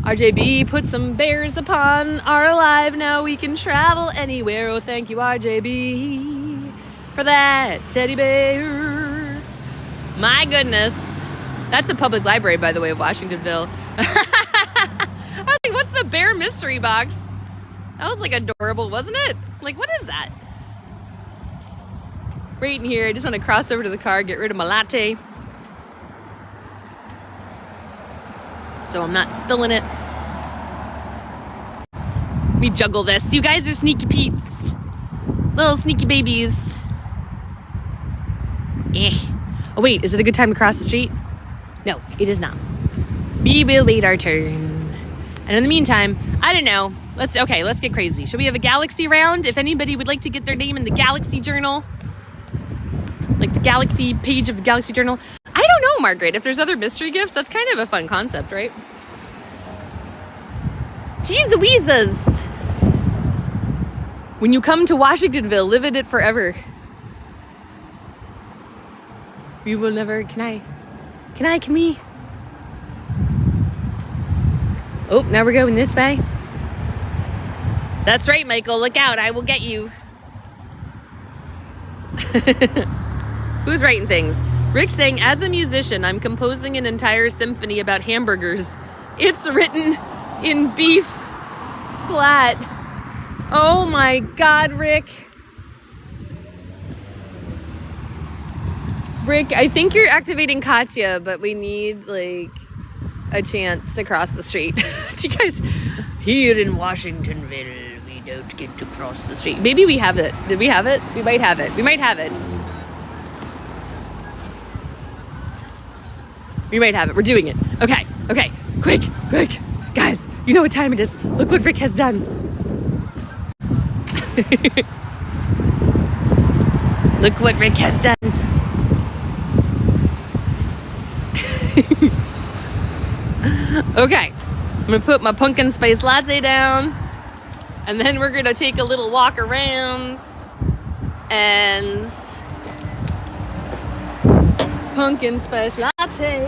RJB put some bears upon our live. Now we can travel anywhere. Oh, thank you, RJB, for that teddy bear. My goodness. That's a public library, by the way, of Washingtonville. I was like, what's the bear mystery box? That was like adorable, wasn't it? Like, what is that? Right in here, I just want to cross over to the car, get rid of my latte, so I'm not spilling it. Let me juggle this. You guys are sneaky Pete's. Little sneaky babies. Oh wait, is it a good time to cross the street? No, it is not. We will wait our turn. And in the meantime, I don't know. Let's get crazy. Should we have a galaxy round? If anybody would like to get their name in the Galaxy Journal, like the Galaxy page of the Galaxy Journal. I don't know, Margaret, if there's other mystery gifts. That's kind of a fun concept, right? Jeez Louises. When you come to Washingtonville, live in it forever. We will never, can we? Oh, now we're going this way. That's right, Michael, look out, I will get you. Who's writing things? Rick saying, as a musician, I'm composing an entire symphony about hamburgers. It's written in beef flat. Oh my God, Rick. Rick, I think you're activating Katya, but we need like a chance to cross the street. You guys, here in Washingtonville, we don't get to cross the street. Maybe we have it. Did we have it? We might have it. We might have it. We might have it. We're doing it. Okay. Quick. Guys, you know what time it is. Look what Rick has done. Look what Rick has done. Okay. I'm going to put my pumpkin spice latte down. And then we're going to take a little walk around. And pumpkin spice latte,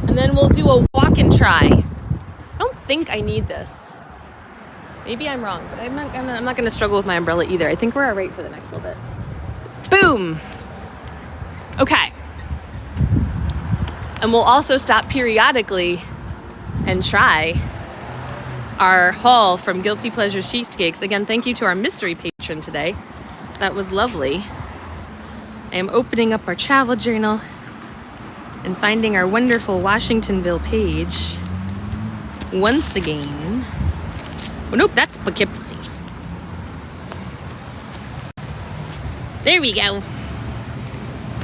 and then we'll do a walk and try. I don't think I need this. Maybe I'm wrong, but I'm not gonna struggle with my umbrella either. I think we're all right for the next little bit. Boom. Okay. And we'll also stop periodically and try our haul from Guilty Pleasures Cheesecakes. Again, thank you to our mystery patron today. That was lovely. I am opening up our travel journal and finding our wonderful Washingtonville page once again. Oh, nope, that's Poughkeepsie. There we go.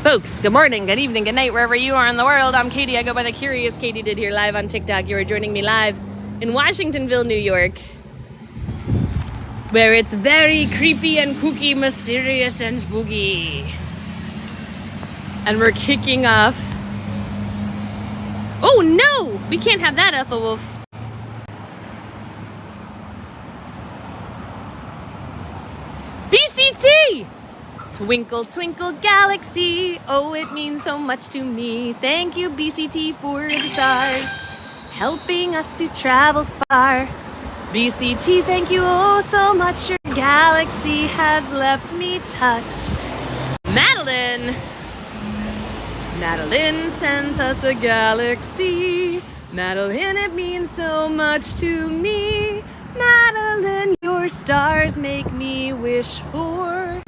Folks, good morning, good evening, good night, wherever you are in the world. I'm Katie. I go by the Curious Katie Did here live on TikTok. You are joining me live in Washingtonville, New York, where it's very creepy and kooky, mysterious and spooky. And we're kicking off. Oh no! We can't have that, Ethelwolf. BCT! Twinkle, twinkle, galaxy. Oh, it means so much to me. Thank you, BCT, for the stars, helping us to travel far. BCT, thank you oh so much. Your galaxy has left me touched. Madeline sends us a galaxy. Madeline, it means so much to me. Madeline, your stars make me wish for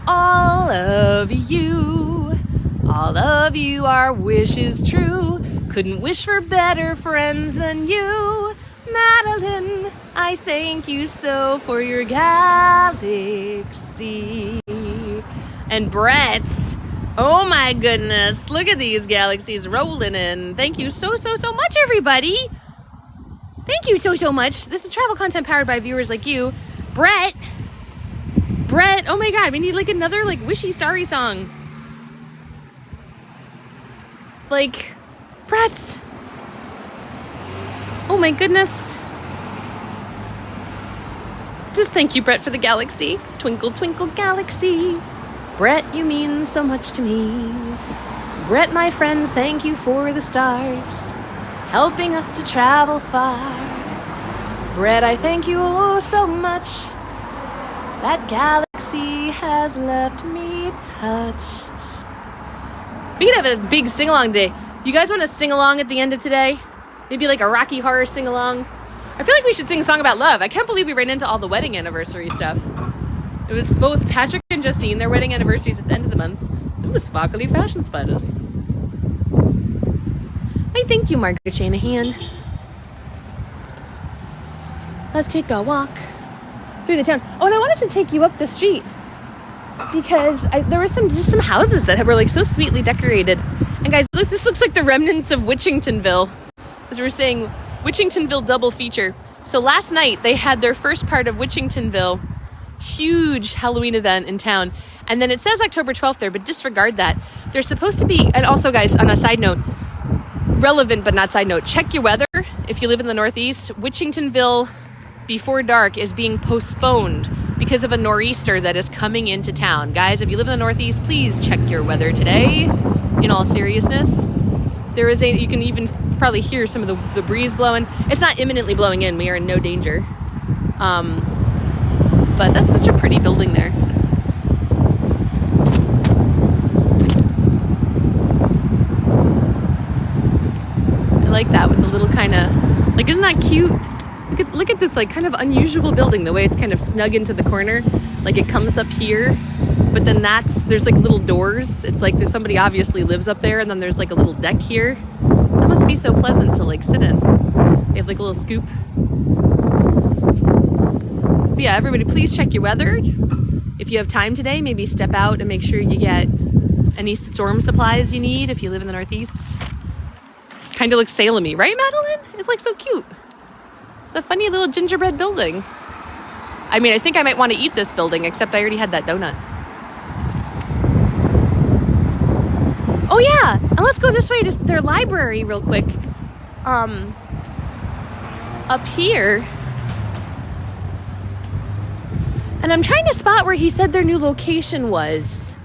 all of you. All of you, our wish is true. Couldn't wish for better friends than you. Madeline, I thank you so for your galaxy. And Brett's, oh my goodness, look at these galaxies rolling in. Thank you so much, everybody. Thank you so much. This is travel content powered by viewers like you. Brett, oh my God, we need like another like wishy starry song. Like, Brett's. Oh my goodness. Just thank you, Brett, for the galaxy. Twinkle, twinkle, galaxy. Brett, you mean so much to me. Brett, my friend, thank you for the stars, helping us to travel far. Brett, I thank you oh so much. That galaxy has left me touched. We could have a big sing-along day. You guys want to sing along at the end of today? Maybe like a Rocky Horror sing-along? I feel like we should sing a song about love. I can't believe we ran into all the wedding anniversary stuff. It was both Patrick and Justine, their wedding anniversaries at the end of the month. Ooh, sparkly fashion spiders. I thank you, Margaret Shanahan. Let's take a walk through the town. Oh, and I wanted to take you up the street because there were just some houses that were like so sweetly decorated. And guys, look, this looks like the remnants of Washingtonville. As we were saying, Washingtonville double feature. So last night they had their first part of Washingtonville, huge Halloween event in town. And then it says October 12th there, but disregard that. There's supposed to be, and also guys, on a side note, relevant but not side note, check your weather. If you live in the Northeast, Washingtonville before dark is being postponed because of a nor'easter that is coming into town. Guys, if you live in the Northeast, please check your weather today. In all seriousness, you can even probably hear some of the breeze blowing. It's not imminently blowing in. We are in no danger. But that's such a pretty building there. I like that with the little kind of, like, isn't that cute? Look at this, like, kind of unusual building, the way it's kind of snug into the corner. Like, it comes up here, but then there's like little doors. It's like there's somebody obviously lives up there, and then there's like a little deck here. That must be so pleasant to like sit in. They have like a little scoop. But yeah, everybody, please check your weather. If you have time today, maybe step out and make sure you get any storm supplies you need if you live in the Northeast. Kind of looks Salem-y, right, Madeline? It's like so cute. It's a funny little gingerbread building. I mean, I think I might want to eat this building, except I already had that donut. Oh yeah, and let's go this way to their library real quick. Up here. And I'm trying to spot where he said their new location was.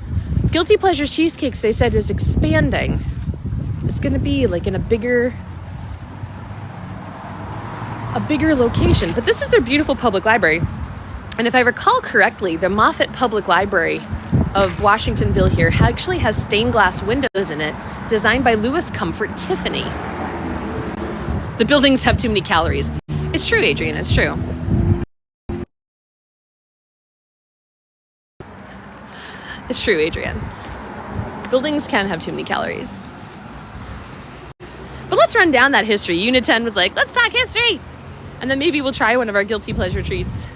Guilty Pleasures Cheesecakes, they said, is expanding. It's gonna be like in a bigger location. But this is their beautiful public library. And if I recall correctly, the Moffat Public Library of Washingtonville here actually has stained glass windows in it, designed by Louis Comfort Tiffany. The buildings have too many calories. It's true, Adrian, it's true. It's true, Adrian. Buildings can have too many calories. But let's run down that history. Unit 10 was like, let's talk history! And then maybe we'll try one of our guilty pleasure treats.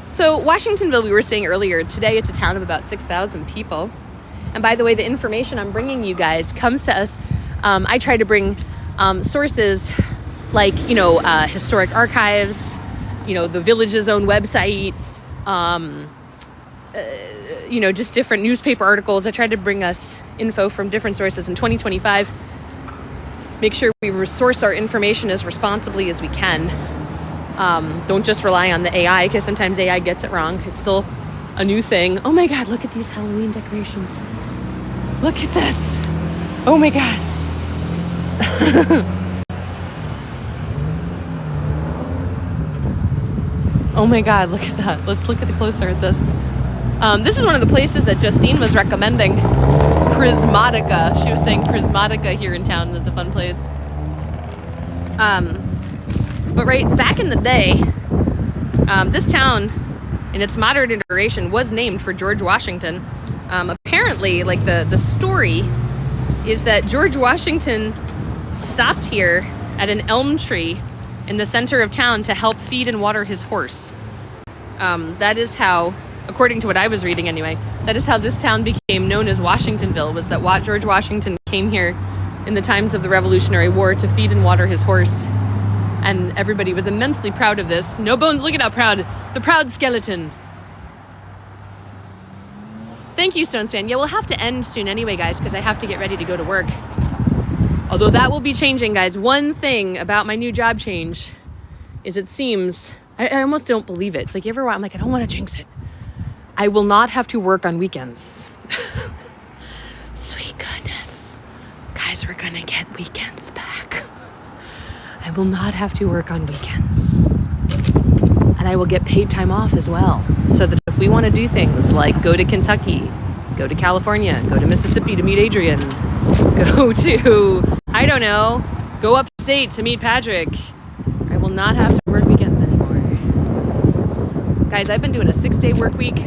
So Washingtonville, we were saying earlier, today it's a town of about 6,000 people. And by the way, the information I'm bringing you guys comes to us. I try to bring sources like, historic archives, the village's own website, just different newspaper articles. I try to bring us info from different sources in 2025. Make sure we resource our information as responsibly as we can. Don't just rely on the AI, because sometimes AI gets it wrong. It's still a new thing. Oh my God, look at these Halloween decorations. Look at this. Oh my God. Oh my God, look at that. Let's look closer at this. This is one of the places that Justine was recommending. Prismatica. She was saying Prismatica here in town is a fun place. But right back in the day, this town, in its modern iteration, was named for George Washington. Apparently, like the story is that George Washington stopped here at an elm tree in the center of town to help feed and water his horse. That is how, according to what I was reading anyway, that is how this town became known as Washingtonville, was that George Washington came here in the times of the Revolutionary War to feed and water his horse. And everybody was immensely proud of this. No bones, look at how proud, the proud skeleton. Thank you, Stones fan. Yeah, we'll have to end soon anyway, guys, because I have to get ready to go to work. Although that will be changing, guys. One thing about my new job change is it seems I almost don't believe it. It's like, I'm like, I don't want to jinx it. I will not have to work on weekends. Sweet goodness. Guys, we're going to get weekends back. I will not have to work on weekends. And I will get paid time off as well. So that if we want to do things like go to Kentucky, go to California, go to Mississippi to meet Adrian, go to, I don't know, go upstate to meet Patrick, I will not have to work weekends anymore. Guys, I've been doing a 6-day work week.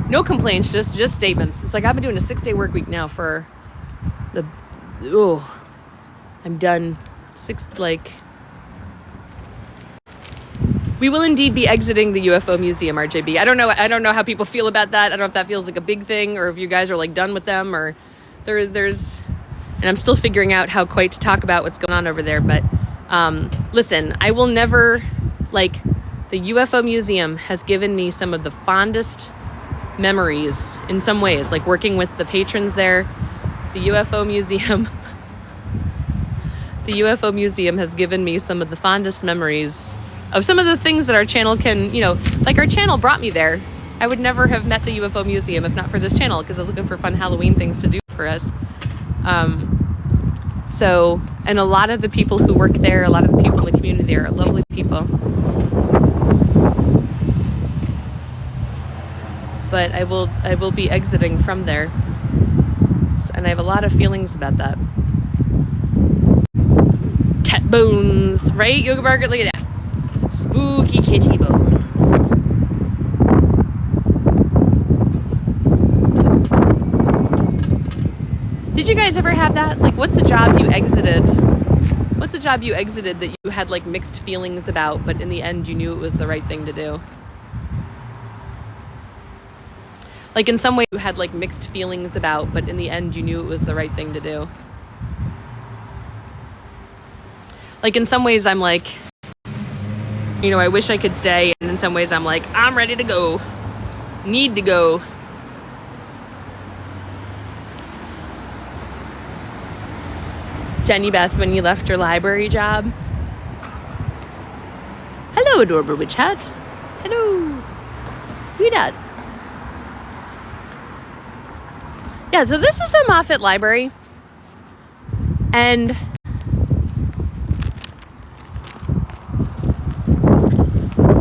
No complaints, just statements. It's like I've been doing a 6-day work week now for I'm done. We will indeed be exiting the UFO museum, RJB. I don't know how people feel about that. I don't know if that feels like a big thing or if you guys are like done with them or there's and I'm still figuring out how quite to talk about what's going on over there. But listen, I will never, the UFO museum has given me some of the fondest memories in some ways, like working with the patrons there. The UFO museum has given me some of the fondest memories of some of the things that our channel can, our channel brought me there. I would never have met the UFO museum if not for this channel, because I was looking for fun Halloween things to do for us. And a lot of the people who work there, a lot of the people in the community there are lovely people. But I will be exiting from there. And I have a lot of feelings about that. Cat bones, right? Yoga Margaret, look at that. Spooky kitty bones. Did you guys ever have that? What's a job you exited? What's a job you exited that you had mixed feelings about, but in the end you knew it was the right thing to do? In some way you had mixed feelings about, but in the end you knew it was the right thing to do. In some ways I'm I wish I could stay, and in some ways I'm I'm ready to go. Need to go. Jenny Beth, when you left your library job. Hello, adorable witch hat. Hello. Read that. Yeah, so this is the Moffat Library. And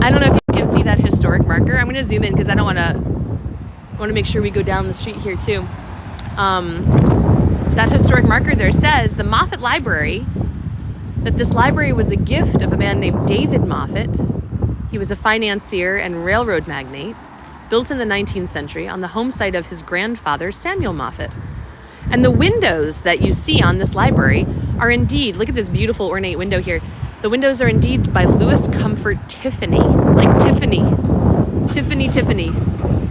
I don't know if you can see that historic marker. I'm going to zoom in because I want to make sure we go down the street here too. That historic marker there says the Moffat Library, that this library was a gift of a man named David Moffat. He was a financier and railroad magnate, built in the 19th century on the home site of his grandfather, Samuel Moffat. And the windows that you see on this library are indeed, look at this beautiful ornate window here. The windows are indeed by Louis Comfort Tiffany, Tiffany.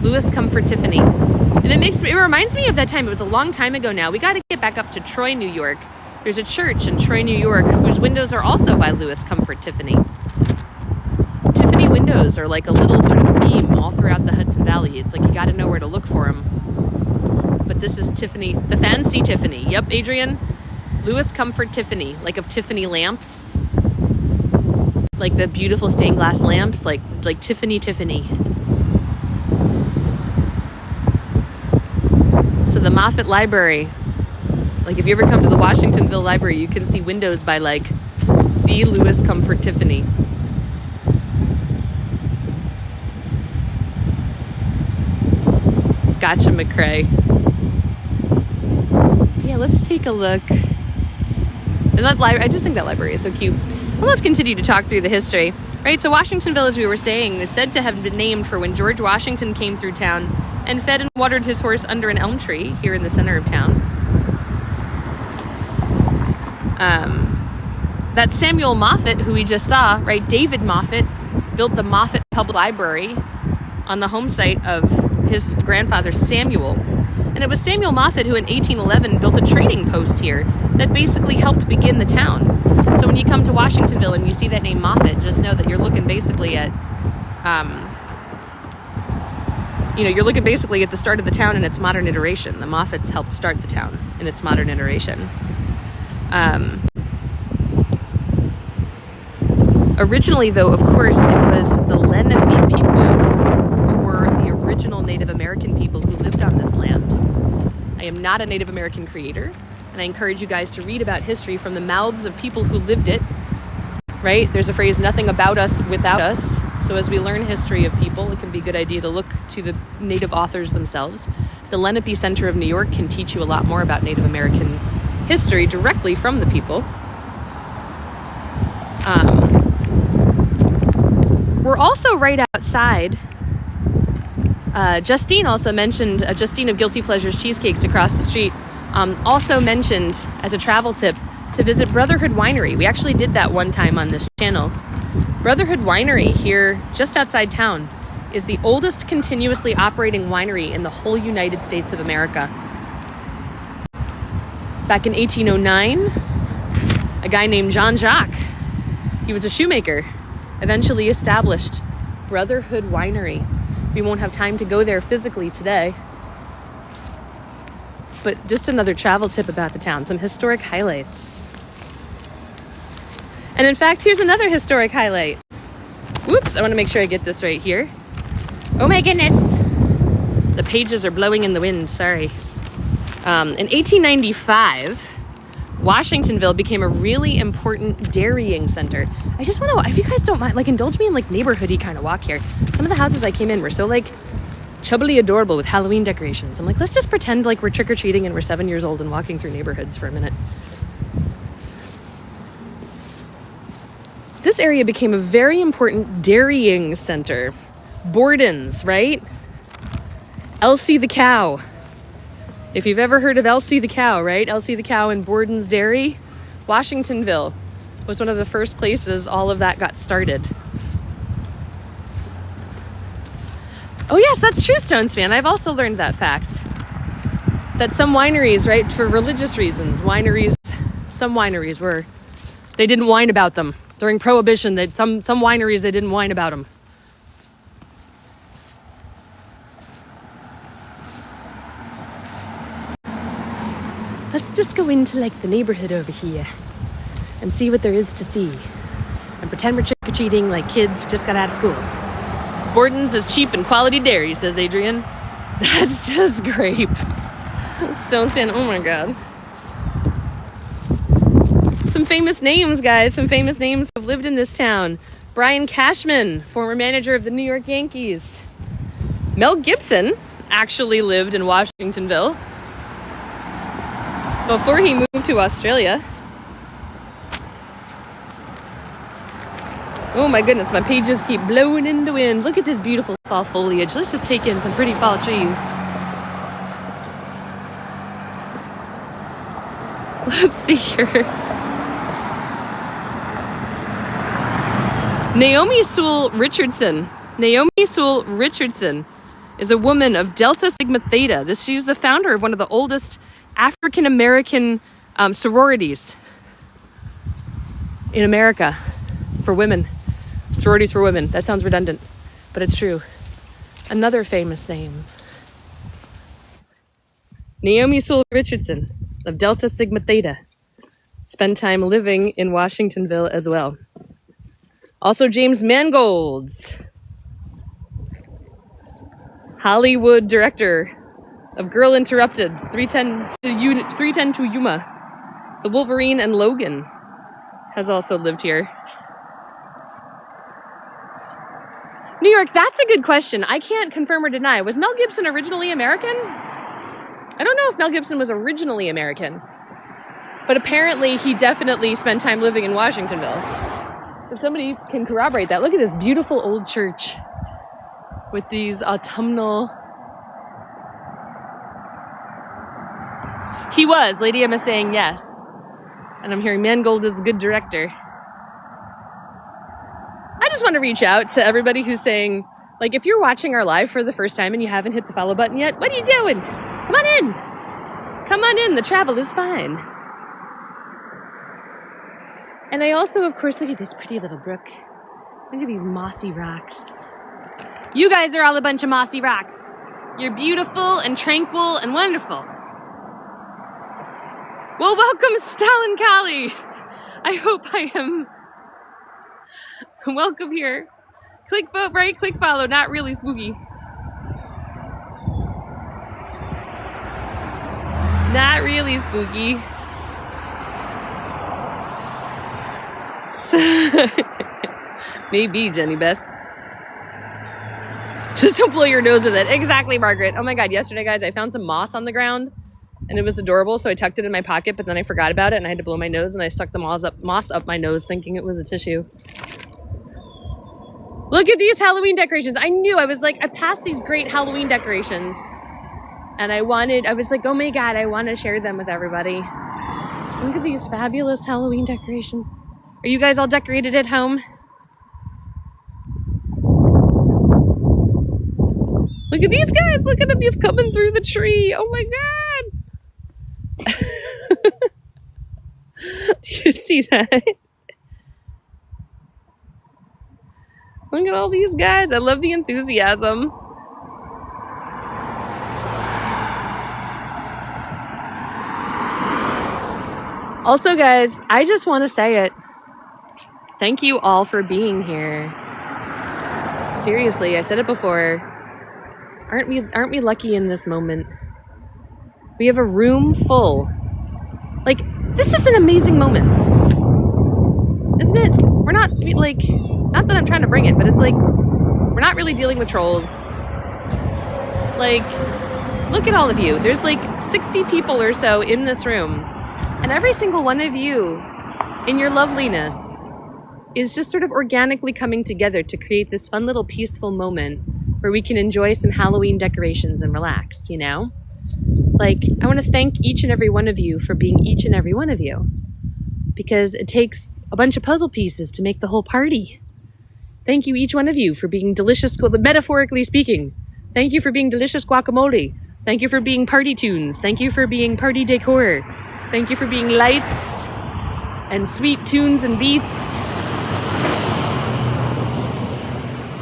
Louis Comfort Tiffany. And it reminds me of that time. It was a long time ago now. We got to get back up to Troy, New York. There's a church in Troy, New York, whose windows are also by Louis Comfort Tiffany. Tiffany windows are a little sort of meme all throughout the Hudson Valley. It's you got to know where to look for them. But this is Tiffany, the fancy Tiffany. Yep, Adrian. Louis Comfort Tiffany, of Tiffany lamps. The beautiful stained glass lamps, like Tiffany. So the Moffat Library, if you ever come to the Washingtonville Library, you can see windows by the Louis Comfort Tiffany. Gotcha, McCrae. Yeah, let's take a look. And that library, I just think that library is so cute. Well, let's continue to talk through the history. Right, so Washingtonville, as we were saying, is said to have been named for when George Washington came through town and fed and watered his horse under an elm tree here in the center of town. That Samuel Moffat, who we just saw, right, David Moffat, built the Moffat Public Library on the home site of his grandfather Samuel. And it was Samuel Moffat who in 1811 built a trading post here that basically helped begin the town. So when you come to Washingtonville and you see that name Moffat, just know that you're looking basically at, you're looking basically at the start of the town in its modern iteration. The Moffats helped start the town in its modern Originally, though, of course, it was the Lenape people who were the original Native American people who lived on this land. I am not a Native American creator, and I encourage you guys to read about history from the mouths of people who lived it, right? There's a phrase, nothing about us without us. So as we learn history of people, it can be a good idea to look to the Native authors themselves. The Lenape Center of New York can teach you a lot more about Native American history directly from the people. We're also right outside. Justine also mentioned, Justine of Guilty Pleasures Cheesecakes across the street, also mentioned as a travel tip to visit Brotherhood Winery. We actually did that one time on this channel. Brotherhood Winery here just outside town is the oldest continuously operating winery in the whole United States of America. Back in 1809, a guy named John Jacques, he was a shoemaker, eventually established Brotherhood Winery. We won't have time to go there physically today, but just another travel tip about the town, some historic highlights. And in fact, here's another historic highlight. Whoops, I want to make sure I get this right here. Oh my goodness. The pages are blowing in the wind, sorry. In 1895, Washingtonville became a really important dairying center. I just want to, if you guys don't mind, like indulge me in like neighborhoody kind of walk here. Some of the houses I came in were so like chubbily adorable with Halloween decorations. I'm like, let's just pretend like we're trick-or-treating and we're 7 years old and walking through neighborhoods for a minute. This area became a very important dairying center. Borden's, right? Elsie the cow. If you've ever heard of Elsie the cow, right? Elsie the cow and Borden's Dairy. Washingtonville was one of the first places all of that got started. Oh yes, that's true, Stones fan. I've also learned that fact. That some wineries, right, for religious reasons, some wineries were, they didn't whine about them. During Prohibition, some wineries, they didn't whine about them. Let's just go into like the neighborhood over here and see what there is to see. And pretend we're trick-or-treating like kids who just got out of school. Borden's is cheap and quality dairy, says Adrian. That's just grape. Stone stand, oh my God. Some famous names, guys. Some famous names have lived in this town. Brian Cashman, former manager of the New York Yankees. Mel Gibson actually lived in Washingtonville before he moved to Australia. Oh my goodness, my pages keep blowing in the wind. Look at this beautiful fall foliage. Let's just take in some pretty fall trees. Let's see here. Naomi Sewell Richardson. Naomi Sewell Richardson is a woman of Delta Sigma Theta. She's the founder of one of the oldest African American sororities in America for women. Sororities for women. That sounds redundant, but it's true. Another famous name. Naomi Sewell Richardson of Delta Sigma Theta. Spent time living in Washingtonville as well. Also James Mangold's Hollywood director of Girl Interrupted, 310 to Yuma. The Wolverine and Logan has also lived here. New York, that's a good question. I can't confirm or deny. Was Mel Gibson originally American? I don't know if Mel Gibson was originally American, but apparently he definitely spent time living in Washingtonville. If somebody can corroborate that, look at this beautiful old church with these autumnal... He was. Lady Emma saying yes. And I'm hearing Mangold is a good director. I just want to reach out to everybody who's saying, like, if you're watching our live for the first time and you haven't hit the follow button yet, what are you doing? Come on in. Come on in. The travel is fine. And I also, of course, look at this pretty little brook. Look at these mossy rocks. You guys are all a bunch of mossy rocks. You're beautiful and tranquil and wonderful. Well, welcome, Stalin Kali. I hope I am Welcome here. Click vote right, click follow. Not really spooky. Not really spooky. Maybe, Jenny Beth. Just don't blow your nose with it. Exactly, Margaret. Oh my God, yesterday, guys, I found some moss on the ground and it was adorable, so I tucked it in my pocket, but then I forgot about it and I had to blow my nose and I stuck the moss up my nose thinking it was a tissue. Look at these Halloween decorations. I knew, I was like, I passed these great Halloween decorations and I was like, oh my God, I want to share them with everybody. Look at these fabulous Halloween decorations. Are you guys all decorated at home? Look at these guys. Look at them. He's coming through the tree. Oh my God. Do you see that? Look at all these guys. I love the enthusiasm. Also, guys, I just want to say it. Thank you all for being here. Seriously, I said it before. Aren't we lucky in this moment? We have a room full. Like, this is an amazing moment. Isn't it? We're not, like, not that I'm trying to bring it, but it's like, we're not really dealing with trolls. Like, look at all of you. There's like 60 people or so in this room. And every single one of you, in your loveliness, is just sort of organically coming together to create this fun little peaceful moment where we can enjoy some Halloween decorations and relax, you know? Like, I want to thank each and every one of you for being each and every one of you. Because it takes a bunch of puzzle pieces to make the whole party. Thank you, each one of you, for being delicious, metaphorically speaking. Thank you for being delicious guacamole. Thank you for being party tunes. Thank you for being party decor. Thank you for being lights and sweet tunes and beats.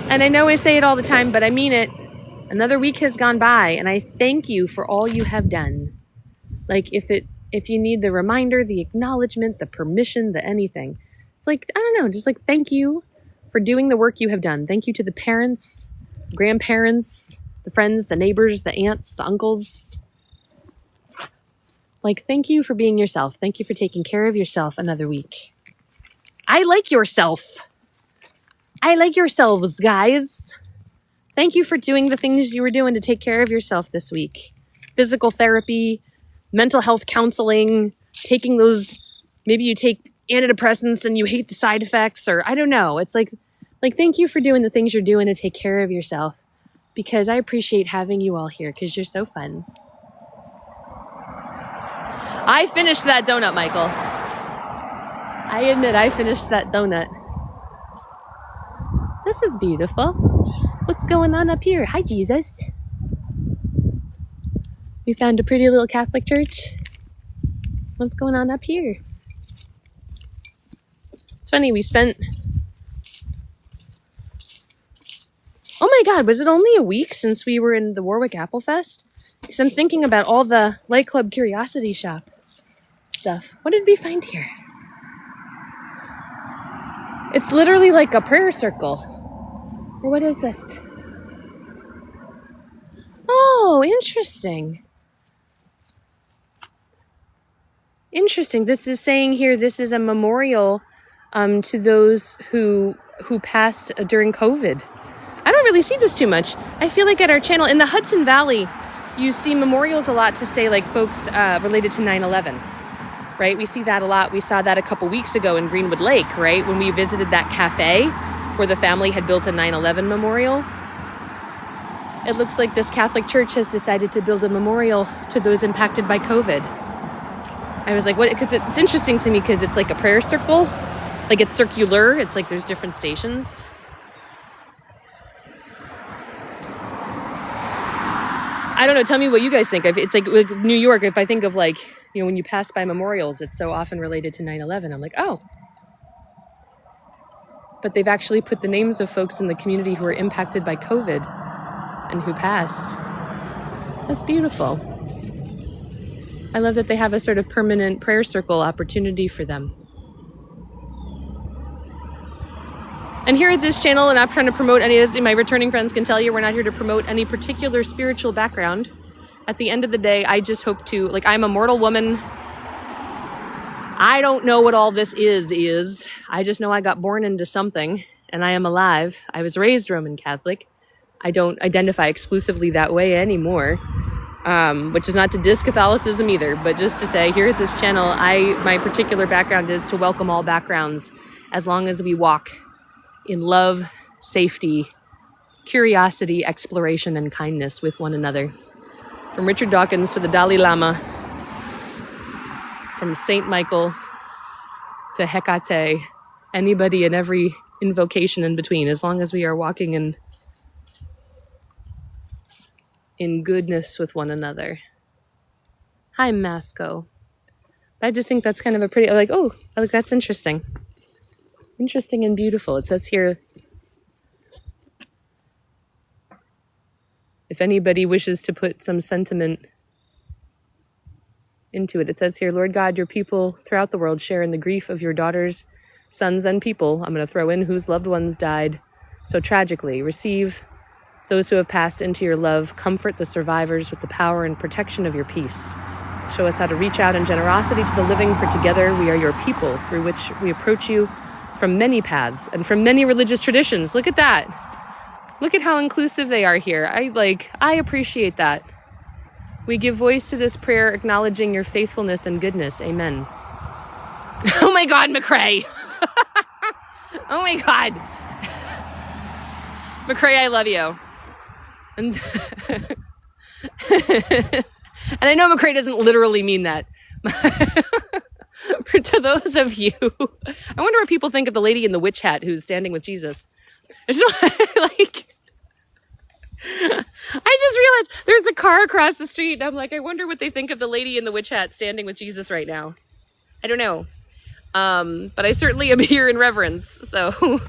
And I know I say it all the time, but I mean it. Another week has gone by, and I thank you for all you have done. Like, if you need the reminder, the acknowledgement, the permission, the anything. It's like, I don't know, just like thank you for doing the work you have done. Thank you to the parents, grandparents, the friends, the neighbors, the aunts, the uncles. Like, thank you for being yourself. Thank you for taking care of yourself another week. I like yourself. I like yourselves, guys. Thank you for doing the things you were doing to take care of yourself this week. Physical therapy, mental health counseling, taking those, maybe you take antidepressants and you hate the side effects, or I don't know. It's like thank you for doing the things you're doing to take care of yourself, because I appreciate having you all here because you're so fun. I finished that donut, Michael. I admit I finished that donut. This is beautiful. What's going on up here? Hi, Jesus. We found a pretty little Catholic church. What's going on up here? It's funny, we spent... Oh my God, was it only a week since we were in the Warwick Apple Fest? Because I'm thinking about all the Light Club Curiosity Shop stuff. What did we find here? It's literally like a prayer circle. Or what is this? Oh, interesting. Interesting. This is saying here, this is a memorial to those who passed during COVID. I don't really see this too much. I feel like at our channel, in the Hudson Valley, you see memorials a lot to say like folks related to 9/11, right? We see that a lot. We saw that a couple weeks ago in Greenwood Lake, right? When we visited that cafe where the family had built a 9/11 memorial. It looks like this Catholic church has decided to build a memorial to those impacted by COVID. I was like, what? Because it's interesting to me because it's like a prayer circle. Like it's circular. It's like there's different stations. I don't know. Tell me what you guys think. It's like New York. If I think of like, you know, when you pass by memorials, it's so often related to 9/11. I'm like, oh. But they've actually put the names of folks in the community who were impacted by COVID and who passed. That's beautiful. I love that they have a sort of permanent prayer circle opportunity for them. And here at this channel, and I'm trying to promote any of this, my returning friends can tell you, we're not here to promote any particular spiritual background. At the end of the day, I just hope to, like, I'm a mortal woman. I don't know what all this is. I just know I got born into something, and I am alive. I was raised Roman Catholic. I don't identify exclusively that way anymore, which is not to diss Catholicism either, but just to say, here at this channel, my particular background is to welcome all backgrounds, as long as we walk in love, safety, curiosity, exploration, and kindness with one another. From Richard Dawkins to the Dalai Lama, from Saint Michael to Hecate, anybody and every invocation in between, as long as we are walking in goodness with one another. Hi, Masco. I just think that's kind of a pretty, like, that's interesting. Interesting and beautiful. It says here, if anybody wishes to put some sentiment into it, it says here, Lord God, your people throughout the world share in the grief of your daughters, sons, and people. I'm going to throw in whose loved ones died so tragically. Receive those who have passed into your love. Comfort the survivors with the power and protection of your peace. Show us how to reach out in generosity to the living, for together we are your people, through which we approach you from many paths and from many religious traditions. Look at that. Look at how inclusive they are here. I appreciate that. We give voice to this prayer, acknowledging your faithfulness and goodness. Amen. Oh my God, McCrae. Oh my God. McCrae, I love you. And and I know McCrae doesn't literally mean that. To those of you, I wonder what people think of the lady in the witch hat who's standing with Jesus. It's like, I just realized there's a car across the street, and I'm like, I wonder what they think of the lady in the witch hat standing with Jesus right now. I don't know. But I certainly am here in reverence, so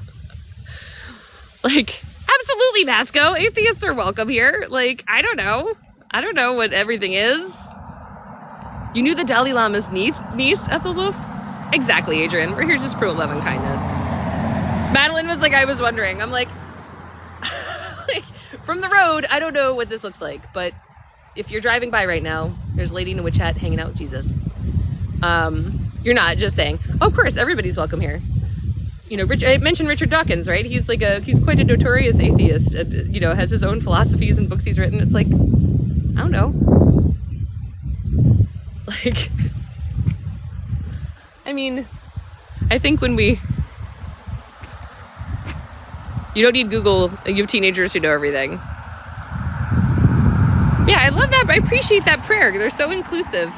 like, absolutely, Masco. Atheists are welcome here. Like, I don't know what everything is. You knew the Dalai Lama's niece, Ethelwolf? Exactly, Adrian. We're here just for love and kindness. Madeline was like, I was wondering. I'm like, from the road, I don't know what this looks like, but if you're driving by right now, there's a lady in a witch hat hanging out with Jesus. You're not, just saying. Oh, of course, everybody's welcome here. You know, I mentioned Richard Dawkins, right? He's quite a notorious atheist. Has his own philosophies and books he's written. It's like, I don't know. Like, I mean, I think you don't need Google. You have teenagers who know everything. Yeah, I love that. I appreciate that prayer. They're so inclusive.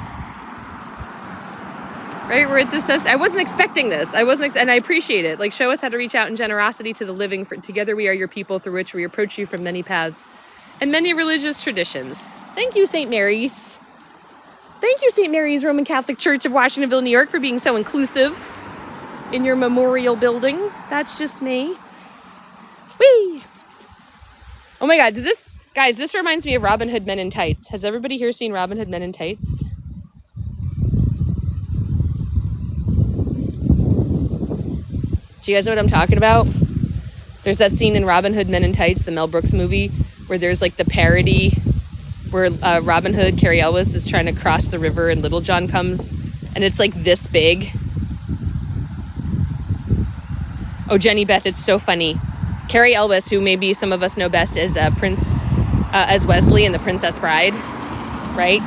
Right? Where it just says, I wasn't expecting this. And I appreciate it. Like, show us how to reach out in generosity to the living. For together we are your people, through which we approach you from many paths and many religious traditions. Thank you, St. Mary's. Thank you, St. Mary's Roman Catholic Church of Washingtonville, New York, for being so inclusive in your memorial building. That's just me. Whee! Oh my God, this reminds me of Robin Hood Men in Tights. Has everybody here seen Robin Hood Men in Tights? Do you guys know what I'm talking about? There's that scene in Robin Hood Men in Tights, the Mel Brooks movie, where there's like the parody where Robin Hood, Carrie Elwes, is trying to cross the river and Little John comes, and it's like this big. Oh, Jenny Beth, it's so funny. Carrie Elwes, who maybe some of us know best as as Wesley in The Princess Bride, right?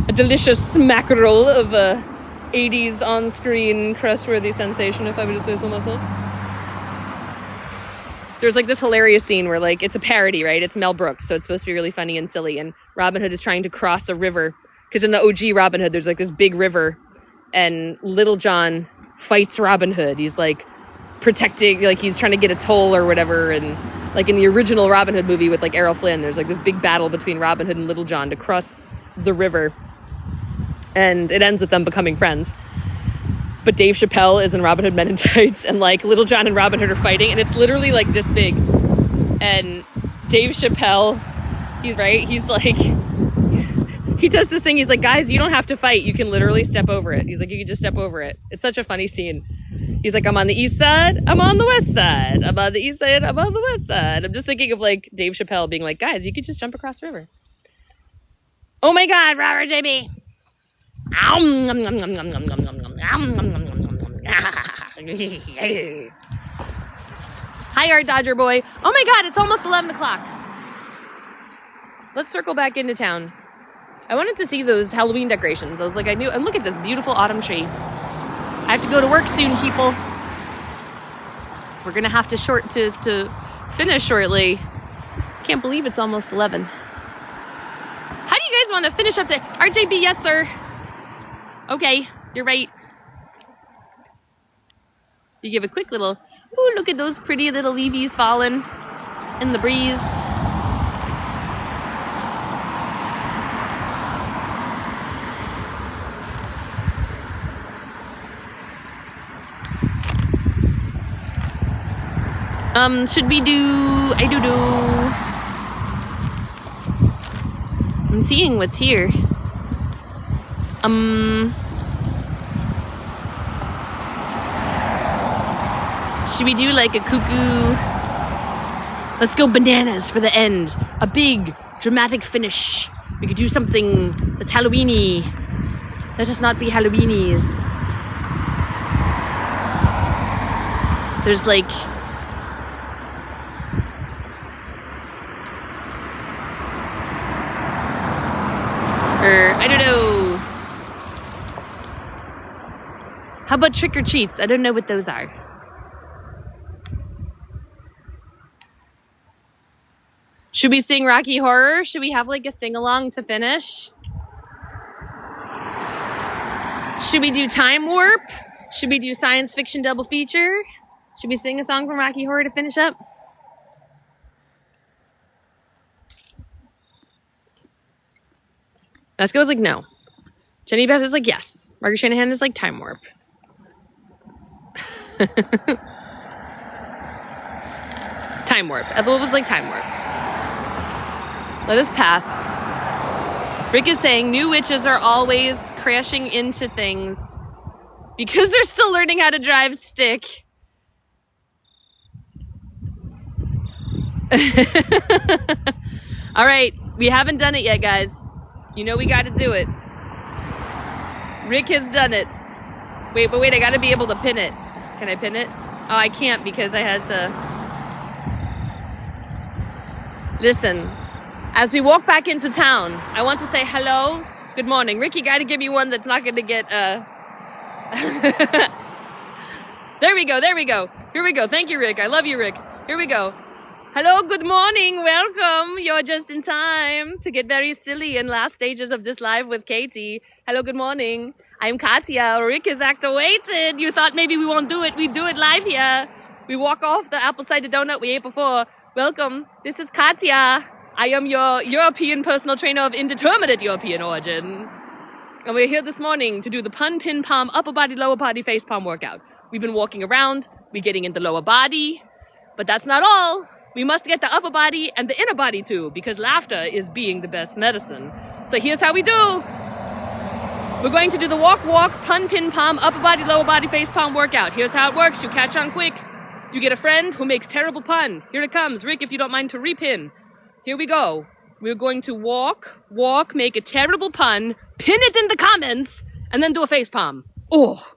A delicious mackerel of a 80s on-screen crush-worthy sensation, if I would just say so myself. There's like this hilarious scene where like it's a parody, right? It's Mel Brooks, so it's supposed to be really funny and silly. And Robin Hood is trying to cross a river because in the OG Robin Hood, there's like this big river, and Little John fights Robin Hood. He's like protecting, like he's trying to get a toll or whatever. And like in the original Robin Hood movie with like Errol Flynn, there's like this big battle between Robin Hood and Little John to cross the river, and it ends with them becoming friends. But Dave Chappelle is in Robin Hood Men in Tights, and like Little John and Robin Hood are fighting, and it's literally like this big. And Dave Chappelle, he's like, he does this thing, he's like, guys, you don't have to fight, you can literally step over it. He's like, you can just step over it. It's such a funny scene. He's like, I'm on the east side, I'm on the west side. I'm on the east side, I'm on the west side. I'm just thinking of like Dave Chappelle being like, guys, you could just jump across the river. Oh my God, Robert JB. Hi, Art Dodger boy. Oh my God, it's almost 11 o'clock. Let's circle back into town. I wanted to see those Halloween decorations. I was like, and look at this beautiful autumn tree. I have to go to work soon, people. We're gonna have to finish shortly. Can't believe it's almost 11. How do you guys want to finish up today? RJB, yes, sir. Okay, you're right. You give a quick little, ooh, look at those pretty little leaves falling in the breeze. Should we do, I'm seeing what's here. Should we do like a cuckoo? Let's go bananas for the end. A big, dramatic finish. We could do something that's Halloween-y. Let us not be Halloweenies. There's like... I don't know. How about trick or treats? I don't know what those are. Should we sing Rocky Horror? Should we have like a sing-along to finish? Should we do Time Warp? Should we do Science Fiction Double Feature? Should we sing a song from Rocky Horror to finish up? Esco is like, no. Jenny Beth is like, yes. Margaret Shanahan is like, Time Warp. Time Warp. Ethel was like, Time Warp. Let us pass. Rick is saying, new witches are always crashing into things because they're still learning how to drive stick. All right. We haven't done it yet, guys. You know we got to do it. Rick has done it. Wait, I got to be able to pin it. Can I pin it? Oh, I can't because I had to... Listen, as we walk back into town, I want to say hello, good morning. Rick, you got to give me one that's not going to get... There we go. Here we go. Thank you, Rick. I love you, Rick. Here we go. Hello, good morning, welcome. You're just in time to get very silly in last stages of this live with Katie. Hello, good morning. I'm Katya. Rick is activated. You thought maybe we won't do it. We do it live here. We walk off the apple cider donut we ate before. Welcome. This is Katya. I am your European personal trainer of indeterminate European origin. And we're here this morning to do the pun, pin, palm, upper body, lower body, face palm workout. We've been walking around. We're getting into lower body. But that's not all. We must get the upper body and the inner body too, because laughter is being the best medicine. So here's how we do. We're going to do the walk, pun, pin, palm, upper body, lower body, face palm workout. Here's how it works. You catch on quick. You get a friend who makes terrible pun. Here it comes. Rick, if you don't mind to repin. Here we go. We're going to walk, make a terrible pun, pin it in the comments, and then do a face palm. Oh,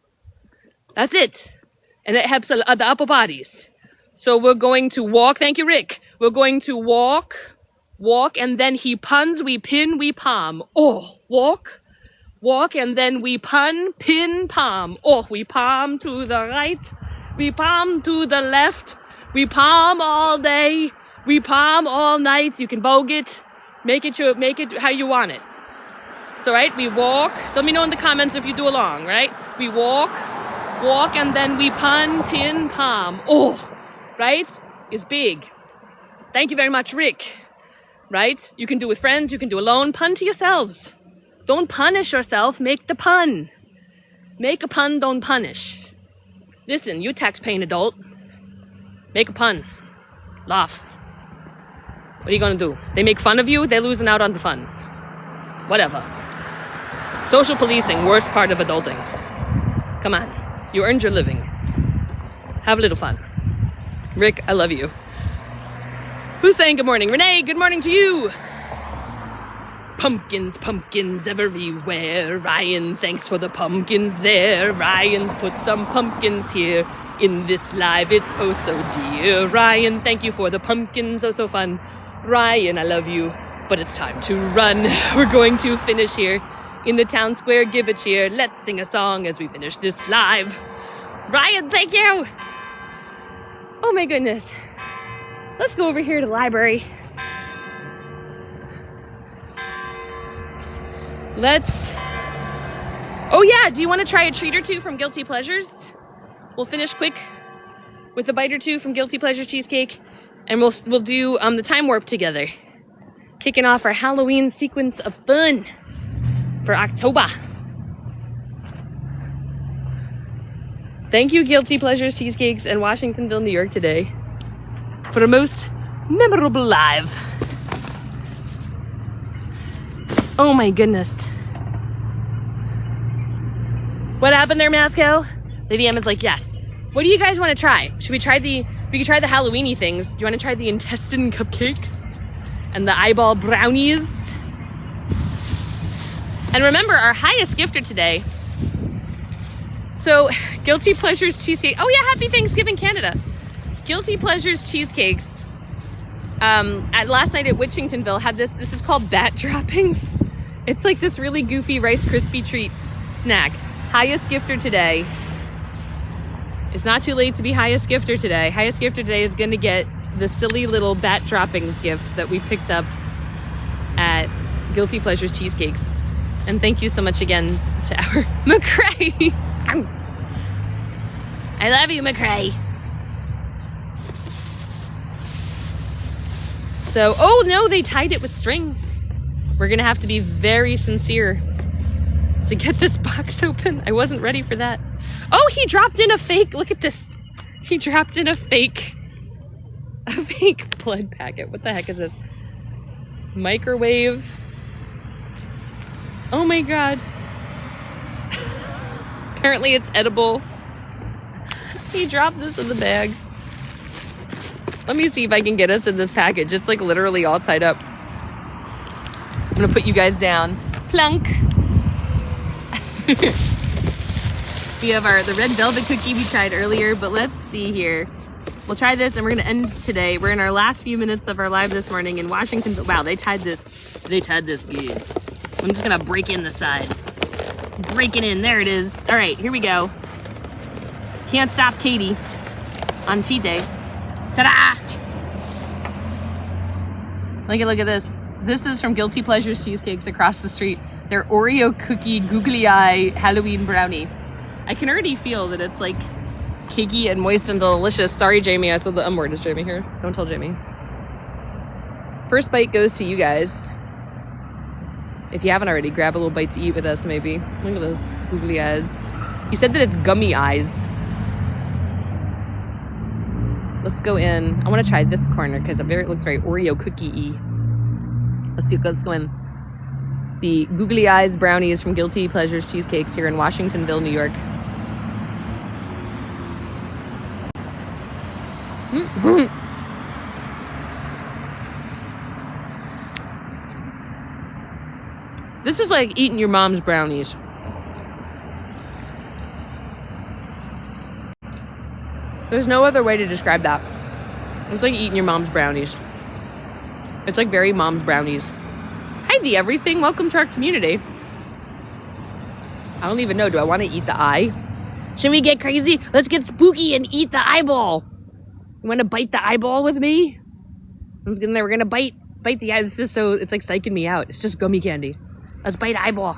that's it. And it helps the upper bodies. So we're going to walk. Thank you, Rick. We're going to walk, and then he puns, we pin, we palm. Oh, walk, and then we pun, pin, palm. Oh, we palm to the right, we palm to the left, we palm all day, we palm all night. You can vogue it, make it how you want it. So, right, we walk. Let me know in the comments if you do along, right? We walk, and then we pun, pin, palm. Oh. Right? Is big. Thank you very much, Rick. Right? You can do with friends, you can do alone. Pun to yourselves. Don't punish yourself, make the pun. Make a pun, don't punish. Listen, you tax-paying adult. Make a pun. Laugh. What are you gonna do? They make fun of you, they're losing out on the fun. Whatever. Social policing, worst part of adulting. Come on. You earned your living. Have a little fun. Rick, I love you. Who's saying good morning? Renee, good morning to you. Pumpkins, pumpkins everywhere. Ryan, thanks for the pumpkins there. Ryan's put some pumpkins here in this live. It's oh so dear. Ryan, thank you for the pumpkins. Oh so fun. Ryan, I love you. But it's time to run. We're going to finish here in the town square. Give a cheer. Let's sing a song as we finish this live. Ryan, thank you. Oh my goodness. Let's go over here to the library. Oh yeah, do you want to try a treat or two from Guilty Pleasures? We'll finish quick with a bite or two from Guilty Pleasures Cheesecake, and we'll do the time warp together. Kicking off our Halloween sequence of fun for October. Thank you, Guilty Pleasures Cheesecakes and Washingtonville, New York today for a most memorable live. Oh my goodness. What happened there, Masco? Lady M is like, yes. What do you guys want to try? We could try the Halloweeny things. Do you want to try the intestine cupcakes and the eyeball brownies? And remember, our highest gifter today. So, Guilty Pleasures Cheesecake. Oh yeah, happy Thanksgiving, Canada. Guilty Pleasures Cheesecakes. At last night at Washingtonville had this is called bat droppings. It's like this really goofy Rice Krispie treat snack. Highest gifter today. It's not too late to be highest gifter today. Highest gifter today is going to get the silly little bat droppings gift that we picked up at Guilty Pleasures Cheesecakes. And thank you so much again to our McCrae. I love you, McCrae. So, oh no, they tied it with string. We're gonna have to be very sincere to get this box open. I wasn't ready for that. Oh, he dropped in a fake, look at this. He dropped in a fake blood packet. What the heck is this? Microwave. Oh my God. Apparently it's edible. He dropped this in the bag. Let me see if I can get us in this package. It's like literally all tied up. I'm gonna put you guys down. Plunk. We have the red velvet cookie we tried earlier, but let's see here. We'll try this and we're gonna end today. We're in our last few minutes of our live this morning in Washington. Wow, they tied this good. I'm just gonna break in the side. Break it in, there it is. All right, here we go. Can't stop Katie on cheat day. Ta-da! Look at this. This is from Guilty Pleasures Cheesecakes across the street. Their Oreo cookie googly eye Halloween brownie. I can already feel that it's like cakey and moist and delicious. Sorry, Jamie, I said the M word. Is Jamie here? Don't tell Jamie. First bite goes to you guys. If you haven't already, grab a little bite to eat with us, maybe. Look at this googly eyes. He said that it's gummy eyes. Let's go in. I want to try this corner because it looks very Oreo cookie-y. Let's go in. The googly eyes brownies from Guilty Pleasures Cheesecakes here in Washingtonville, New York. This is like eating your mom's brownies. There's no other way to describe that. It's like eating your mom's brownies. It's like very mom's brownies. Hi, the everything. Welcome to our community. I don't even know. Do I want to eat the eye? Should we get crazy? Let's get spooky and eat the eyeball. You want to bite the eyeball with me? Let's get in there. We're going to bite the eye. It's just so, it's like psyching me out. It's just gummy candy. Let's bite eyeball.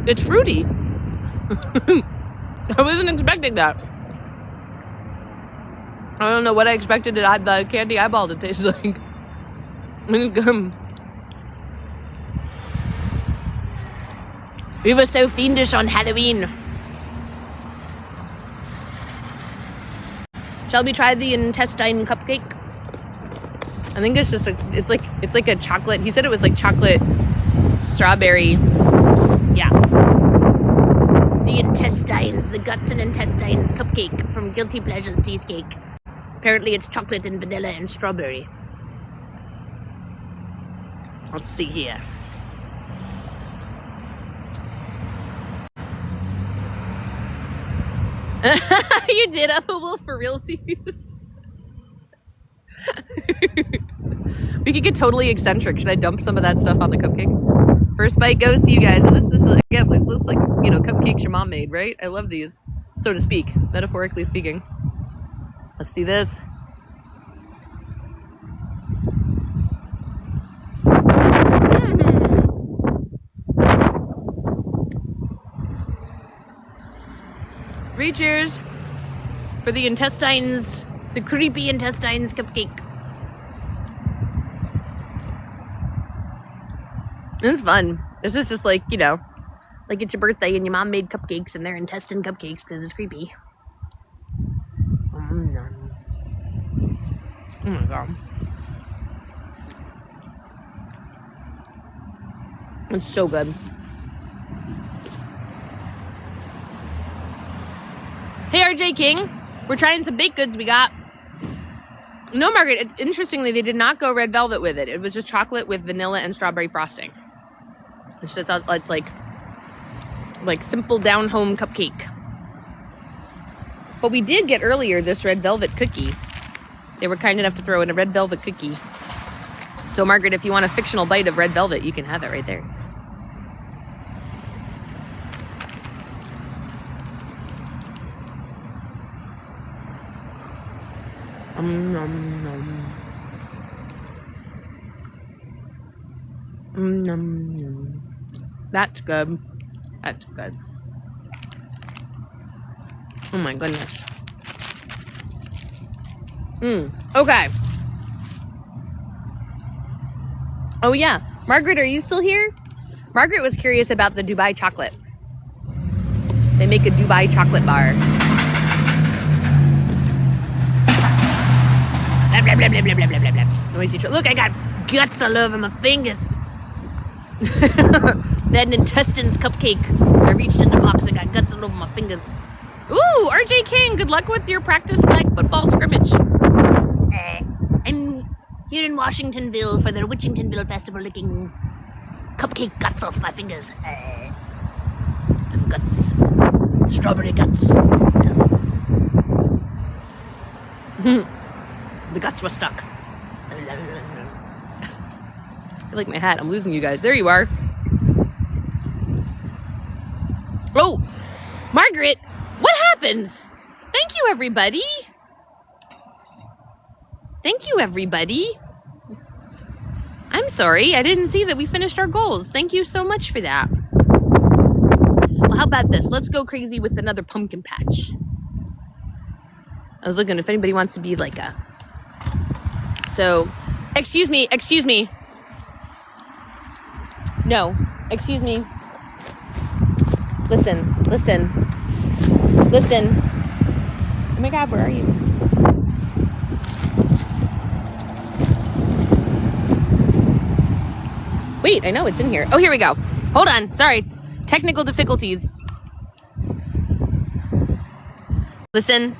It's fruity. I wasn't expecting that. I don't know what I expected the candy eyeball to taste like. We were so fiendish on Halloween. Shall we try the intestine cupcake? I think it's just it's like a chocolate. He said it was like chocolate strawberry. Yeah. The intestines, the guts and intestines cupcake from Guilty Pleasures Cheesecake. Apparently it's chocolate and vanilla and strawberry. Let's see here. You did, Ethelwolf, for realsies. We could get totally eccentric. Should I dump some of that stuff on the cupcake? First bite goes to you guys. And this is, again, this looks like, you know, cupcakes your mom made, right? I love these, so to speak, metaphorically speaking. Let's do this. Three cheers for the intestines, the creepy intestines cupcake. It's fun. This is just like, you know, like it's your birthday and your mom made cupcakes and they're intestine cupcakes because it's creepy. Oh my god. It's so good. Hey, RJ King. We're trying some baked goods we got. No, Margaret, interestingly, they did not go red velvet with it. It was just chocolate with vanilla and strawberry frosting. It's just, it's like simple down-home cupcake. But we did get earlier this red velvet cookie. They were kind enough to throw in a red velvet cookie. So, Margaret, if you want a fictional bite of red velvet, you can have it right there. That's good. That's good. Oh my goodness. Okay. Oh yeah. Margaret, are you still here? Margaret was curious about the Dubai chocolate. They make a Dubai chocolate bar. Blah, blah, blah, blah, blah, blah, blah, blah. Noisy Look, I got guts all over my fingers. That intestines cupcake. I reached in the box, I got guts all over my fingers. Ooh, RJ King, good luck with your practice flag football scrimmage. I'm here in Washingtonville for the Washingtonville Festival licking cupcake guts off my fingers. Guts. Strawberry guts. The guts were stuck. I like my hat. I'm losing you guys. There you are. Oh, Margaret, what happens? Thank you, everybody. Thank you, everybody. I'm sorry. I didn't see that we finished our goals. Thank you so much for that. Well, how about this? Let's go crazy with another pumpkin patch. I was looking if anybody wants to be like a... So, excuse me. No, excuse me. Listen. Oh my God, where are you? Wait, I know it's in here. Oh, here we go. Hold on, sorry. Technical difficulties. Listen.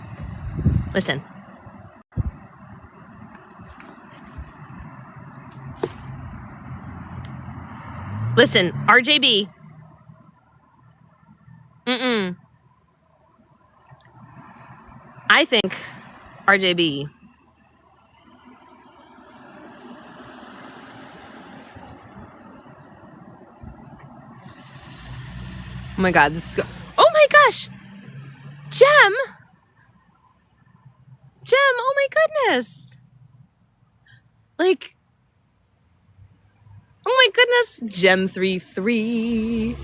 Listen, RJB. I think RJB. Oh my God, this is oh my gosh! Jem, oh my goodness. Like, oh my goodness. Gem 3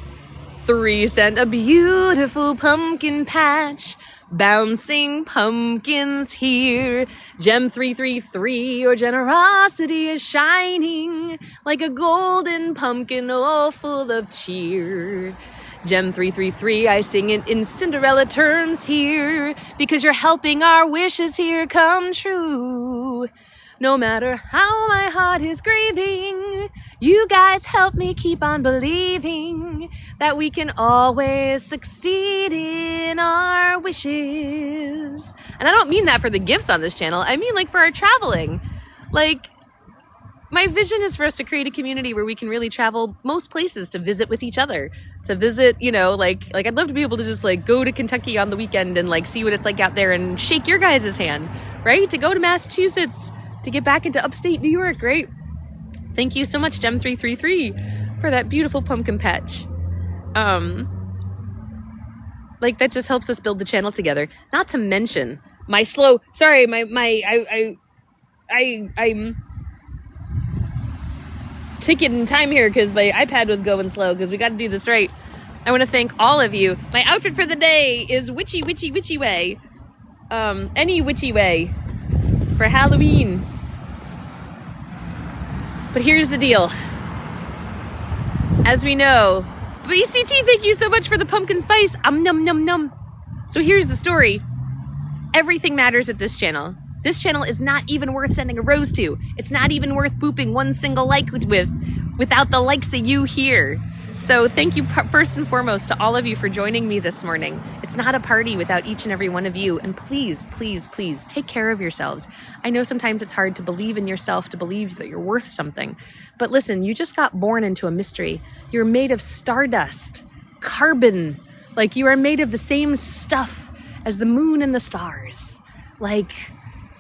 sent a beautiful pumpkin patch. Bouncing pumpkins here. Gem 333, your generosity is shining like a golden pumpkin, all full of cheer. Gem 333, I sing it in Cinderella terms here, because you're helping our wishes here come true. No matter how my heart is grieving, you guys help me keep on believing that we can always succeed in our wishes. And I don't mean that for the gifts on this channel. I mean like for our traveling. Like, my vision is for us to create a community where we can really travel most places to visit with each other, to visit, you know, like I'd love to be able to just like go to Kentucky on the weekend and like see what it's like out there and shake your guys' hand, right? To go to Massachusetts, to get back into upstate New York, right? Thank you so much, Gem333, for that beautiful pumpkin patch. Like that just helps us build the channel together. Not to mention my slow, sorry, I'm taking time here because my iPad was going slow because we got to do this right. I want to thank all of you. My outfit for the day is witchy way. Any witchy way for Halloween. But here's the deal. As we know, BCT, thank you so much for the pumpkin spice. Num num num. So here's the story. Everything matters at this channel. This channel is not even worth sending a rose to. It's not even worth booping one single like without the likes of you here. So thank you first and foremost to all of you for joining me this morning. It's not a party without each and every one of you. And please, please, please take care of yourselves. I know sometimes it's hard to believe in yourself, to believe that you're worth something. But listen, you just got born into a mystery. You're made of stardust, carbon. Like you are made of the same stuff as the moon and the stars. Like...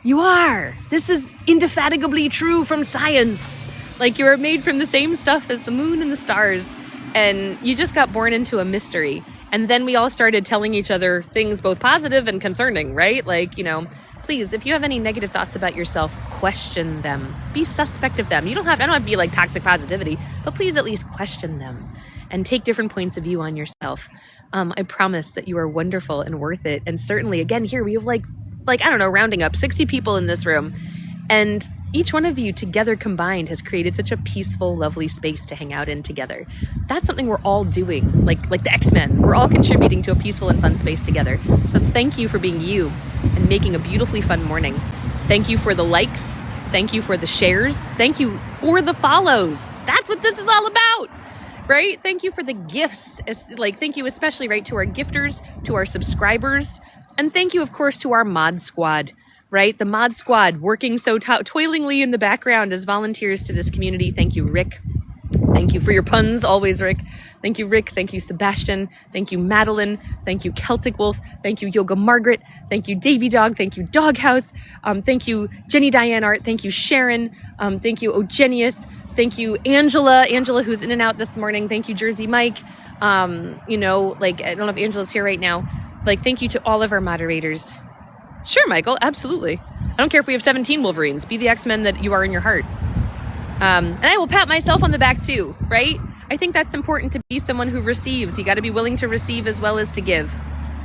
you are. This is indefatigably true from science. Like you are made from the same stuff as the moon and the stars. And you just got born into a mystery. And then we all started telling each other things both positive and concerning, right? Like, you know, please, if you have any negative thoughts about yourself, question them. Be suspect of them. I don't have to be like toxic positivity, but please at least question them and take different points of view on yourself. I promise that you are wonderful and worth it. And certainly, again, here we have like, I don't know, rounding up 60 people in this room. And each one of you together combined has created such a peaceful, lovely space to hang out in together. That's something we're all doing, like the X-Men. We're all contributing to a peaceful and fun space together. So thank you for being you and making a beautifully fun morning. Thank you for the likes. Thank you for the shares. Thank you for the follows. That's what this is all about, right? Thank you for the gifts. Thank you especially, right, to our gifters, to our subscribers. And thank you, of course, to our mod squad, right? The mod squad working so toilingly in the background as volunteers to this community. Thank you, Rick. Thank you for your puns, always, Rick. Thank you, Rick. Thank you, Sebastian. Thank you, Madeline. Thank you, Celtic Wolf. Thank you, Yoga Margaret. Thank you, Davy Dog. Thank you, Doghouse. Thank you, Jenny Diane Art. Thank you, Sharon. Thank you, Ogenius. Thank you, Angela, who's in and out this morning. Thank you, Jersey Mike. I don't know if Angela's here right now. Thank you to all of our moderators. Sure, Michael, absolutely. I don't care if we have 17 Wolverines. Be the X-Men that you are in your heart. And I will pat myself on the back too, right? I think that's important to be someone who receives. You got to be willing to receive as well as to give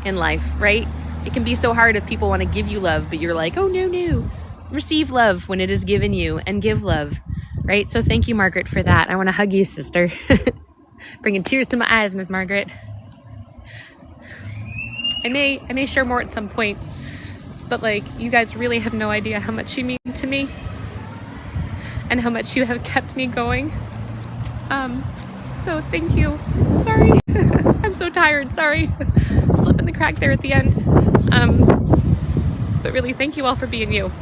in life, right? It can be so hard if people want to give you love, but you're like, oh, no. Receive love when it is given you and give love, right? So thank you, Margaret, for that. I want to hug you, sister. Bringing tears to my eyes, Miss Margaret. I may share more at some point, but you guys really have no idea how much you mean to me and how much you have kept me going. So thank you. Sorry. I'm so tired. Sorry. Slipping the cracks there at the end. But really, thank you all for being you.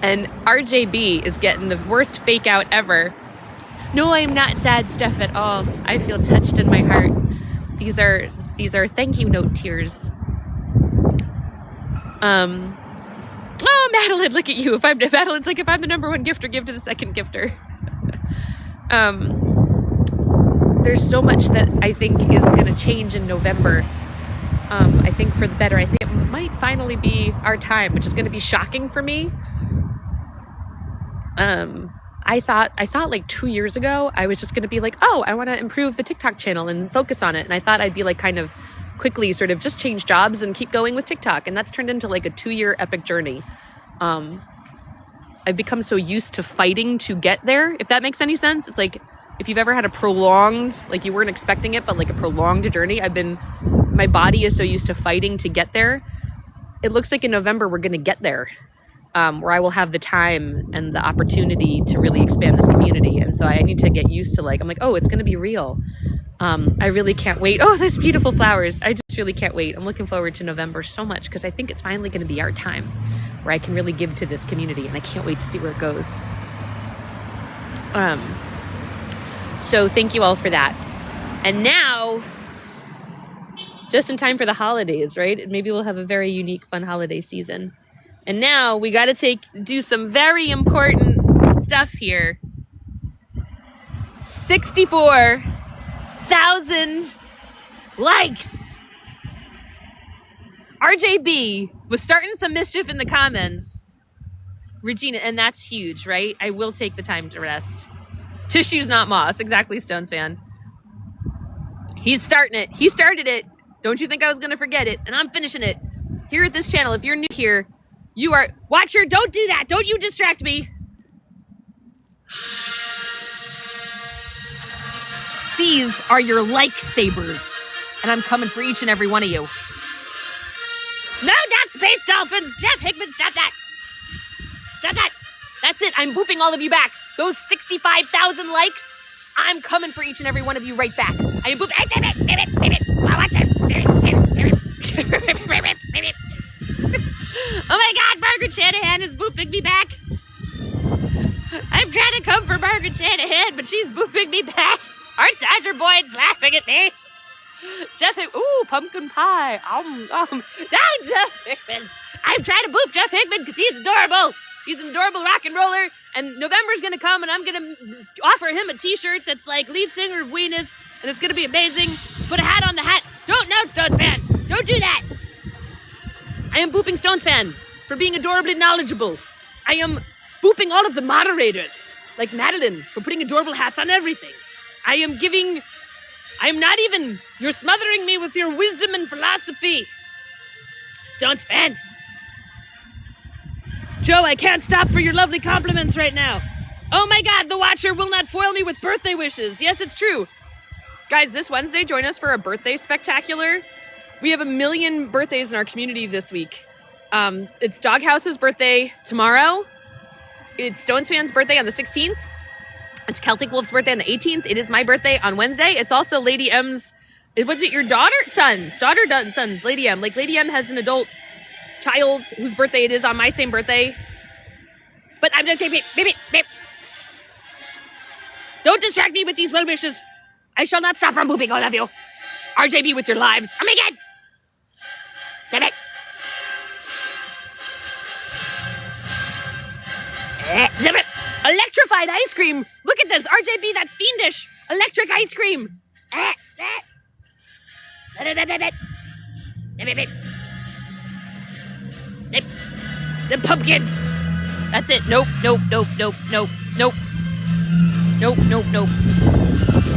And RJB is getting the worst fake out ever. No, I am not sad stuff at all. I feel touched in my heart. These are thank you note tears. Oh, Madeline, look at you. Madeline's like, if I'm the number one gifter, give to the second gifter. There's so much that I think is going to change in November. I think for the better. I think it might finally be our time, which is going to be shocking for me. I thought 2 years ago, I was just going to be like, oh, I want to improve the TikTok channel and focus on it. And I thought I'd be kind of quickly sort of just change jobs and keep going with TikTok. And that's turned into a 2-year epic journey. I've become so used to fighting to get there, if that makes any sense. It's if you've ever had a prolonged, you weren't expecting it, but a prolonged journey, my body is so used to fighting to get there. It looks like in November, we're going to get there. where I will have the time and the opportunity to really expand this community. And so I need to get used to I'm like, oh, it's going to be real. I really can't wait. Oh, there's beautiful flowers. I just really can't wait. I'm looking forward to November so much because I think it's finally going to be our time where I can really give to this community, and I can't wait to see where it goes. So thank you all for that. And now, just in time for the holidays, right? Maybe we'll have a very unique, fun holiday season. And now we got to do some very important stuff here. 64,000 likes. RJB was starting some mischief in the comments. Regina, and that's huge, right? I will take the time to rest. Tissue's not moss. Exactly, Stones fan. He's starting it. He started it. Don't you think I was going to forget it? And I'm finishing it. Here at this channel, if you're new here, you are... Watcher, don't do that. Don't you distract me. These are your like sabers. And I'm coming for each and every one of you. No, not Space Dolphins. Jeff Hickman, stop that. Stop that. That's it. I'm booping all of you back. Those 65,000 likes, I'm coming for each and every one of you right back. I am booping. Watch it. Oh my God, Margaret Shanahan is booping me back. I'm trying to come for Margaret Shanahan, but she's booping me back. Our Dodger boys laughing at me. Jeff Hickman, ooh, pumpkin pie. Now Jeff Hickman. I'm trying to boop Jeff Hickman because he's adorable. He's an adorable rock and roller. And November's going to come, and I'm going to offer him a t-shirt that's like lead singer of Weenus, and it's going to be amazing. Put a hat on the hat. Don't know, Stones fan. Don't do that. I am booping Stones fan for being adorably knowledgeable. I am booping all of the moderators, like Madeline, for putting adorable hats on everything. You're smothering me with your wisdom and philosophy. Stones fan. Joe, I can't stop for your lovely compliments right now. Oh my God, the Watcher will not foil me with birthday wishes. Yes, it's true. Guys, this Wednesday, join us for a birthday spectacular. We have 1 million birthdays in our community this week. It's Doghouse's birthday tomorrow. It's Stones Fan's birthday on the 16th. It's Celtic Wolf's birthday on the 18th. It is my birthday on Wednesday. It's also Lady M's... Was it your daughter? Sons. Sons. Lady M. Like, Lady M has an adult child whose birthday it is on my same birthday. But I'm just... Beep. Don't distract me with these well wishes. I shall not stop from booping all of you. RJB with your lives. Oh my God. Damn it. Damn it. Electrified ice cream. Look at this. RJB, that's fiendish. Electric ice cream. The pumpkins. That's it. Nope.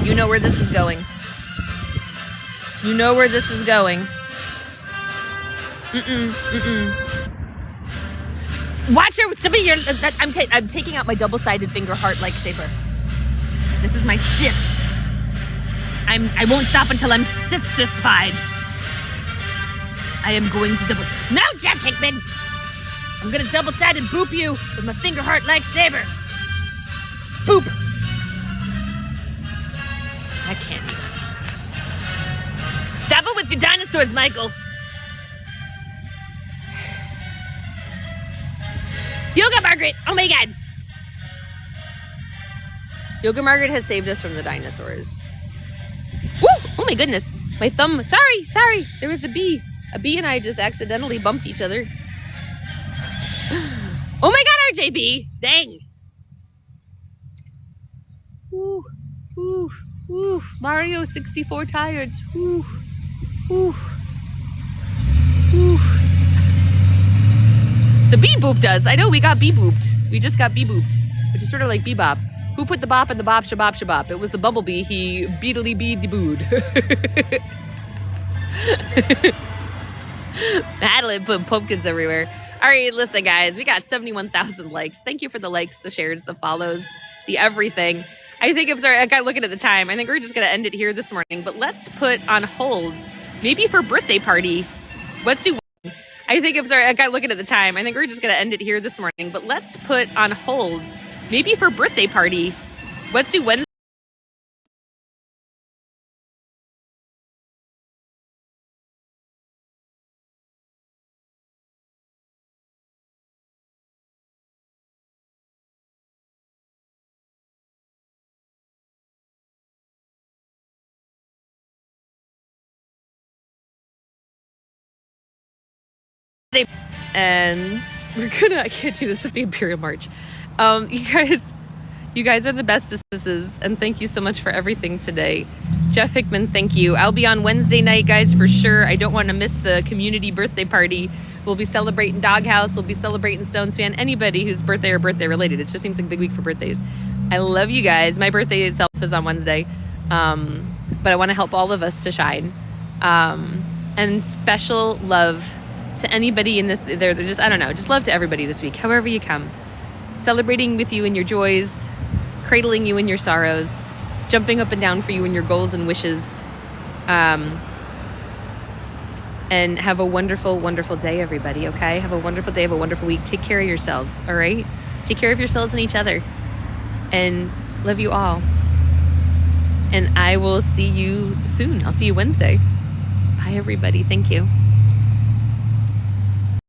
You know where this is going. Watch it. Some of your. I'm taking out my double-sided finger heart lightsaber. This is my Sith. I won't stop until I'm Sith-satisfied. I am going to double. No, Jeff Hickman. I'm gonna double-sided boop you with my finger heart lightsaber. Boop. I can't even. Stop it with your dinosaurs, Michael. Yoga Margaret! Oh my God! Yoga Margaret has saved us from the dinosaurs. Woo! Oh my goodness. My thumb. Sorry. There was a bee. A bee and I just accidentally bumped each other. Oh my God, RJB! Dang. Ooh. Mario 64 tires. Ooh. The bee booped us. I know we got bee booped. We just got bee booped, which is sort of like bebop. Who put the bop in the bop shabop? It was the bumblebee. He beetly bee debooed. Madeline put pumpkins everywhere. All right, listen, guys. We got 71,000 likes. Thank you for the likes, the shares, the follows, the everything. I think I got looking at the time. I think we're just going to end it here this morning. But let's put on holds, maybe for birthday party. Let's do one. I think I'm sorry. I got looking at the time. I think we're just gonna end it here this morning. But let's put on holds, maybe for birthday party. Let's do Wednesday. And I can't do this with the Imperial March. You guys are the bestesses, and thank you so much for everything today. Jeff Hickman, thank you. I'll be on Wednesday night, guys, for sure. I don't want to miss the community birthday party. We'll be celebrating Doghouse. We'll be celebrating Stones Fan. Anybody whose birthday or birthday related. It just seems like a big week for birthdays. I love you guys. My birthday itself is on Wednesday. But I want to help all of us to shine. And special love to anybody in this. They're just, I don't know, just love to everybody this week, however you come. Celebrating with you in your joys, cradling you in your sorrows, jumping up and down for you in your goals and wishes. And have a wonderful, wonderful day, everybody, okay? Have a wonderful day, have a wonderful week. Take care of yourselves, all right? Take care of yourselves and each other. And love you all. And I will see you soon. I'll see you Wednesday. Bye, everybody. Thank you.